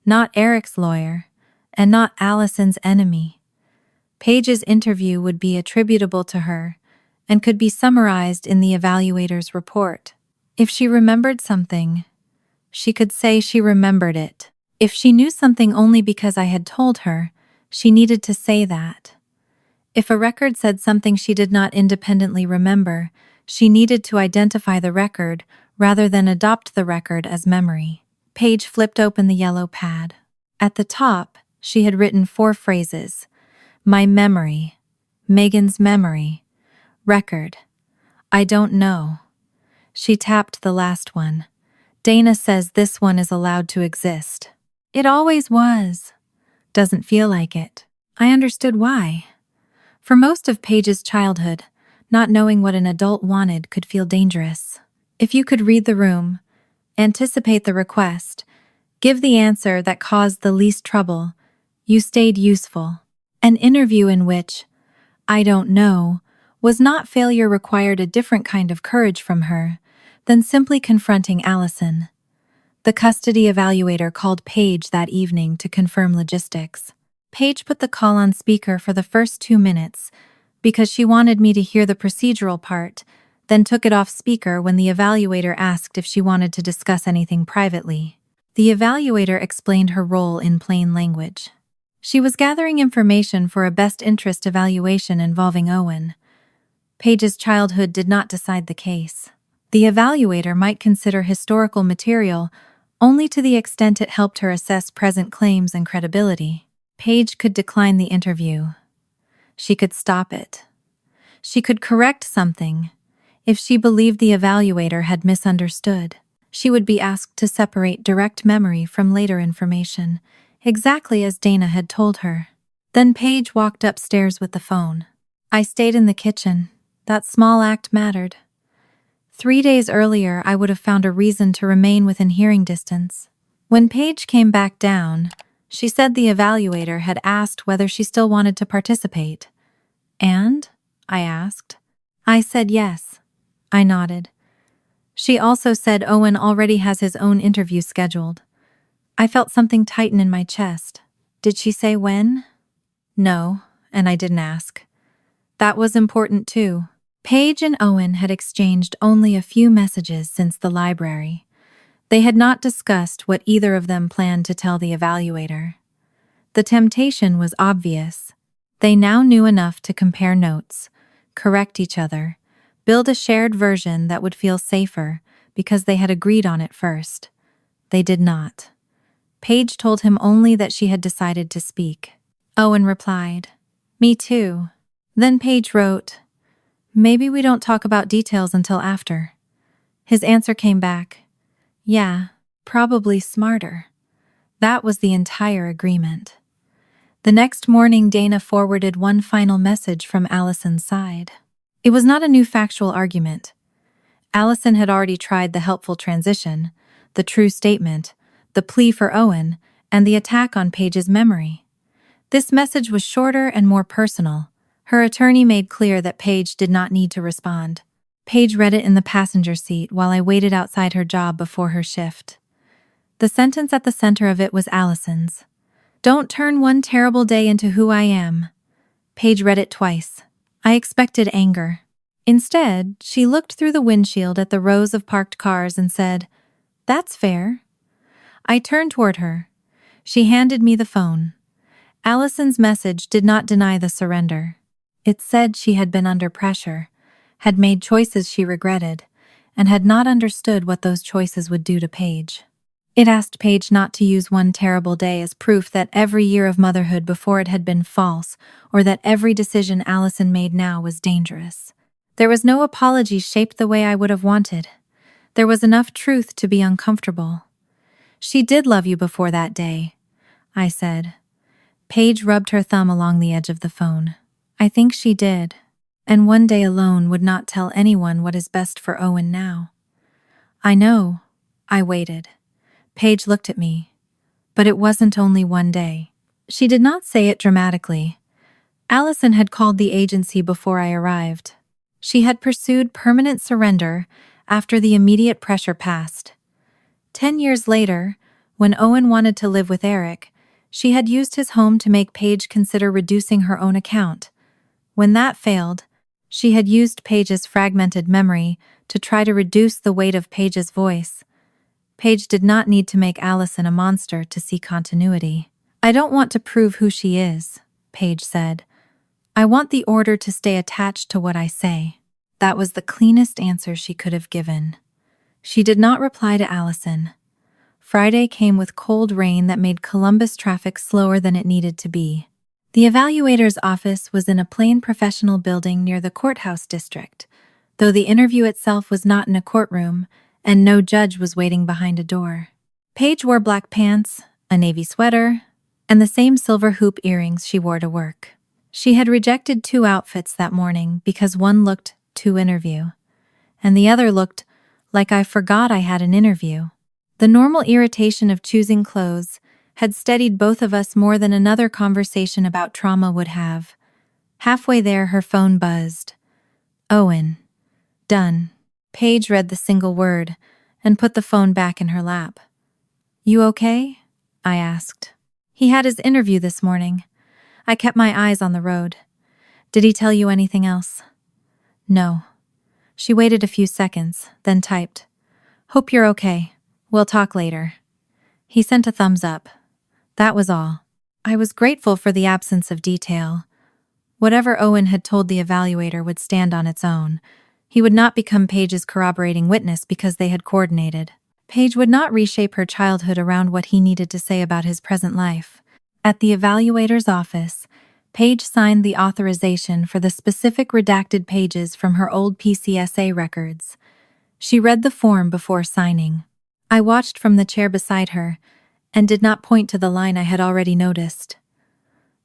not Eric's lawyer, and not Allison's enemy. Paige's interview would be attributable to her and could be summarized in the evaluator's report. If she remembered something, she could say she remembered it. If she knew something only because I had told her, she needed to say that. If a record said something she did not independently remember, she needed to identify the record rather than adopt the record as memory. Paige flipped open the yellow pad. At the top, she had written 4 phrases. My memory. Megan's memory. Record. I don't know. She tapped the last one. Dana says this one is allowed to exist. It always was. Doesn't feel like it. I understood why. For most of Paige's childhood, not knowing what an adult wanted could feel dangerous. If you could read the room, anticipate the request, give the answer that caused the least trouble, you stayed useful. An interview in which, I don't know, was not failure required a different kind of courage from her than simply confronting Allison. The custody evaluator called Paige that evening to confirm logistics. Paige put the call on speaker for the first 2 minutes because she wanted me to hear the procedural part, then took it off speaker when the evaluator asked if she wanted to discuss anything privately. The evaluator explained her role in plain language. She was gathering information for a best interest evaluation involving Owen. Paige's childhood did not decide the case. The evaluator might consider historical material only to the extent it helped her assess present claims and credibility. Paige could decline the interview. She could stop it. She could correct something. If she believed the evaluator had misunderstood, she would be asked to separate direct memory from later information, exactly as Dana had told her. Then Paige walked upstairs with the phone. I stayed in the kitchen. That small act mattered. 3 days earlier, I would have found a reason to remain within hearing distance. When Paige came back down, she said the evaluator had asked whether she still wanted to participate. And? I asked. I said yes. I nodded. She also said Owen already has his own interview scheduled. I felt something tighten in my chest. Did she say when? No, and I didn't ask. That was important too. Paige and Owen had exchanged only a few messages since the library. They had not discussed what either of them planned to tell the evaluator. The temptation was obvious. They now knew enough to compare notes, correct each other, build a shared version that would feel safer because they had agreed on it first. They did not. Paige told him only that she had decided to speak. Owen replied, "Me too." Then Paige wrote, "Maybe we don't talk about details until after." His answer came back, "Yeah, probably smarter." That was the entire agreement. The next morning, Dana forwarded one final message from Allison's side. It was not a new factual argument. Allison had already tried the helpful transition, the true statement, the plea for Owen, and the attack on Paige's memory. This message was shorter and more personal. Her attorney made clear that Paige did not need to respond. Paige read it in the passenger seat while I waited outside her job before her shift. The sentence at the center of it was Allison's. "Don't turn one terrible day into who I am." Paige read it twice. I expected anger. Instead, she looked through the windshield at the rows of parked cars and said, "That's fair." I turned toward her. She handed me the phone. Allison's message did not deny the surrender. It said she had been under pressure, had made choices she regretted, and had not understood what those choices would do to Paige. It asked Paige not to use one terrible day as proof that every year of motherhood before it had been false, or that every decision Allison made now was dangerous. There was no apology shaped the way I would have wanted. There was enough truth to be uncomfortable. "She did love you before that day," I said. Paige rubbed her thumb along the edge of the phone. I think she did. And one day alone would not tell anyone what is best for Owen now. I know. I waited. Paige looked at me. But it wasn't only one day. She did not say it dramatically. Allison had called the agency before I arrived. She had pursued permanent surrender after the immediate pressure passed. 10 years later, when Owen wanted to live with Eric, she had used his home to make Paige consider reducing her own account. When that failed, she had used Paige's fragmented memory to try to reduce the weight of Paige's voice. Paige did not need to make Allison a monster to see continuity. I don't want to prove who she is, Paige said. I want the order to stay attached to what I say. That was the cleanest answer she could have given. She did not reply to Allison. Friday came with cold rain that made Columbus traffic slower than it needed to be. The evaluator's office was in a plain professional building near the courthouse district, though the interview itself was not in a courtroom, and no judge was waiting behind a door. Paige wore black pants, a navy sweater, and the same silver hoop earrings she wore to work. She had rejected 2 outfits that morning because one looked to interview, and the other looked like I forgot I had an interview. The normal irritation of choosing clothes had steadied both of us more than another conversation about trauma would have. Halfway there, her phone buzzed. Owen. Done. Paige read the single word and put the phone back in her lap. You okay? I asked. He had his interview this morning. I kept my eyes on the road. Did he tell you anything else? No. She waited a few seconds, then typed. Hope you're okay. We'll talk later. He sent a thumbs up. That was all. I was grateful for the absence of detail. Whatever Owen had told the evaluator would stand on its own. He would not become Paige's corroborating witness because they had coordinated. Paige would not reshape her childhood around what he needed to say about his present life. At the evaluator's office, Paige signed the authorization for the specific redacted pages from her old PCSA records. She read the form before signing. I watched from the chair beside her and did not point to the line I had already noticed.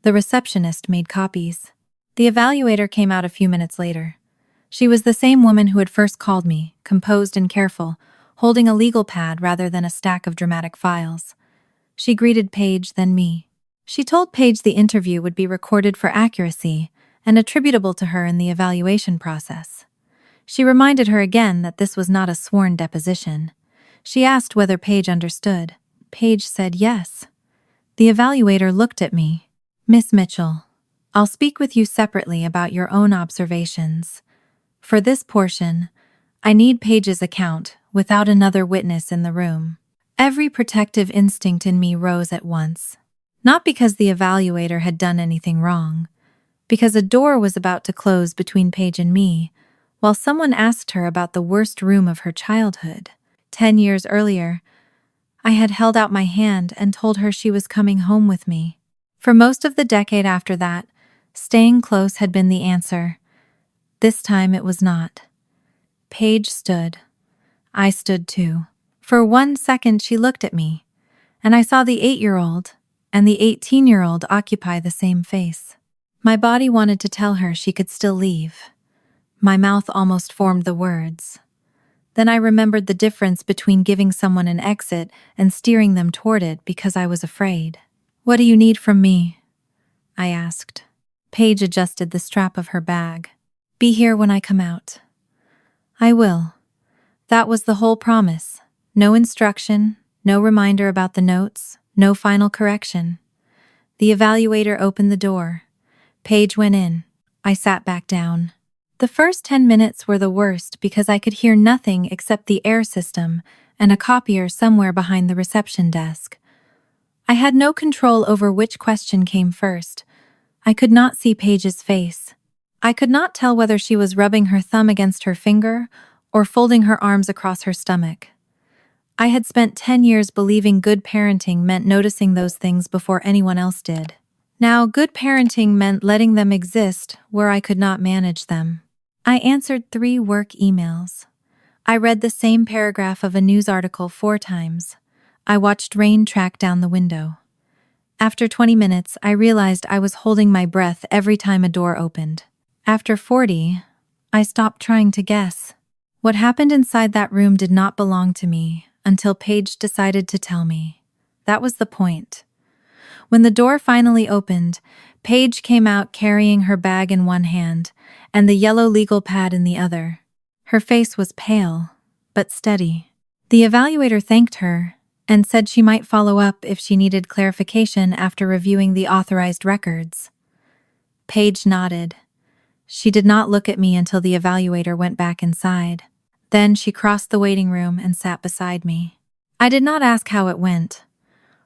The receptionist made copies. The evaluator came out a few minutes later. She was the same woman who had first called me, composed and careful, holding a legal pad rather than a stack of dramatic files. She greeted Paige, then me. She told Paige the interview would be recorded for accuracy and attributable to her in the evaluation process. She reminded her again that this was not a sworn deposition. She asked whether Paige understood. Paige said yes. The evaluator looked at me. Miss Mitchell, I'll speak with you separately about your own observations. For this portion, I need Paige's account without another witness in the room. Every protective instinct in me rose at once. Not because the evaluator had done anything wrong, because a door was about to close between Paige and me, while someone asked her about the worst room of her childhood. 10 years earlier, I had held out my hand and told her she was coming home with me. For most of the decade after that, staying close had been the answer. This time it was not. Paige stood. I stood too. For 1 second she looked at me, and I saw the 8-year-old and the 18-year-old occupy the same face. My body wanted to tell her she could still leave. My mouth almost formed the words. Then I remembered the difference between giving someone an exit and steering them toward it because I was afraid. What do you need from me? I asked. Paige adjusted the strap of her bag. Be here when I come out. I will. That was the whole promise. No instruction, no reminder about the notes, no final correction. The evaluator opened the door. Paige went in. I sat back down. The first 10 minutes were the worst because I could hear nothing except the air system and a copier somewhere behind the reception desk. I had no control over which question came first. I could not see Paige's face. I could not tell whether she was rubbing her thumb against her finger or folding her arms across her stomach. I had spent 10 years believing good parenting meant noticing those things before anyone else did. Now, good parenting meant letting them exist where I could not manage them. I answered 3 work emails. I read the same paragraph of a news article 4 times. I watched rain track down the window. After 20 minutes, I realized I was holding my breath every time a door opened. After 40, I stopped trying to guess. What happened inside that room did not belong to me until Paige decided to tell me. That was the point. When the door finally opened, Paige came out carrying her bag in one hand and the yellow legal pad in the other. Her face was pale, but steady. The evaluator thanked her and said she might follow up if she needed clarification after reviewing the authorized records. Paige nodded. She did not look at me until the evaluator went back inside. Then she crossed the waiting room and sat beside me. I did not ask how it went.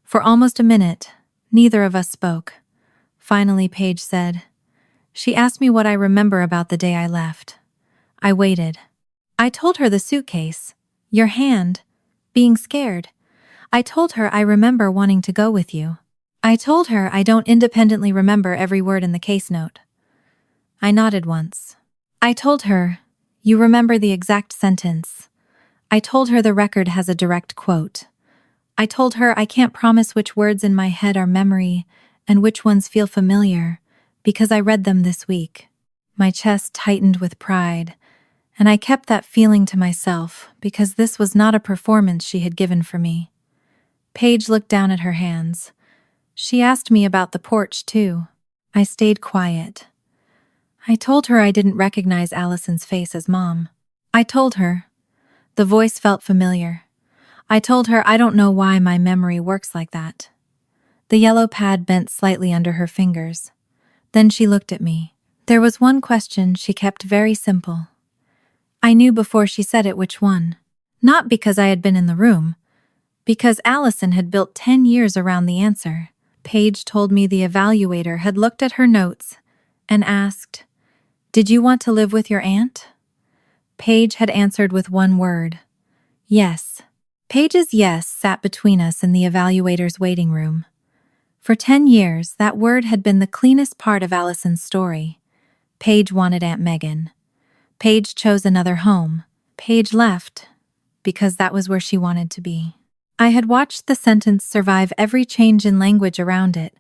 For almost a minute, neither of us spoke. Finally, Paige said, she asked me what I remember about the day I left. I waited. I told her the suitcase, your hand, being scared. I told her I remember wanting to go with you. I told her I don't independently remember every word in the case note. I nodded once. I told her, you remember the exact sentence. I told her the record has a direct quote. I told her I can't promise which words in my head are memory and which ones feel familiar, because I read them this week. My chest tightened with pride, and I kept that feeling to myself because this was not a performance she had given for me. Paige looked down at her hands. She asked me about the porch, too. I stayed quiet. I told her I didn't recognize Allison's face as Mom. I told her. The voice felt familiar. I told her I don't know why my memory works like that. The yellow pad bent slightly under her fingers. Then she looked at me. There was one question she kept very simple. I knew before she said it which one. Not because I had been in the room, because Allison had built 10 years around the answer. Paige told me the evaluator had looked at her notes and asked, did you want to live with your aunt? Paige had answered with one word, yes. Paige's yes sat between us in the evaluator's waiting room. For 10 years, that word had been the cleanest part of Allison's story. Paige wanted Aunt Megan. Paige chose another home. Paige left because that was where she wanted to be. I had watched the sentence survive every change in language around it,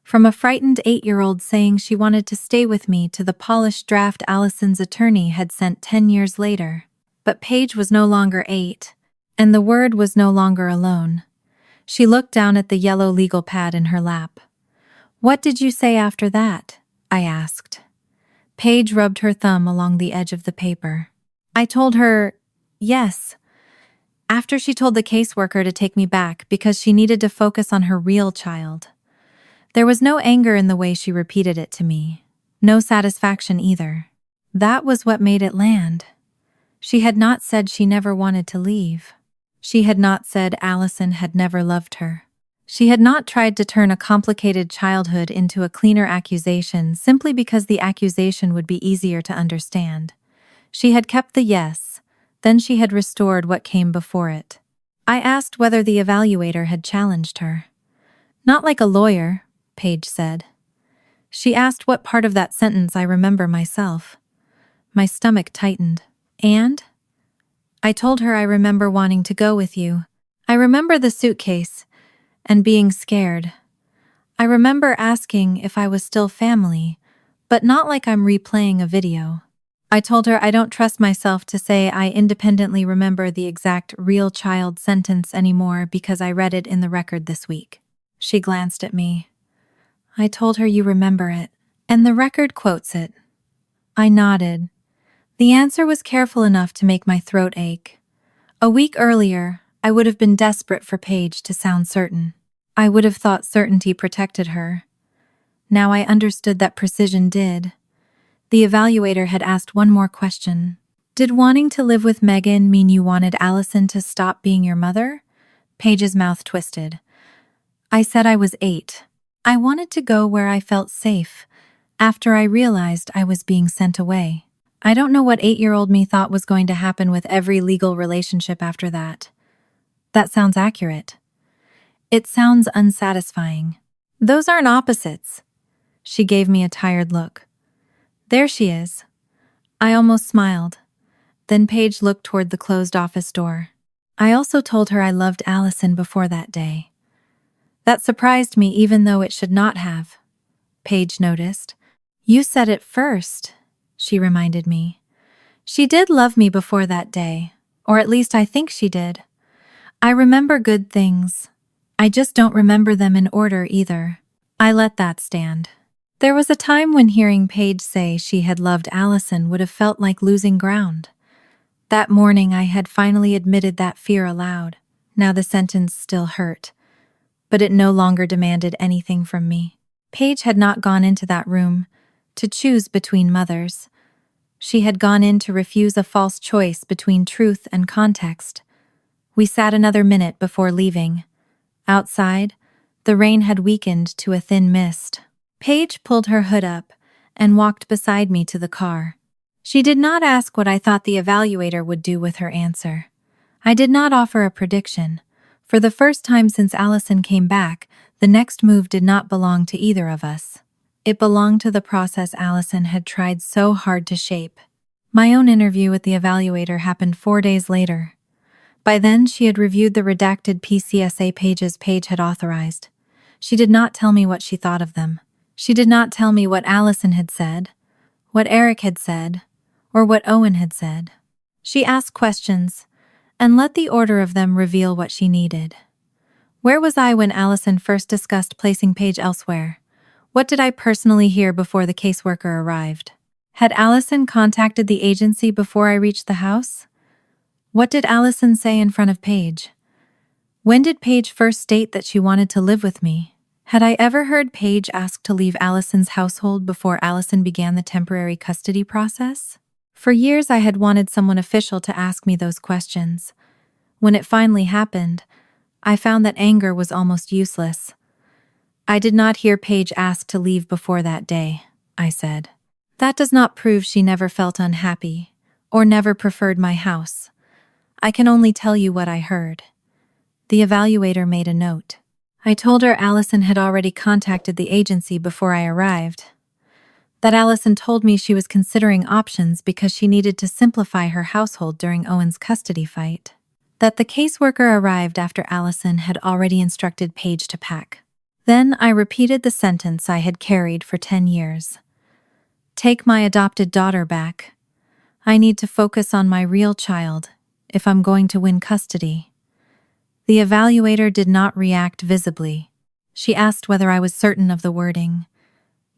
from a frightened 8-year-old saying she wanted to stay with me to the polished draft Allison's attorney had sent 10 years later. But Paige was no longer 8, and the word was no longer alone. She looked down at the yellow legal pad in her lap. What did you say after that? I asked. Paige rubbed her thumb along the edge of the paper. I told her, yes. After she told the caseworker to take me back because she needed to focus on her real child. There was no anger in the way she repeated it to me. No satisfaction either. That was what made it land. She had not said she never wanted to leave. She had not said Allison had never loved her. She had not tried to turn a complicated childhood into a cleaner accusation simply because the accusation would be easier to understand. She had kept the yes, then she had restored what came before it. I asked whether the evaluator had challenged her. Not like a lawyer, Paige said. She asked what part of that sentence I remember myself. My stomach tightened. And? I told her I remember wanting to go with you. I remember the suitcase and being scared. I remember asking if I was still family, but not like I'm replaying a video. I told her I don't trust myself to say I independently remember the exact real child sentence anymore because I read it in the record this week. She glanced at me. I told her you remember it, and the record quotes it. I nodded. The answer was careful enough to make my throat ache. A week earlier, I would have been desperate for Paige to sound certain. I would have thought certainty protected her. Now I understood that precision did. The evaluator had asked one more question. Did wanting to live with Megan mean you wanted Allison to stop being your mother? Paige's mouth twisted. I said I was 8. I wanted to go where I felt safe, after I realized I was being sent away. I don't know what 8-year-old me thought was going to happen with every legal relationship after that. That sounds accurate. It sounds unsatisfying. Those aren't opposites. She gave me a tired look. There she is. I almost smiled. Then Paige looked toward the closed office door. I also told her I loved Allison before that day. That surprised me even though it should not have, Paige noticed. You said it first, she reminded me. She did love me before that day, or at least I think she did. I remember good things. I just don't remember them in order either. I let that stand. There was a time when hearing Paige say she had loved Allison would have felt like losing ground. That morning I had finally admitted that fear aloud. Now the sentence still hurt, but it no longer demanded anything from me. Paige had not gone into that room to choose between mothers. She had gone in to refuse a false choice between truth and context. We sat another minute before leaving. Outside, the rain had weakened to a thin mist. Paige pulled her hood up and walked beside me to the car. She did not ask what I thought the evaluator would do with her answer. I did not offer a prediction. For the first time since Allison came back, the next move did not belong to either of us. It belonged to the process Allison had tried so hard to shape. My own interview with the evaluator happened 4 days later. By then, she had reviewed the redacted PCSA pages Paige had authorized. She did not tell me what she thought of them. She did not tell me what Allison had said, what Eric had said, or what Owen had said. She asked questions, and let the order of them reveal what she needed. Where was I when Allison first discussed placing Paige elsewhere? What did I personally hear before the caseworker arrived? Had Allison contacted the agency before I reached the house? What did Allison say in front of Paige? When did Paige first state that she wanted to live with me? Had I ever heard Paige ask to leave Allison's household before Allison began the temporary custody process? For years I had wanted someone official to ask me those questions. When it finally happened, I found that anger was almost useless. I did not hear Paige ask to leave before that day, I said. That does not prove she never felt unhappy, or never preferred my house. I can only tell you what I heard. The evaluator made a note. I told her Allison had already contacted the agency before I arrived. That Allison told me she was considering options because she needed to simplify her household during Owen's custody fight. That the caseworker arrived after Allison had already instructed Paige to pack. Then I repeated the sentence I had carried for 10 years. Take my adopted daughter back. I need to focus on my real child if I'm going to win custody. The evaluator did not react visibly. She asked whether I was certain of the wording.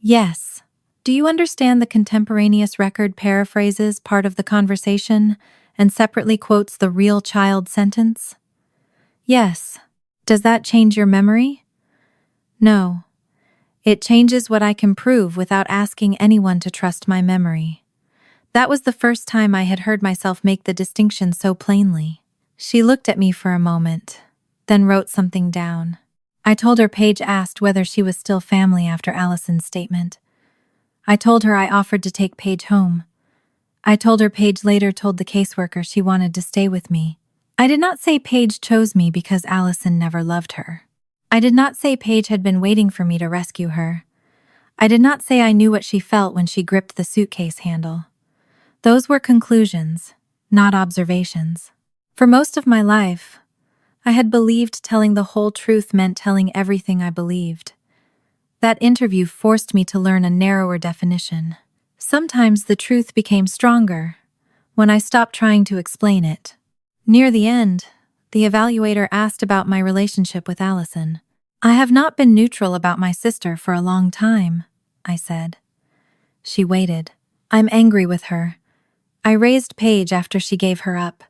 Yes. Do you understand the contemporaneous record paraphrases part of the conversation and separately quotes the real child sentence? Yes. Does that change your memory? No. It changes what I can prove without asking anyone to trust my memory. That was the first time I had heard myself make the distinction so plainly. She looked at me for a moment, then wrote something down. I told her Paige asked whether she was still family after Allison's statement. I told her I offered to take Paige home. I told her Paige later told the caseworker she wanted to stay with me. I did not say Paige chose me because Allison never loved her. I did not say Paige had been waiting for me to rescue her. I did not say I knew what she felt when she gripped the suitcase handle. Those were conclusions, not observations. For most of my life, I had believed telling the whole truth meant telling everything I believed. That interview forced me to learn a narrower definition. Sometimes the truth became stronger when I stopped trying to explain it. Near the end, the evaluator asked about my relationship with Allison. I have not been neutral about my sister for a long time, I said. She waited. I'm angry with her. I raised Paige after she gave her up.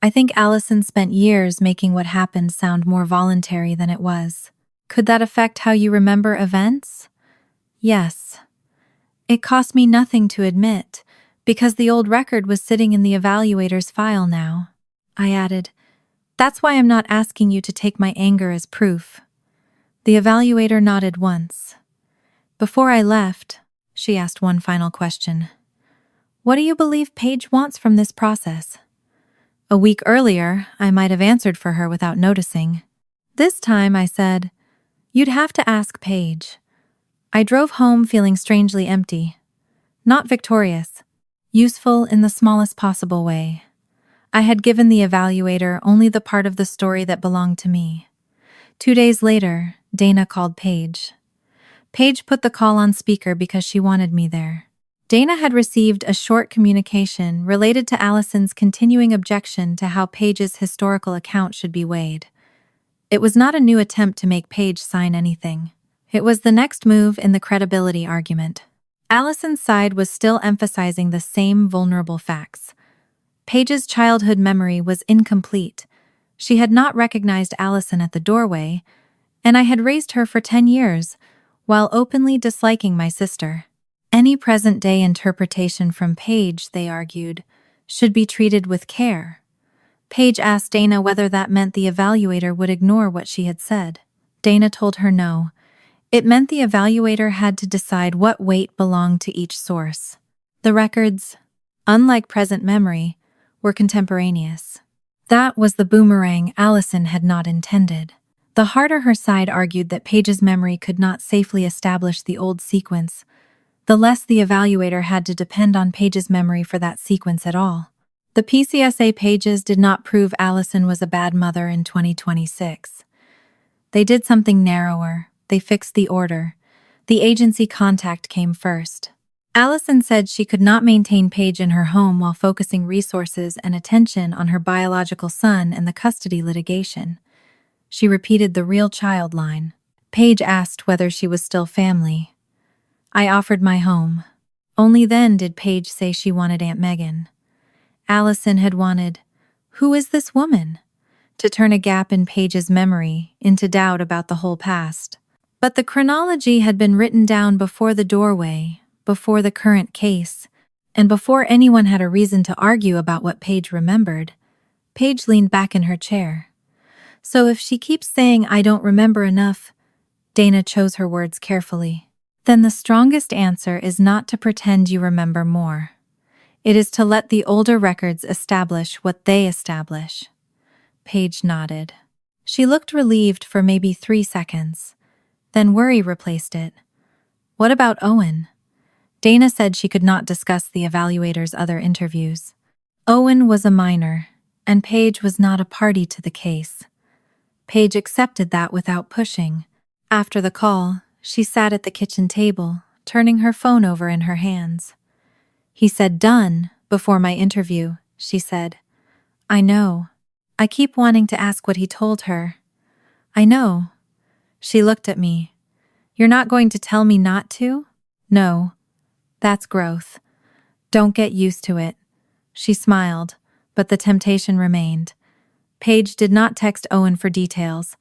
I think Allison spent years making what happened sound more voluntary than it was. Could that affect how you remember events? Yes. It cost me nothing to admit, because the old record was sitting in the evaluator's file now. I added, that's why I'm not asking you to take my anger as proof. The evaluator nodded once. Before I left, she asked one final question. What do you believe Paige wants from this process? A week earlier, I might have answered for her without noticing. This time, I said, you'd have to ask Paige. I drove home feeling strangely empty. Not victorious. Useful in the smallest possible way. I had given the evaluator only the part of the story that belonged to me. 2 days later, Dana called Paige. Paige put the call on speaker because she wanted me there. Dana had received a short communication related to Allison's continuing objection to how Paige's historical account should be weighed. It was not a new attempt to make Paige sign anything. It was the next move in the credibility argument. Allison's side was still emphasizing the same vulnerable facts. Paige's childhood memory was incomplete. She had not recognized Allison at the doorway, and I had raised her for 10 years, while openly disliking my sister. Any present-day interpretation from Paige, they argued, should be treated with care. Paige asked Dana whether that meant the evaluator would ignore what she had said. Dana told her no. It meant the evaluator had to decide what weight belonged to each source. The records, unlike present memory, were contemporaneous. That was the boomerang Allison had not intended. The harder her side argued that Paige's memory could not safely establish the old sequence, the less the evaluator had to depend on Paige's memory for that sequence at all. The PCSA pages did not prove Allison was a bad mother in 2026. They did something narrower. They fixed the order. The agency contact came first. Allison said she could not maintain Paige in her home while focusing resources and attention on her biological son and the custody litigation. She repeated the real child line. Paige asked whether she was still family. I offered my home. Only then did Paige say she wanted Aunt Megan. Allison had wanted, "Who is this woman?" to turn a gap in Paige's memory into doubt about the whole past. But the chronology had been written down before the doorway, before the current case, and before anyone had a reason to argue about what Paige remembered. Paige leaned back in her chair. So if she keeps saying, "I don't remember enough," Dana chose her words carefully, then the strongest answer is not to pretend you remember more. It is to let the older records establish what they establish. Paige nodded. She looked relieved for maybe 3 seconds. Then worry replaced it. What about Owen? Dana said she could not discuss the evaluator's other interviews. Owen was a minor, and Paige was not a party to the case. Paige accepted that without pushing. After the call, she sat at the kitchen table, turning her phone over in her hands. He said done before my interview, she said. I know. I keep wanting to ask what he told her. I know. She looked at me. You're not going to tell me not to? No. That's growth. Don't get used to it. She smiled, but the temptation remained. Paige did not text Owen for details.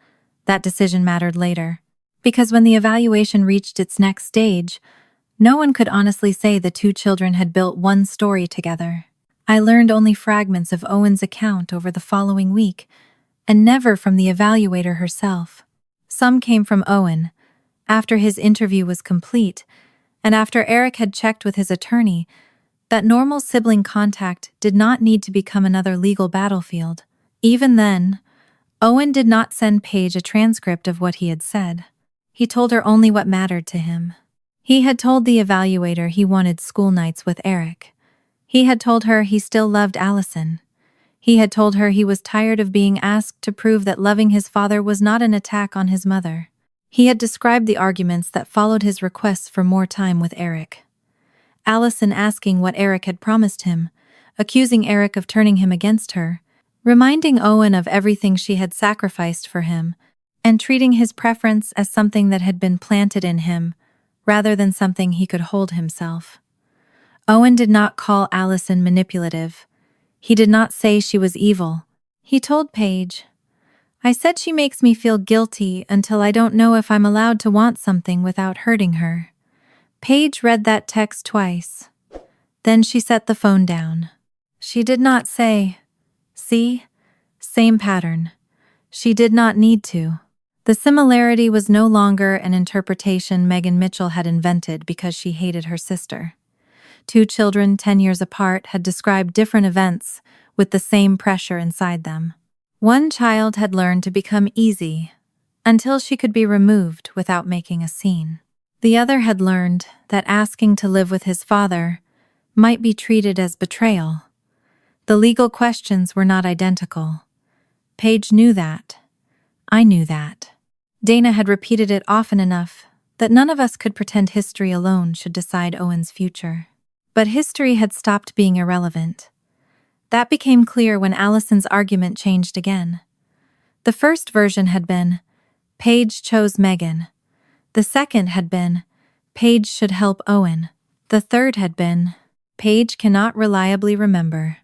That decision mattered later. Because when the evaluation reached its next stage, no one could honestly say the two children had built one story together. I learned only fragments of Owen's account over the following week, and never from the evaluator herself. Some came from Owen, after his interview was complete, and after Eric had checked with his attorney that normal sibling contact did not need to become another legal battlefield. Even then, Owen did not send Paige a transcript of what he had said. He told her only what mattered to him. He had told the evaluator he wanted school nights with Eric. He had told her he still loved Allison. He had told her he was tired of being asked to prove that loving his father was not an attack on his mother. He had described the arguments that followed his requests for more time with Eric. Allison asking what Eric had promised him, accusing Eric of turning him against her, reminding Owen of everything she had sacrificed for him, and treating his preference as something that had been planted in him, rather than something he could hold himself. Owen did not call Allison manipulative. He did not say she was evil. He told Paige, I said she makes me feel guilty until I don't know if I'm allowed to want something without hurting her. Paige read that text twice. Then she set the phone down. She did not say, see? Same pattern. She did not need to. The similarity was no longer an interpretation Megan Mitchell had invented because she hated her sister. Two children 10 years apart had described different events with the same pressure inside them. One child had learned to become easy until she could be removed without making a scene. The other had learned that asking to live with his father might be treated as betrayal. The legal questions were not identical. Paige knew that. I knew that. Dana had repeated it often enough that none of us could pretend history alone should decide Owen's future. But history had stopped being irrelevant. That became clear when Allison's argument changed again. The first version had been, Paige chose Megan. The second had been, Paige should help Owen. The third had been, Paige cannot reliably remember.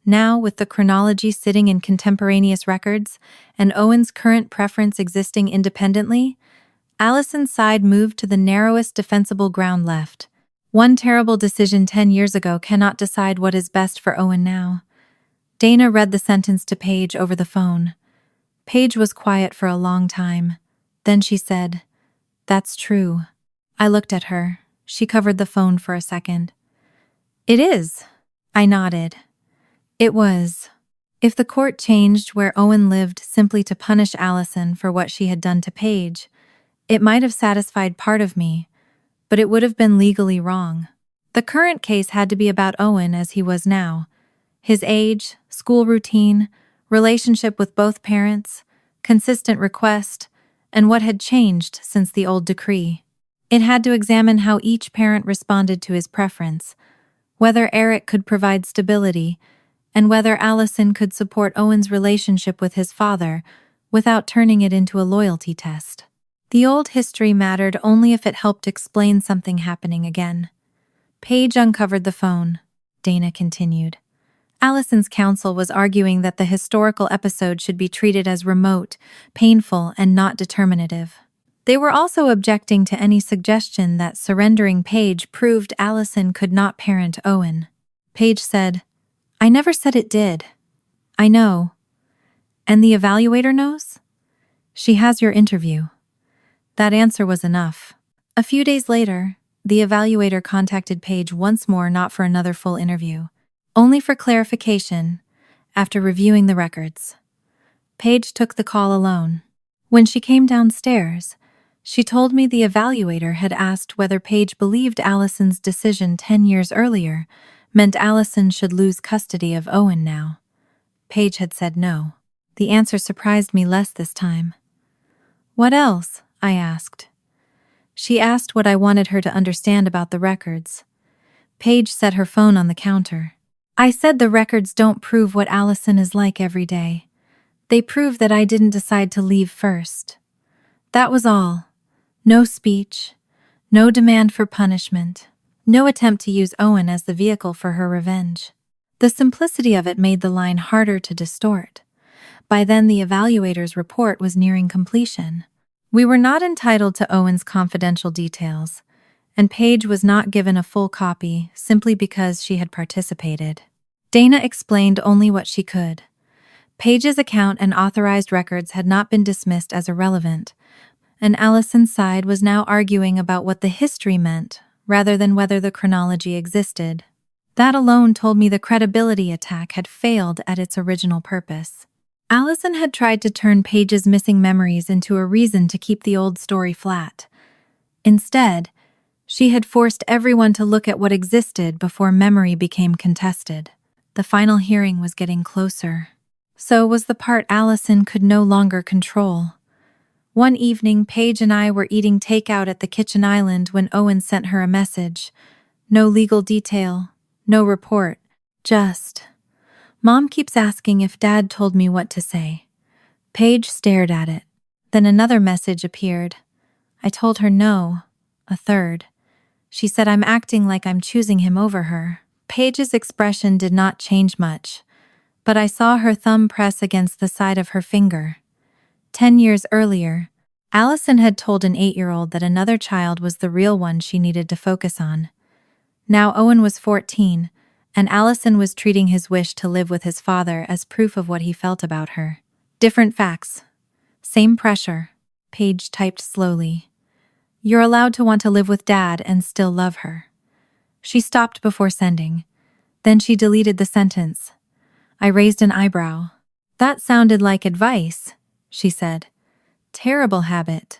Now, with the chronology sitting in contemporaneous records and Owen's current preference existing independently, Allison's side moved to the narrowest defensible ground left. One terrible decision 10 years ago cannot decide what is best for Owen now. Dana read the sentence to Paige over the phone. Paige was quiet for a long time. Then she said, "That's true." I looked at her. She covered the phone for a second. "It is." I nodded. It was. If the court changed where Owen lived simply to punish Allison for what she had done to Paige, it might have satisfied part of me, but it would have been legally wrong. The current case had to be about Owen as he was now. His age, school routine, relationship with both parents, consistent request, and what had changed since the old decree. It had to examine how each parent responded to his preference, whether Eric could provide stability, and whether Allison could support Owen's relationship with his father without turning it into a loyalty test. The old history mattered only if it helped explain something happening again. Paige uncovered the phone. Dana continued. Allison's counsel was arguing that the historical episode should be treated as remote, painful, and not determinative. They were also objecting to any suggestion that surrendering Paige proved Allison could not parent Owen. Paige said, "I never said it did." "I know. And the evaluator knows? She has your interview." That answer was enough. A few days later, the evaluator contacted Paige once more, not for another full interview, only for clarification, after reviewing the records. Paige took the call alone. When she came downstairs, she told me the evaluator had asked whether Paige believed Allison's decision 10 years earlier meant Allison should lose custody of Owen now. Paige had said no. The answer surprised me less this time. "What else?" I asked. She asked what I wanted her to understand about the records. Paige set her phone on the counter. "I said the records don't prove what Allison is like every day. They prove that I didn't decide to leave first. That was all. No speech, no demand for punishment, no attempt to use Owen as the vehicle for her revenge." The simplicity of it made the line harder to distort. By then, the evaluator's report was nearing completion. We were not entitled to Owen's confidential details, and Paige was not given a full copy simply because she had participated. Dana explained only what she could. Paige's account and authorized records had not been dismissed as irrelevant, and Allison's side was now arguing about what the history meant rather than whether the chronology existed. That alone told me the credibility attack had failed at its original purpose. Allison had tried to turn Paige's missing memories into a reason to keep the old story flat. Instead, she had forced everyone to look at what existed before memory became contested. The final hearing was getting closer. So was the part Allison could no longer control. One evening, Paige and I were eating takeout at the kitchen island when Owen sent her a message. No legal detail, no report, just, "Mom keeps asking if Dad told me what to say." Paige stared at it. Then another message appeared. I told her no. A third. She said I'm acting like I'm choosing him over her. Paige's expression did not change much, but I saw her thumb press against the side of her finger. 10 years earlier, Allison had told an 8-year-old that another child was the real one she needed to focus on. Now Owen was 14, and Allison was treating his wish to live with his father as proof of what he felt about her. Different facts. Same pressure. Paige typed slowly. "You're allowed to want to live with Dad and still love her." She stopped before sending. Then she deleted the sentence. I raised an eyebrow. "That sounded like advice," she said. "Terrible habit."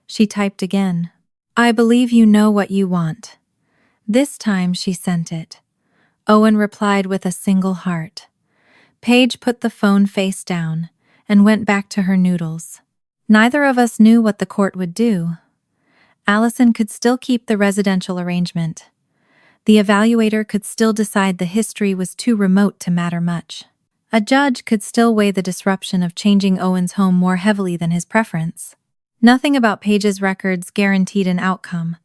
She typed again. "I believe you know what you want." This time she sent it. Owen replied with a single heart. Paige put the phone face down and went back to her noodles. Neither of us knew what the court would do. Allison could still keep the residential arrangement. The evaluator could still decide the history was too remote to matter much. A judge could still weigh the disruption of changing Owen's home more heavily than his preference. Nothing about Paige's records guaranteed an outcome.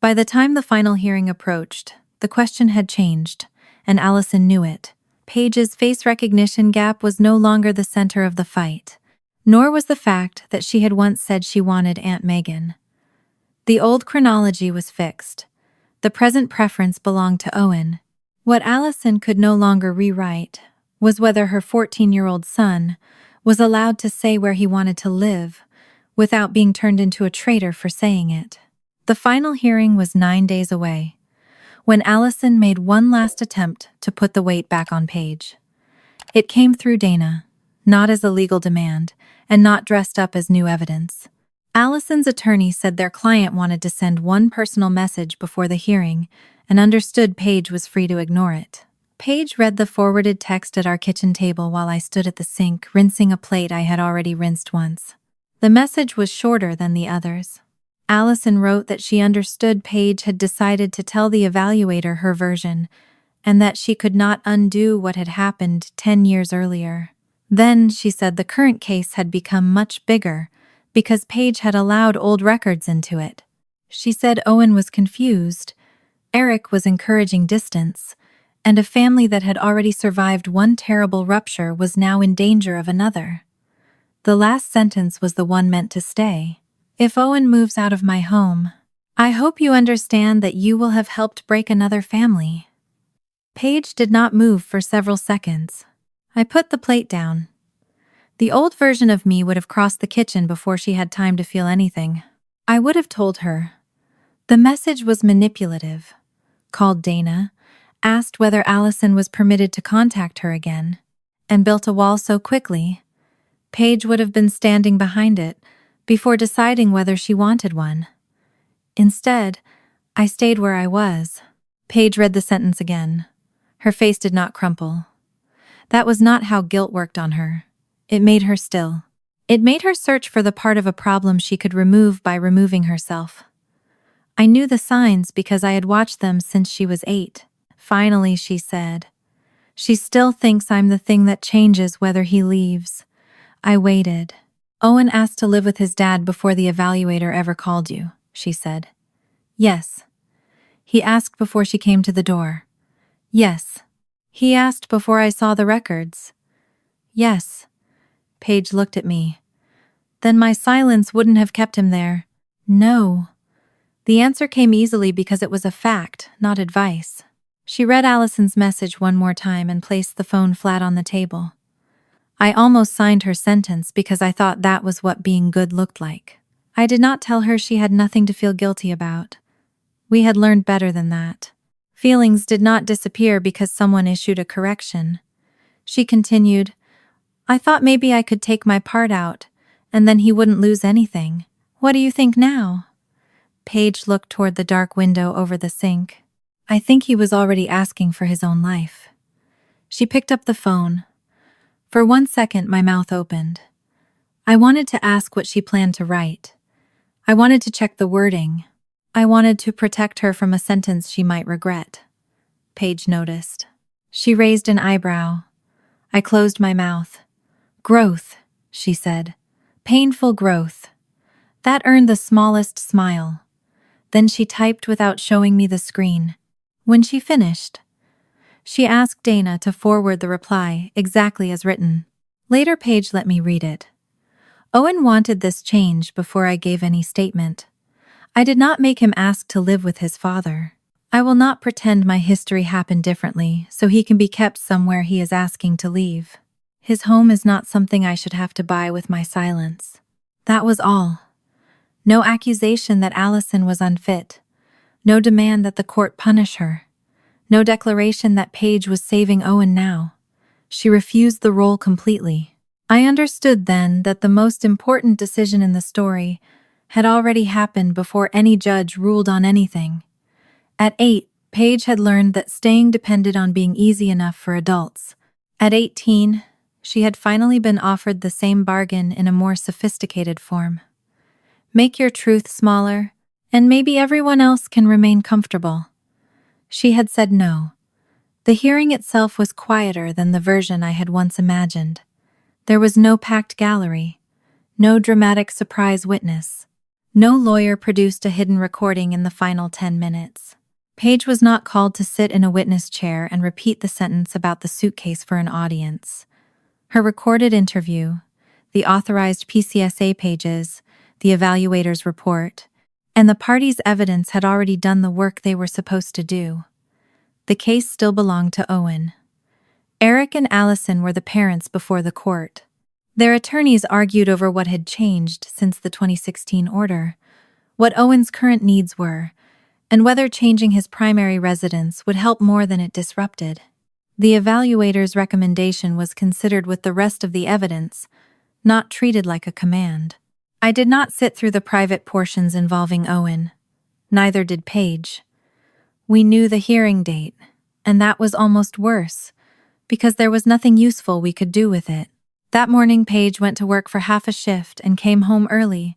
By the time the final hearing approached, the question had changed, and Allison knew it. Paige's face recognition gap was no longer the center of the fight, nor was the fact that she had once said she wanted Aunt Megan. The old chronology was fixed. The present preference belonged to Owen. What Allison could no longer rewrite was whether her 14-year-old son was allowed to say where he wanted to live without being turned into a traitor for saying it. The final hearing was 9 days away, when Allison made one last attempt to put the weight back on Paige. It came through Dana, not as a legal demand, and not dressed up as new evidence. Allison's attorney said their client wanted to send one personal message before the hearing and understood Paige was free to ignore it. Paige read the forwarded text at our kitchen table while I stood at the sink, rinsing a plate I had already rinsed once. The message was shorter than the others. Allison wrote that she understood Paige had decided to tell the evaluator her version and that she could not undo what had happened 10 years earlier. Then, she said, the current case had become much bigger because Paige had allowed old records into it. She said Owen was confused, Eric was encouraging distance, and a family that had already survived one terrible rupture was now in danger of another. The last sentence was the one meant to stay. If Owen moves out of my home, I hope you understand that you will have helped break another family. Paige did not move for several seconds. I put the plate down. The old version of me would have crossed the kitchen before she had time to feel anything. I would have told her. The message was manipulative. Called Dana, asked whether Allison was permitted to contact her again, and built a wall so quickly. Paige would have been standing behind it before deciding whether she wanted one. Instead, I stayed where I was. Paige read the sentence again. Her face did not crumple. That was not how guilt worked on her. It made her still. It made her search for the part of a problem she could remove by removing herself. I knew the signs because I had watched them since she was 8. Finally, she said, "She still thinks I'm the thing that changes whether he leaves." I waited. "Owen asked to live with his dad before the evaluator ever called you," she said. "Yes." "He asked before she came to the door." "Yes." "He asked before I saw the records." "Yes." Paige looked at me. "Then my silence wouldn't have kept him there." "No." The answer came easily because it was a fact, not advice. She read Allison's message one more time and placed the phone flat on the table. I almost signed her sentence because I thought that was what being good looked like. I did not tell her she had nothing to feel guilty about. We had learned better than that. Feelings did not disappear because someone issued a correction. She continued, "I thought maybe I could take my part out, and then he wouldn't lose anything. What do you think now?" Paige looked toward the dark window over the sink. "I think he was already asking for his own life." She picked up the phone. For 1 second, my mouth opened. I wanted to ask what she planned to write. I wanted to check the wording. I wanted to protect her from a sentence she might regret. Paige noticed. She raised an eyebrow. I closed my mouth. "Growth," she said. "Painful growth." That earned the smallest smile. Then she typed without showing me the screen. When she finished, she asked Dana to forward the reply exactly as written. Later, Paige let me read it. Owen wanted this change before I gave any statement. I did not make him ask to live with his father. I will not pretend my history happened differently so he can be kept somewhere he is asking to leave. His home is not something I should have to buy with my silence. That was all. No accusation that Allison was unfit. No demand that the court punish her. No declaration that Paige was saving Owen now. She refused the role completely. I understood then that the most important decision in the story had already happened before any judge ruled on anything. At 8, Paige had learned that staying depended on being easy enough for adults. At 18, She had finally been offered the same bargain in a more sophisticated form. Make your truth smaller, and maybe everyone else can remain comfortable. She had said no. The hearing itself was quieter than the version I had once imagined. There was no packed gallery, no dramatic surprise witness. No lawyer produced a hidden recording in the final 10 minutes. Paige was not called to sit in a witness chair and repeat the sentence about the suitcase for an audience. Her recorded interview, the authorized PCSA pages, the evaluator's report, and the parties' evidence had already done the work they were supposed to do. The case still belonged to Owen. Eric and Allison were the parents before the court. Their attorneys argued over what had changed since the 2016 order, what Owen's current needs were, and whether changing his primary residence would help more than it disrupted. The evaluator's recommendation was considered with the rest of the evidence, not treated like a command. I did not sit through the private portions involving Owen. Neither did Paige. We knew the hearing date, and that was almost worse, because there was nothing useful we could do with it. That morning, Paige went to work for half a shift and came home early,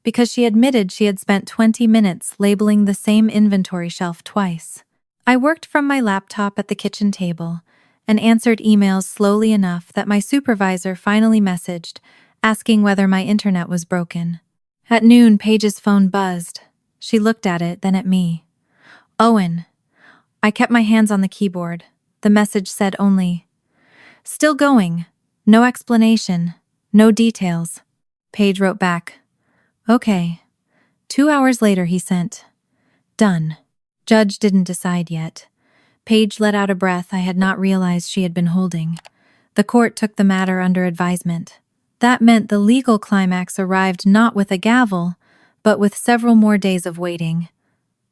because she admitted she had spent 20 minutes labeling the same inventory shelf twice. I worked from my laptop at the kitchen table and answered emails slowly enough that my supervisor finally messaged, asking whether my internet was broken. At noon, Paige's phone buzzed. She looked at it, then at me. Owen. I kept my hands on the keyboard. The message said only, "Still going. No explanation. No details." Paige wrote back, "Okay." 2 hours later he sent, "Done." Judge didn't decide yet. Paige let out a breath I had not realized she had been holding. The court took the matter under advisement. That meant the legal climax arrived not with a gavel, but with several more days of waiting.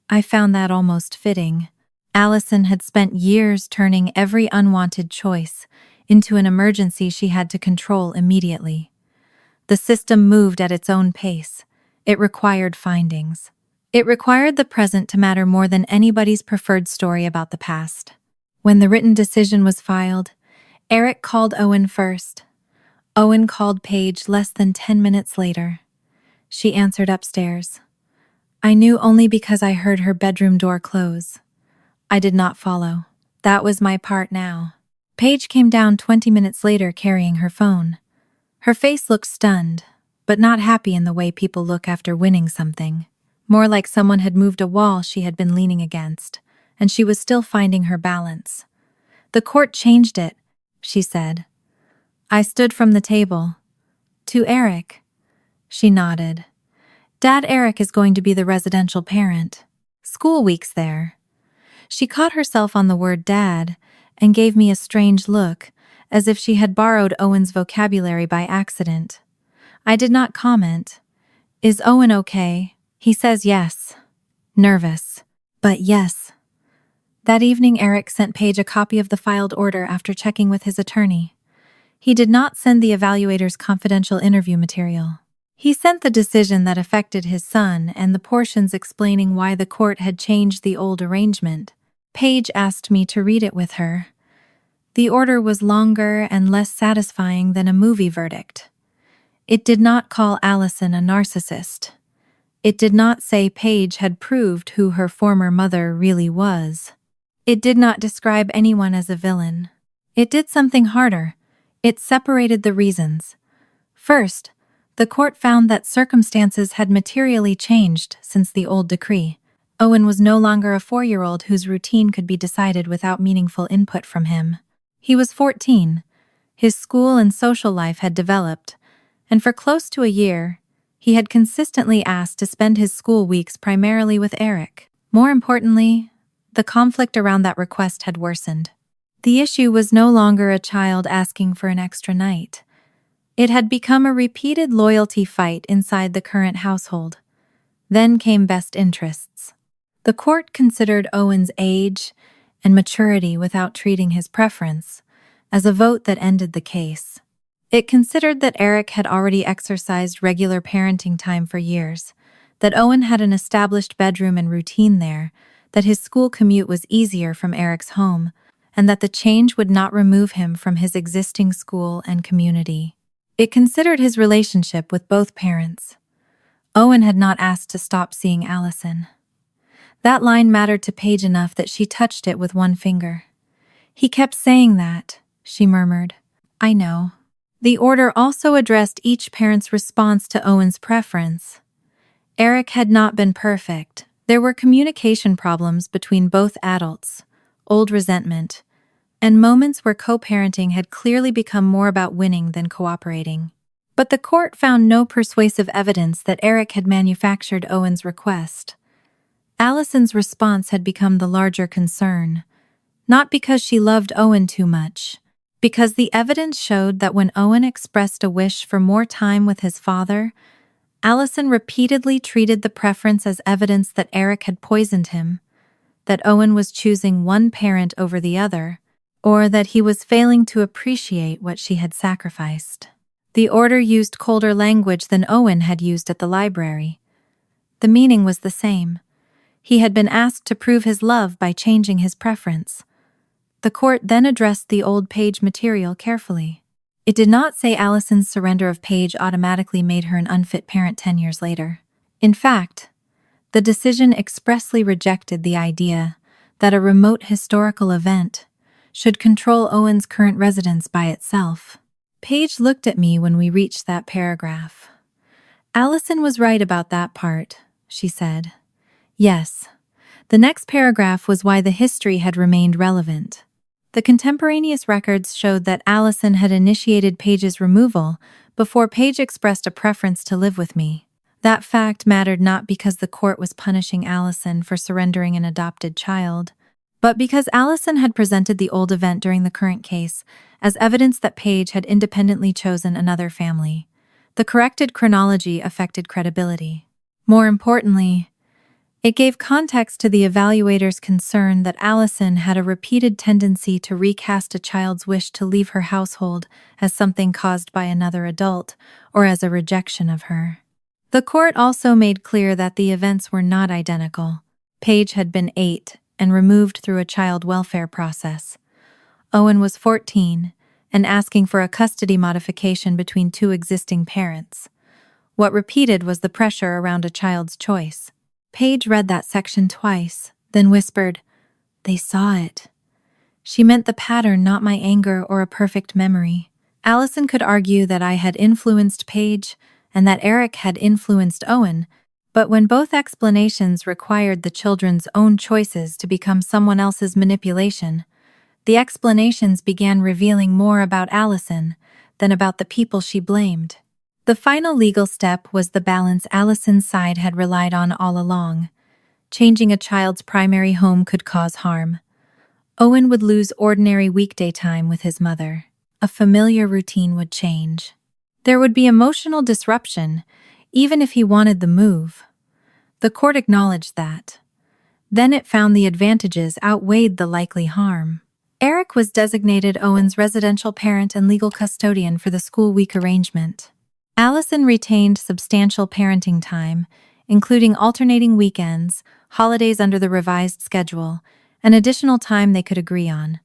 I found that almost fitting. Allison had spent years turning every unwanted choice into an emergency she had to control immediately. The system moved at its own pace. It required findings. It required the present to matter more than anybody's preferred story about the past. When the written decision was filed, Eric called Owen first. Owen called Paige less than 10 minutes later. She answered upstairs. I knew only because I heard her bedroom door close. I did not follow. That was my part now. Paige came down 20 minutes later carrying her phone. Her face looked stunned, but not happy in the way people look after winning something. More like someone had moved a wall she had been leaning against, and she was still finding her balance. "The court changed it," she said. I stood from the table. "To Eric." She nodded. "Dad Eric is going to be the residential parent. School week's there." She caught herself on the word dad and gave me a strange look, as if she had borrowed Owen's vocabulary by accident. I did not comment. "Is Owen okay?" "He says yes." Nervous. "But yes." That evening, Eric sent Paige a copy of the filed order after checking with his attorney. He did not send the evaluator's confidential interview material. He sent the decision that affected his son and the portions explaining why the court had changed the old arrangement. Paige asked me to read it with her. The order was longer and less satisfying than a movie verdict. It did not call Allison a narcissist. It did not say Paige had proved who her former mother really was. It did not describe anyone as a villain. It did something harder. It separated the reasons. First, the court found that circumstances had materially changed since the old decree. Owen was no longer a 4-year-old whose routine could be decided without meaningful input from him. He was 14. His school and social life had developed, and for close to a year, he had consistently asked to spend his school weeks primarily with Eric. More importantly, the conflict around that request had worsened. The issue was no longer a child asking for an extra night. It had become a repeated loyalty fight inside the current household. Then came best interests. The court considered Owen's age and maturity without treating his preference as a vote that ended the case. It considered that Eric had already exercised regular parenting time for years, that Owen had an established bedroom and routine there, that his school commute was easier from Eric's home, and that the change would not remove him from his existing school and community. It considered his relationship with both parents. Owen had not asked to stop seeing Allison. That line mattered to Paige enough that she touched it with one finger. "He kept saying that," she murmured. "I know." The order also addressed each parent's response to Owen's preference. Eric had not been perfect. There were communication problems between both adults, old resentment, and moments where co-parenting had clearly become more about winning than cooperating. But the court found no persuasive evidence that Eric had manufactured Owen's request. Allison's response had become the larger concern, not because she loved Owen too much, because the evidence showed that when Owen expressed a wish for more time with his father, Allison repeatedly treated the preference as evidence that Eric had poisoned him, that Owen was choosing one parent over the other, or that he was failing to appreciate what she had sacrificed. The order used colder language than Owen had used at the library. The meaning was the same. He had been asked to prove his love by changing his preference. The court then addressed the old Paige material carefully. It did not say Allison's surrender of Paige automatically made her an unfit parent 10 years later. In fact, the decision expressly rejected the idea that a remote historical event should control Owen's current residence by itself. Paige looked at me when we reached that paragraph. "Allison was right about that part," she said. Yes. The next paragraph was why the history had remained relevant. The contemporaneous records showed that Allison had initiated Paige's removal before Paige expressed a preference to live with me. That fact mattered not because the court was punishing Allison for surrendering an adopted child, but because Allison had presented the old event during the current case as evidence that Paige had independently chosen another family. The corrected chronology affected credibility. More importantly, it gave context to the evaluator's concern that Allison had a repeated tendency to recast a child's wish to leave her household as something caused by another adult or as a rejection of her. The court also made clear that the events were not identical. Paige had been 8 and removed through a child welfare process. Owen was 14 and asking for a custody modification between two existing parents. What repeated was the pressure around a child's choice. Paige read that section twice, then whispered, "They saw it." She meant the pattern, not my anger or a perfect memory. Allison could argue that I had influenced Paige and that Eric had influenced Owen, but when both explanations required the children's own choices to become someone else's manipulation, the explanations began revealing more about Allison than about the people she blamed. The final legal step was the balance Allison's side had relied on all along. Changing a child's primary home could cause harm. Owen would lose ordinary weekday time with his mother. A familiar routine would change. There would be emotional disruption, even if he wanted the move. The court acknowledged that. Then it found the advantages outweighed the likely harm. Eric was designated Owen's residential parent and legal custodian for the school week arrangement. Allison retained substantial parenting time, including alternating weekends, holidays under the revised schedule, and additional time they could agree on.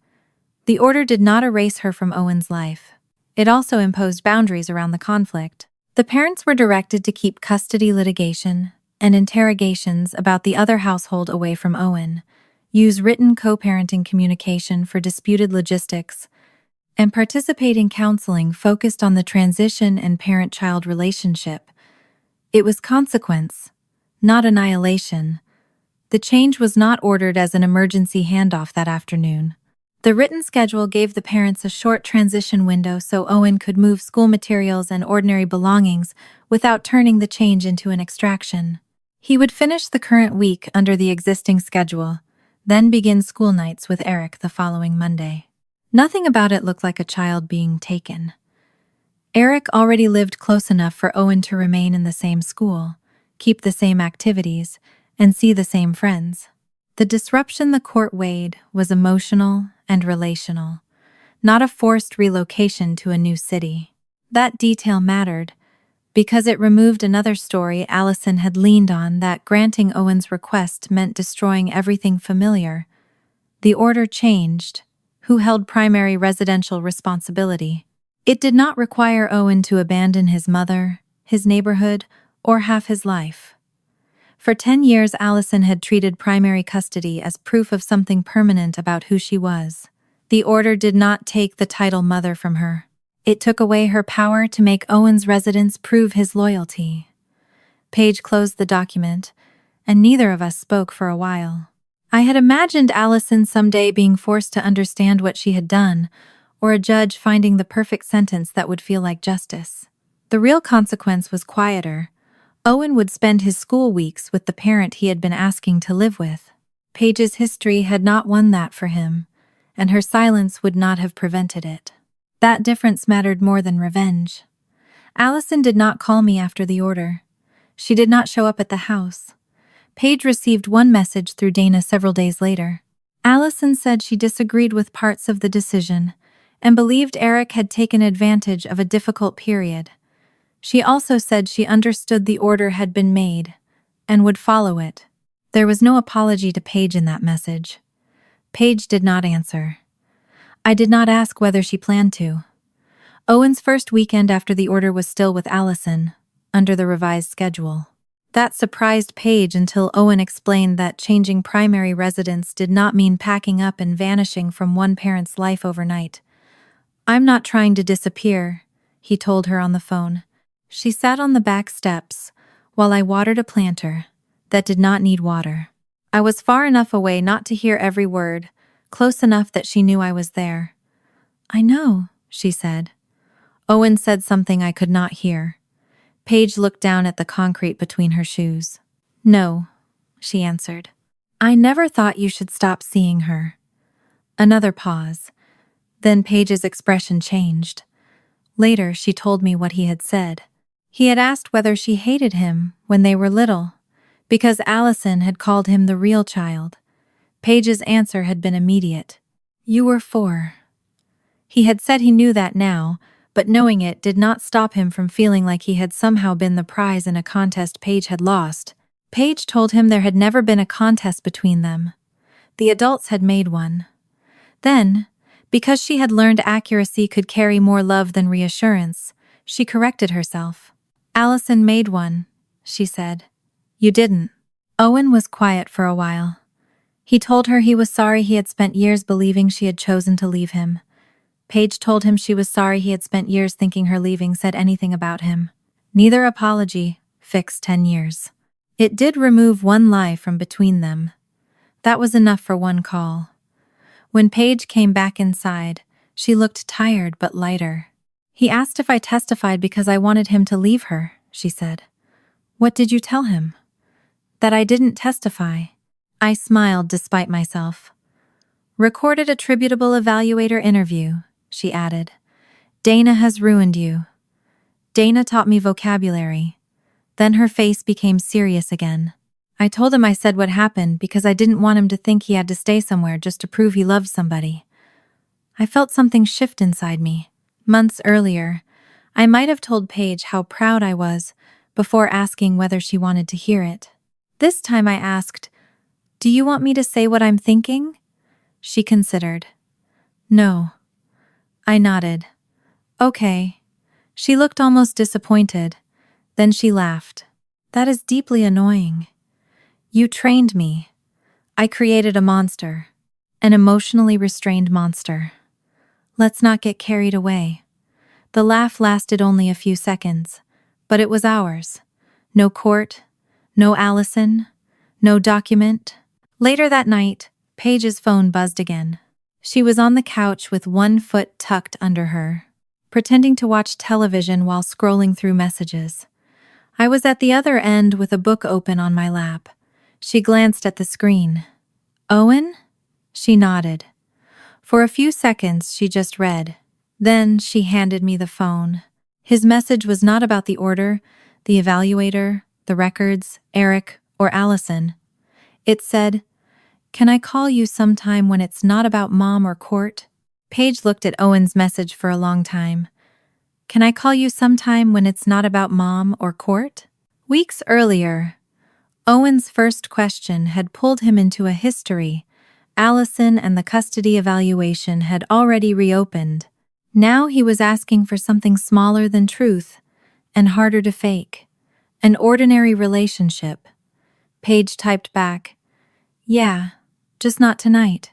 The order did not erase her from Owen's life. It also imposed boundaries around the conflict. The parents were directed to keep custody litigation and interrogations about the other household away from Owen, use written co-parenting communication for disputed logistics, and participate in counseling focused on the transition and parent-child relationship. It was consequence, not annihilation. The change was not ordered as an emergency handoff that afternoon. The written schedule gave the parents a short transition window so Owen could move school materials and ordinary belongings without turning the change into an extraction. He would finish the current week under the existing schedule, then begin school nights with Eric the following Monday. Nothing about it looked like a child being taken. Eric already lived close enough for Owen to remain in the same school, keep the same activities, and see the same friends. The disruption the court weighed was emotional and relational, not a forced relocation to a new city. That detail mattered because it removed another story Allison had leaned on, that granting Owen's request meant destroying everything familiar. The order changed who held primary residential responsibility. It did not require Owen to abandon his mother, his neighborhood, or half his life. For 10 years, Allison had treated primary custody as proof of something permanent about who she was. The order did not take the title mother from her. It took away her power to make Owen's residence prove his loyalty. Paige closed the document, and neither of us spoke for a while. I had imagined Allison someday being forced to understand what she had done, or a judge finding the perfect sentence that would feel like justice. The real consequence was quieter. Owen would spend his school weeks with the parent he had been asking to live with. Paige's history had not won that for him, and her silence would not have prevented it. That difference mattered more than revenge. Allison did not call me after the order. She did not show up at the house. Paige received one message through Dana several days later. Allison said she disagreed with parts of the decision and believed Eric had taken advantage of a difficult period. She also said she understood the order had been made and would follow it. There was no apology to Paige in that message. Paige did not answer. I did not ask whether she planned to. Owen's first weekend after the order was still with Allison, under the revised schedule. That surprised Paige until Owen explained that changing primary residence did not mean packing up and vanishing from one parent's life overnight. "I'm not trying to disappear," he told her on the phone. She sat on the back steps while I watered a planter that did not need water. I was far enough away not to hear every word, close enough that she knew I was there. "I know," she said. Owen said something I could not hear. Paige looked down at the concrete between her shoes. "No," she answered. "I never thought you should stop seeing her." Another pause. Then Paige's expression changed. Later, she told me what he had said. He had asked whether she hated him when they were little, because Allison had called him the real child. Paige's answer had been immediate. "You were 4. He had said he knew that now, but knowing it did not stop him from feeling like he had somehow been the prize in a contest Paige had lost. Paige told him there had never been a contest between them. The adults had made one. Then, because she had learned accuracy could carry more love than reassurance, she corrected herself. "Allison made one," she said. "You didn't." Owen was quiet for a while. He told her he was sorry he had spent years believing she had chosen to leave him. Paige told him she was sorry he had spent years thinking her leaving said anything about him. Neither apology fixed 10 years. It did remove one lie from between them. That was enough for one call. When Paige came back inside, she looked tired but lighter. "He asked if I testified because I wanted him to leave her," she said. "What did you tell him?" "That I didn't testify." I smiled despite myself. "Recorded attributable evaluator interview," she added. "Dana has ruined you." Dana taught me vocabulary. Then her face became serious again. I told him I said what happened because I didn't want him to think he had to stay somewhere just to prove he loved somebody. I felt something shift inside me. Months earlier, I might have told Paige how proud I was before asking whether she wanted to hear it. This time I asked, "Do you want me to say what I'm thinking?" She considered. "No." I nodded. "Okay." She looked almost disappointed. Then she laughed. "That is deeply annoying. You trained me. I created a monster. An emotionally restrained monster. Let's not get carried away." The laugh lasted only a few seconds, but it was ours. No court, no Allison, no document. Later that night, Paige's phone buzzed again. She was on the couch with one foot tucked under her, pretending to watch television while scrolling through messages. I was at the other end with a book open on my lap. She glanced at the screen. "Owen?" She nodded. For a few seconds, she just read. Then she handed me the phone. His message was not about the order, the evaluator, the records, Eric, or Allison. It said, "Can I call you sometime when it's not about mom or court?" Paige looked at Owen's message for a long time. "Can I call you sometime when it's not about mom or court?" Weeks earlier, Owen's first question had pulled him into a history Allison and the custody evaluation had already reopened. Now he was asking for something smaller than truth and harder to fake. An ordinary relationship. Paige typed back, "Yeah, just not tonight.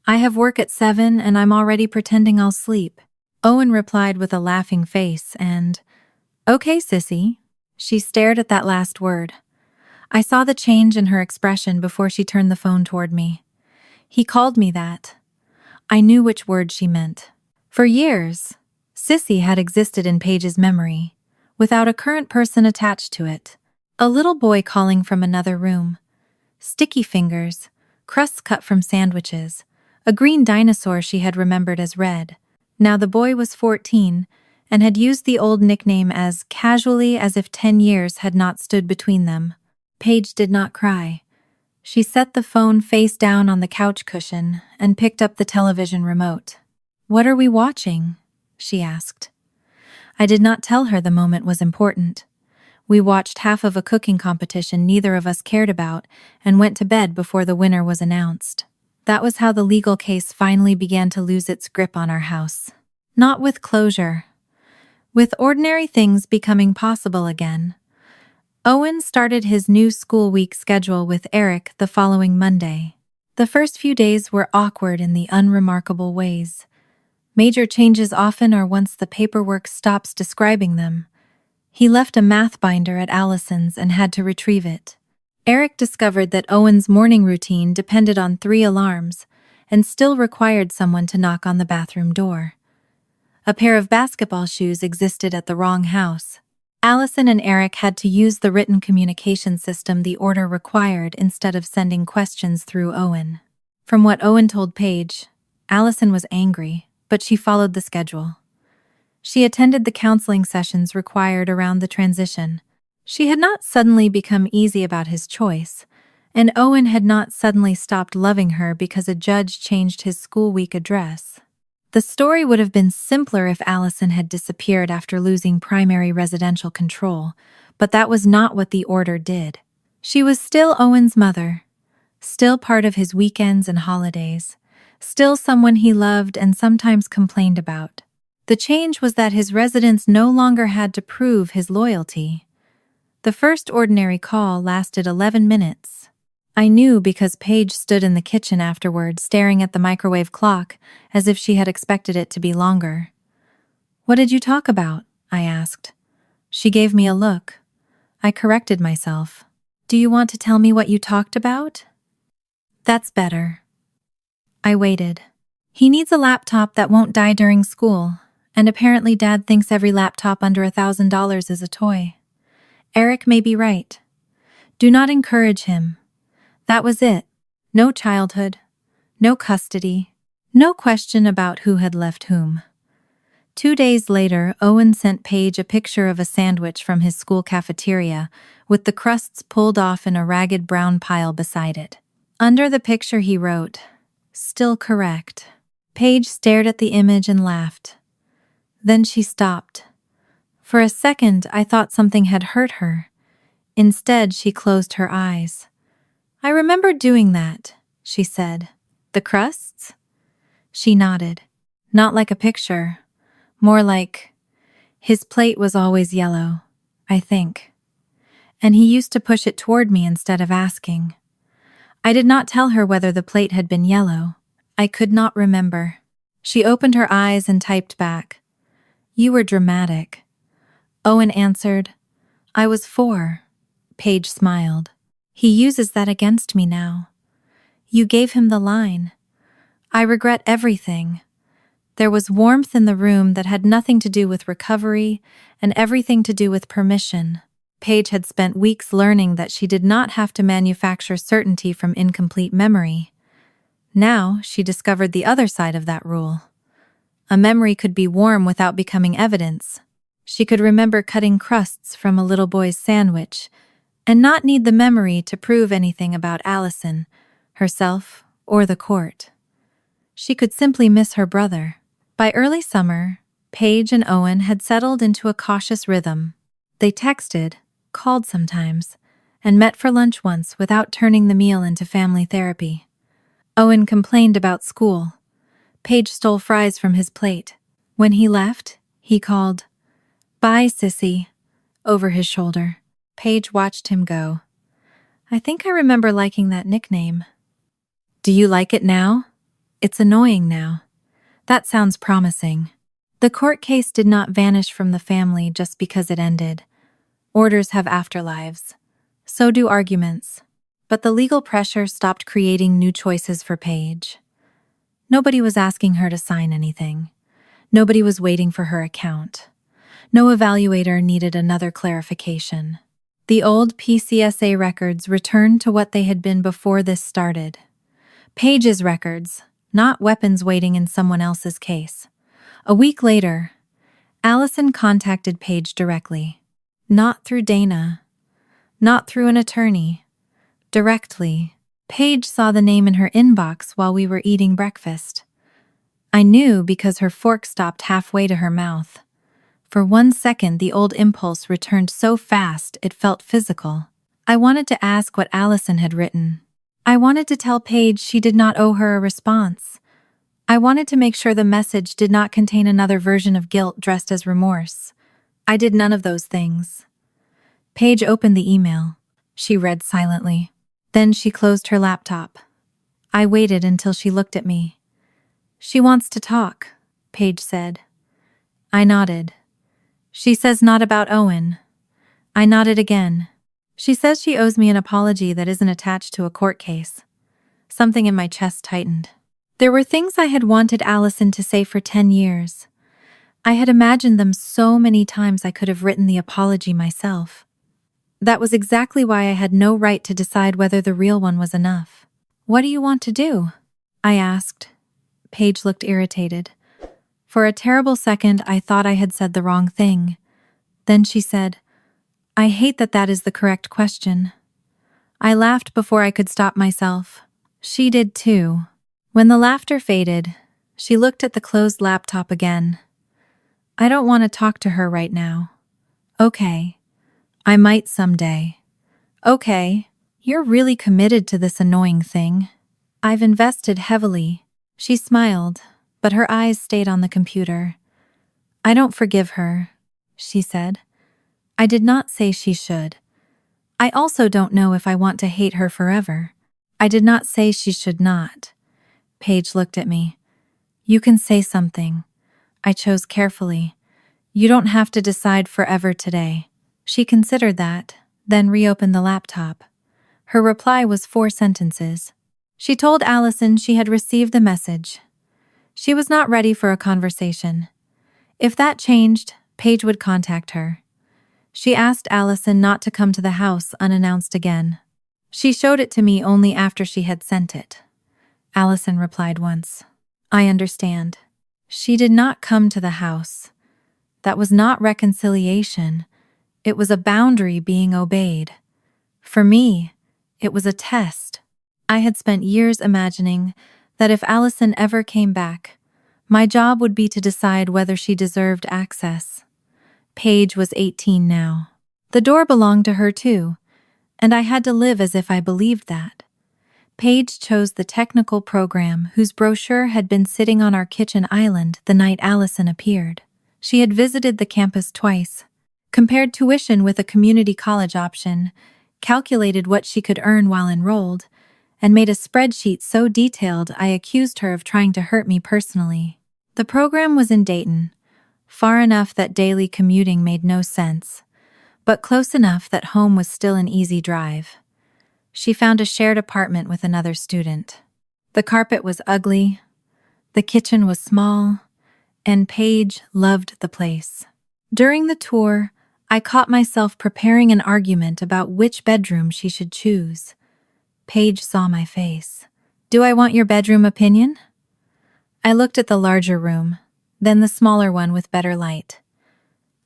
I have work at 7 and I'm already pretending I'll sleep." Owen replied with a laughing face and, "Okay, sissy." She stared at that last word. I saw the change in her expression before she turned the phone toward me. He called me that. I knew which word she meant. For years, sissy had existed in Paige's memory, without a current person attached to it. A little boy calling from another room. Sticky fingers, crusts cut from sandwiches, a green dinosaur she had remembered as Red. Now the boy was 14 and had used the old nickname as casually as if 10 years had not stood between them. Paige did not cry. She set the phone face down on the couch cushion and picked up the television remote. "What are we watching?" she asked. I did not tell her the moment was important. We watched half of a cooking competition neither of us cared about and went to bed before the winner was announced. That was how the legal case finally began to lose its grip on our house. Not with closure. With ordinary things becoming possible again. Owen started his new school week schedule with Eric the following Monday. The first few days were awkward in the unremarkable ways. Major changes often are once the paperwork stops describing them. He left a math binder at Allison's and had to retrieve it. Eric discovered that Owen's morning routine depended on 3 alarms and still required someone to knock on the bathroom door. A pair of basketball shoes existed at the wrong house. Allison and Eric had to use the written communication system the order required instead of sending questions through Owen. From what Owen told Paige, Allison was angry, but she followed the schedule. She attended the counseling sessions required around the transition. She had not suddenly become easy about his choice, and Owen had not suddenly stopped loving her because a judge changed his school week address. The story would have been simpler if Allison had disappeared after losing primary residential control, but that was not what the order did. She was still Owen's mother, still part of his weekends and holidays, still someone he loved and sometimes complained about. The change was that his residence no longer had to prove his loyalty. The first ordinary call lasted 11 minutes. I knew because Paige stood in the kitchen afterward staring at the microwave clock as if she had expected it to be longer. "What did you talk about?" I asked. She gave me a look. I corrected myself. "Do you want to tell me what you talked about?" "That's better." I waited. "He needs a laptop that won't die during school, and apparently Dad thinks every laptop under $1,000 is a toy. Eric may be right. Do not encourage him." That was it. No childhood, no custody, no question about who had left whom. 2 days later, Owen sent Paige a picture of a sandwich from his school cafeteria, with the crusts pulled off in a ragged brown pile beside it. Under the picture he wrote, "Still correct." Paige stared at the image and laughed. Then she stopped. For a second, I thought something had hurt her. Instead, she closed her eyes. "I remember doing that," she said. "The crusts?" She nodded. "Not like a picture. More like, his plate was always yellow, I think. And he used to push it toward me instead of asking." I did not tell her whether the plate had been yellow. I could not remember. She opened her eyes and typed back, "You were dramatic." Owen answered, "I was 4. Paige smiled. "He uses that against me now. You gave him the line. I regret everything." There was warmth in the room that had nothing to do with recovery and everything to do with permission. Paige had spent weeks learning that she did not have to manufacture certainty from incomplete memory. Now she discovered the other side of that rule. A memory could be warm without becoming evidence. She could remember cutting crusts from a little boy's sandwich and not need the memory to prove anything about Allison, herself, or the court. She could simply miss her brother. By early summer, Paige and Owen had settled into a cautious rhythm. They texted, called sometimes, and met for lunch once without turning the meal into family therapy. Owen complained about school. Paige stole fries from his plate. When he left, he called, "Bye, sissy," over his shoulder. Paige watched him go. I think I remember liking that nickname. Do you like it now? It's annoying now. That sounds promising. The court case did not vanish from the family just because it ended. Orders have afterlives. So do arguments. But the legal pressure stopped creating new choices for Paige. Nobody was asking her to sign anything. Nobody was waiting for her account. No evaluator needed another clarification. The old PCSA records returned to what they had been before this started. Paige's records, not weapons waiting in someone else's case. A week later, Allison contacted Paige directly. Not through Dana. Not through an attorney. Directly. Paige saw the name in her inbox while we were eating breakfast. I knew because her fork stopped halfway to her mouth. For 1 second, the old impulse returned so fast it felt physical. I wanted to ask what Allison had written. I wanted to tell Paige she did not owe her a response. I wanted to make sure the message did not contain another version of guilt dressed as remorse. I did none of those things. Paige opened the email. She read silently. Then she closed her laptop. I waited until she looked at me. She wants to talk, Paige said. I nodded. She says not about Owen. I nodded again. She says she owes me an apology that isn't attached to a court case. Something in my chest tightened. There were things I had wanted Allison to say for 10 years. I had imagined them so many times I could have written the apology myself. That was exactly why I had no right to decide whether the real one was enough. What do you want to do? I asked. Paige looked irritated. For a terrible second, I thought I had said the wrong thing. Then she said, I hate that that is the correct question. I laughed before I could stop myself. She did too. When the laughter faded, she looked at the closed laptop again. I don't want to talk to her right now. Okay. I might someday. Okay. You're really committed to this annoying thing. I've invested heavily. She smiled, but her eyes stayed on the computer. I don't forgive her, she said. I did not say she should. I also don't know if I want to hate her forever. I did not say she should not. Paige looked at me. You can say something. I chose carefully. You don't have to decide forever today. She considered that, then reopened the laptop. Her reply was 4 sentences. She told Allison she had received the message. She was not ready for a conversation. If that changed, Paige would contact her. She asked Allison not to come to the house unannounced again. She showed it to me only after she had sent it. Allison replied once. I understand. She did not come to the house. That was not reconciliation. It was a boundary being obeyed. For me, it was a test. I had spent years imagining that if Allison ever came back, my job would be to decide whether she deserved access. Paige was 18 now. The door belonged to her too, and I had to live as if I believed that. Paige chose the technical program whose brochure had been sitting on our kitchen island the night Allison appeared. She had visited the campus twice, compared tuition with a community college option, calculated what she could earn while enrolled, and made a spreadsheet so detailed I accused her of trying to hurt me personally. The program was in Dayton, far enough that daily commuting made no sense, but close enough that home was still an easy drive. She found a shared apartment with another student. The carpet was ugly, the kitchen was small, and Paige loved the place. During the tour, I caught myself preparing an argument about which bedroom she should choose. Paige saw my face. Do I want your bedroom opinion? I looked at the larger room, then the smaller one with better light.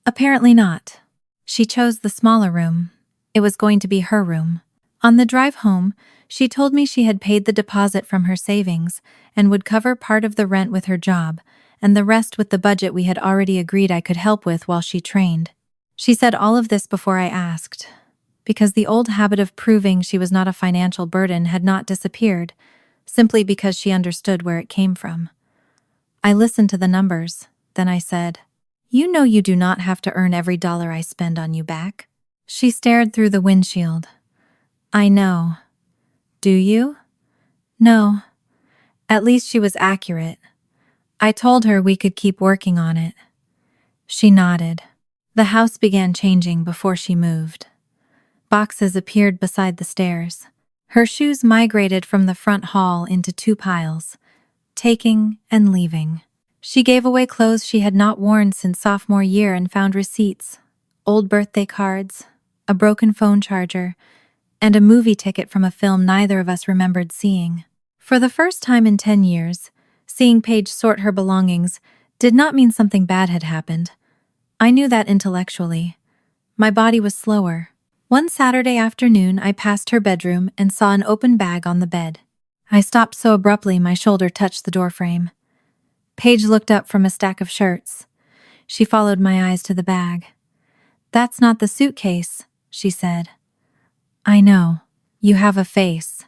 Apparently not. She chose the smaller room. It was going to be her room. On the drive home, she told me she had paid the deposit from her savings and would cover part of the rent with her job, and the rest with the budget we had already agreed I could help with while she trained. She said all of this before I asked, because the old habit of proving she was not a financial burden had not disappeared, simply because she understood where it came from. I listened to the numbers, then I said, "You know you do not have to earn every dollar I spend on you back." She stared through the windshield. "I know. Do you?" "No." At least she was accurate. I told her we could keep working on it. She nodded. The house began changing before she moved. Boxes appeared beside the stairs. Her shoes migrated from the front hall into two piles, taking and leaving. She gave away clothes she had not worn since sophomore year and found receipts, old birthday cards, a broken phone charger, and a movie ticket from a film neither of us remembered seeing. For the first time in 10 years, seeing Paige sort her belongings did not mean something bad had happened. I knew that intellectually. My body was slower. One Saturday afternoon, I passed her bedroom and saw an open bag on the bed. I stopped so abruptly my shoulder touched the doorframe. Paige looked up from a stack of shirts. She followed my eyes to the bag. "That's not the suitcase," she said. "I know. You have a face.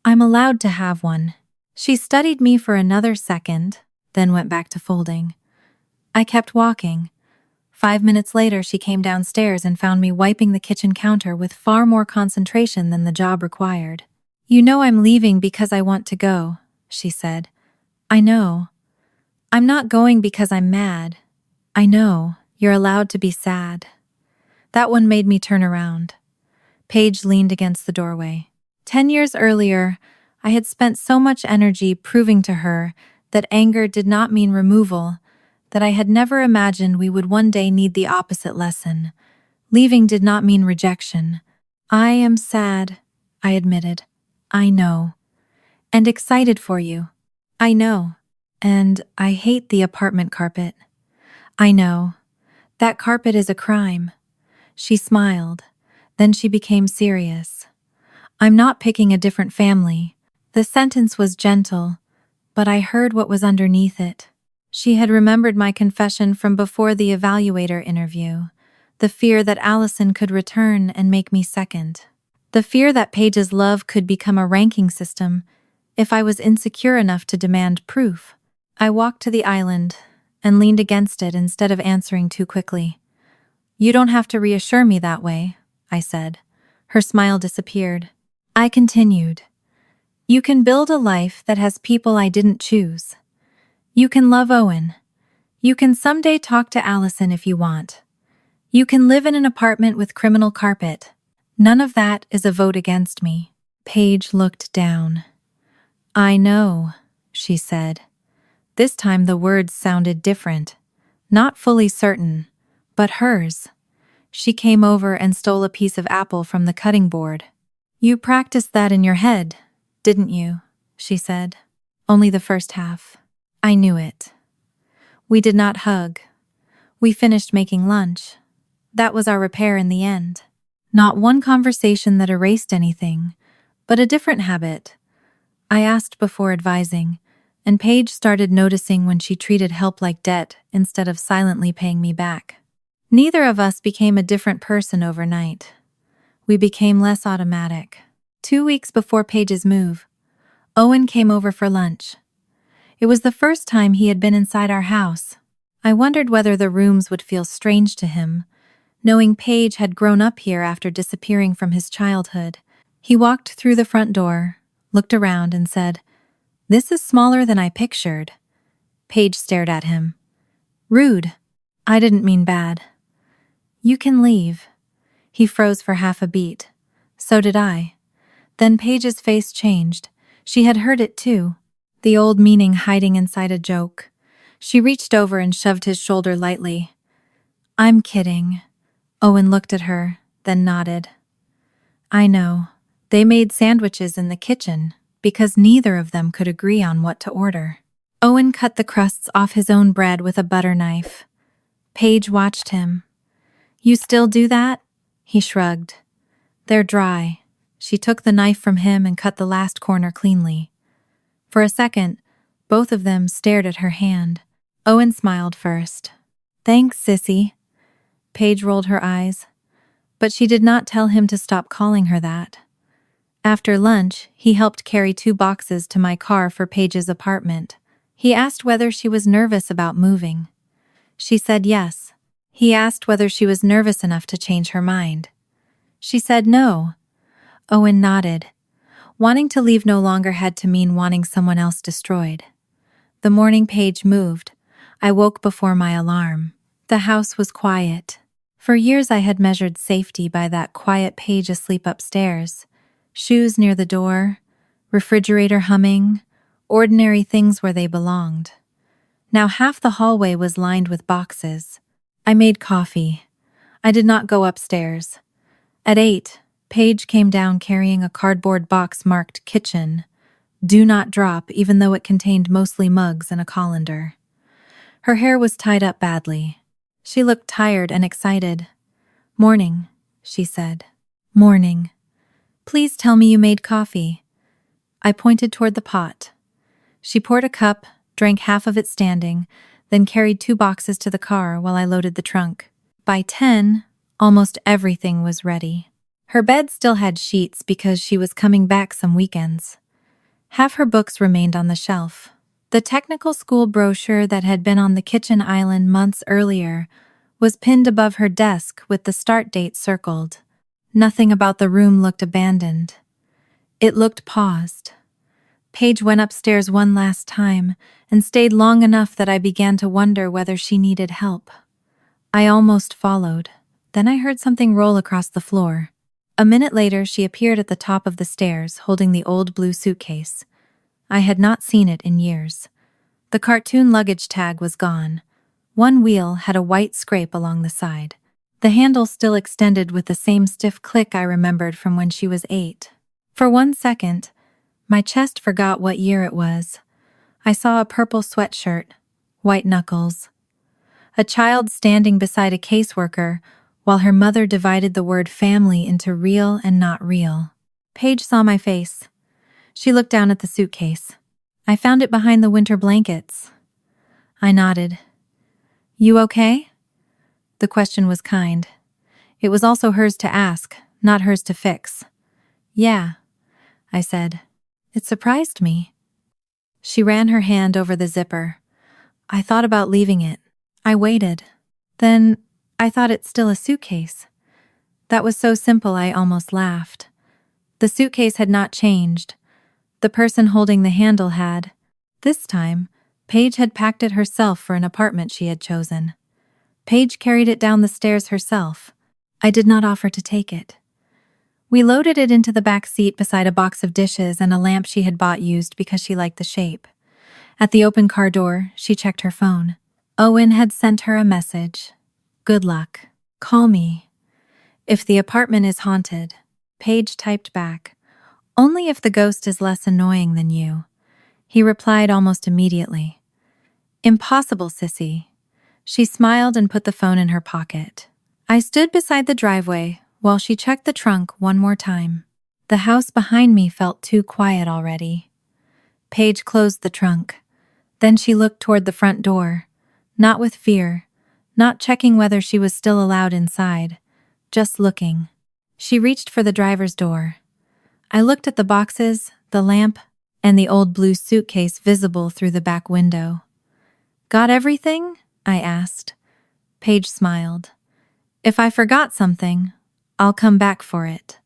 I'm allowed to have one." She studied me for another second, then went back to folding. I kept walking. 5 minutes later, she came downstairs and found me wiping the kitchen counter with far more concentration than the job required. "You know I'm leaving because I want to go," she said. "I know. I'm not going because I'm mad. I know. You're allowed to be sad." That one made me turn around. Paige leaned against the doorway. 10 years earlier, I had spent so much energy proving to her that anger did not mean removal, that I had never imagined we would one day need the opposite lesson. Leaving did not mean rejection. "I am sad," I admitted. "I know. And excited for you." "I know. And I hate the apartment carpet." "I know. That carpet is a crime." She smiled. Then she became serious. "I'm not picking a different family." The sentence was gentle, but I heard what was underneath it. She had remembered my confession from before the evaluator interview, the fear that Allison could return and make me second. The fear that Paige's love could become a ranking system if I was insecure enough to demand proof. I walked to the island and leaned against it instead of answering too quickly. "You don't have to reassure me that way," I said. Her smile disappeared. I continued. "You can build a life that has people I didn't choose. You can love Owen. You can someday talk to Allison if you want. You can live in an apartment with criminal carpet. None of that is a vote against me." Paige looked down. "I know," she said. This time the words sounded different, not fully certain, but hers. She came over and stole a piece of apple from the cutting board. "You practiced that in your head, didn't you?" she said. "Only the first half." I knew it. We did not hug. We finished making lunch. That was our repair in the end. Not one conversation that erased anything, but a different habit. I asked before advising, and Paige started noticing when she treated help like debt instead of silently paying me back. Neither of us became a different person overnight. We became less automatic. 2 weeks before Paige's move, Owen came over for lunch. It was the first time he had been inside our house. I wondered whether the rooms would feel strange to him, knowing Paige had grown up here after disappearing from his childhood. He walked through the front door, looked around, and said, "This is smaller than I pictured." Paige stared at him. "Rude." I didn't mean bad. "You can leave." He froze for half a beat. So did I. Then Paige's face changed. She had heard it too. The old meaning hiding inside a joke. She reached over and shoved his shoulder lightly. "I'm kidding." Owen looked at her, then nodded. "I know. They made sandwiches in the kitchen because neither of them could agree on what to order." Owen cut the crusts off his own bread with a butter knife. Paige watched him. "You still do that?" He shrugged. "They're dry." She took the knife from him and cut the last corner cleanly. For a second, both of them stared at her hand. Owen smiled first. "Thanks, sissy." Paige rolled her eyes, but she did not tell him to stop calling her that. After lunch, he helped carry 2 boxes to my car for Paige's apartment. He asked whether she was nervous about moving. She said yes. He asked whether she was nervous enough to change her mind. She said no. Owen nodded. Wanting to leave no longer had to mean wanting someone else destroyed. The morning Paige moved. I woke before my alarm. The house was quiet. For years I had measured safety by that quiet Paige asleep upstairs. Shoes near the door, refrigerator humming, ordinary things where they belonged. Now half the hallway was lined with boxes. I made coffee. I did not go upstairs. At 8, Paige came down carrying a cardboard box marked kitchen. Do not drop, even though it contained mostly mugs and a colander. Her hair was tied up badly. She looked tired and excited. Morning, she said. Morning. Please tell me you made coffee. I pointed toward the pot. She poured a cup, drank half of it standing, then carried 2 boxes to the car while I loaded the trunk. By 10, almost everything was ready. Her bed still had sheets because she was coming back some weekends. Half her books remained on the shelf. The technical school brochure that had been on the kitchen island months earlier was pinned above her desk with the start date circled. Nothing about the room looked abandoned. It looked paused. Paige went upstairs one last time and stayed long enough that I began to wonder whether she needed help. I almost followed. Then I heard something roll across the floor. A minute later, she appeared at the top of the stairs, holding the old blue suitcase. I had not seen it in years. The cartoon luggage tag was gone. One wheel had a white scrape along the side. The handle still extended with the same stiff click I remembered from when she was 8. For 1 second, my chest forgot what year it was. I saw a purple sweatshirt, white knuckles. A child standing beside a caseworker while her mother divided the word family into real and not real. Paige saw my face. She looked down at the suitcase. I found it behind the winter blankets. I nodded. You okay? The question was kind. It was also hers to ask, not hers to fix. Yeah, I said. It surprised me. She ran her hand over the zipper. I thought about leaving it. I waited. Then I thought it's still a suitcase. That was so simple I almost laughed. The suitcase had not changed. The person holding the handle had. This time, Paige had packed it herself for an apartment she had chosen. Paige carried it down the stairs herself. I did not offer to take it. We loaded it into the back seat beside a box of dishes and a lamp she had bought used because she liked the shape. At the open car door, she checked her phone. Owen had sent her a message. Good luck. Call me. If the apartment is haunted, Paige typed back. Only if the ghost is less annoying than you. He replied almost immediately. Impossible, sissy. She smiled and put the phone in her pocket. I stood beside the driveway while she checked the trunk one more time. The house behind me felt too quiet already. Paige closed the trunk. Then she looked toward the front door, not with fear, not checking whether she was still allowed inside, just looking. She reached for the driver's door. I looked at the boxes, the lamp, and the old blue suitcase visible through the back window. Got everything? I asked. Paige smiled. If I forgot something, I'll come back for it.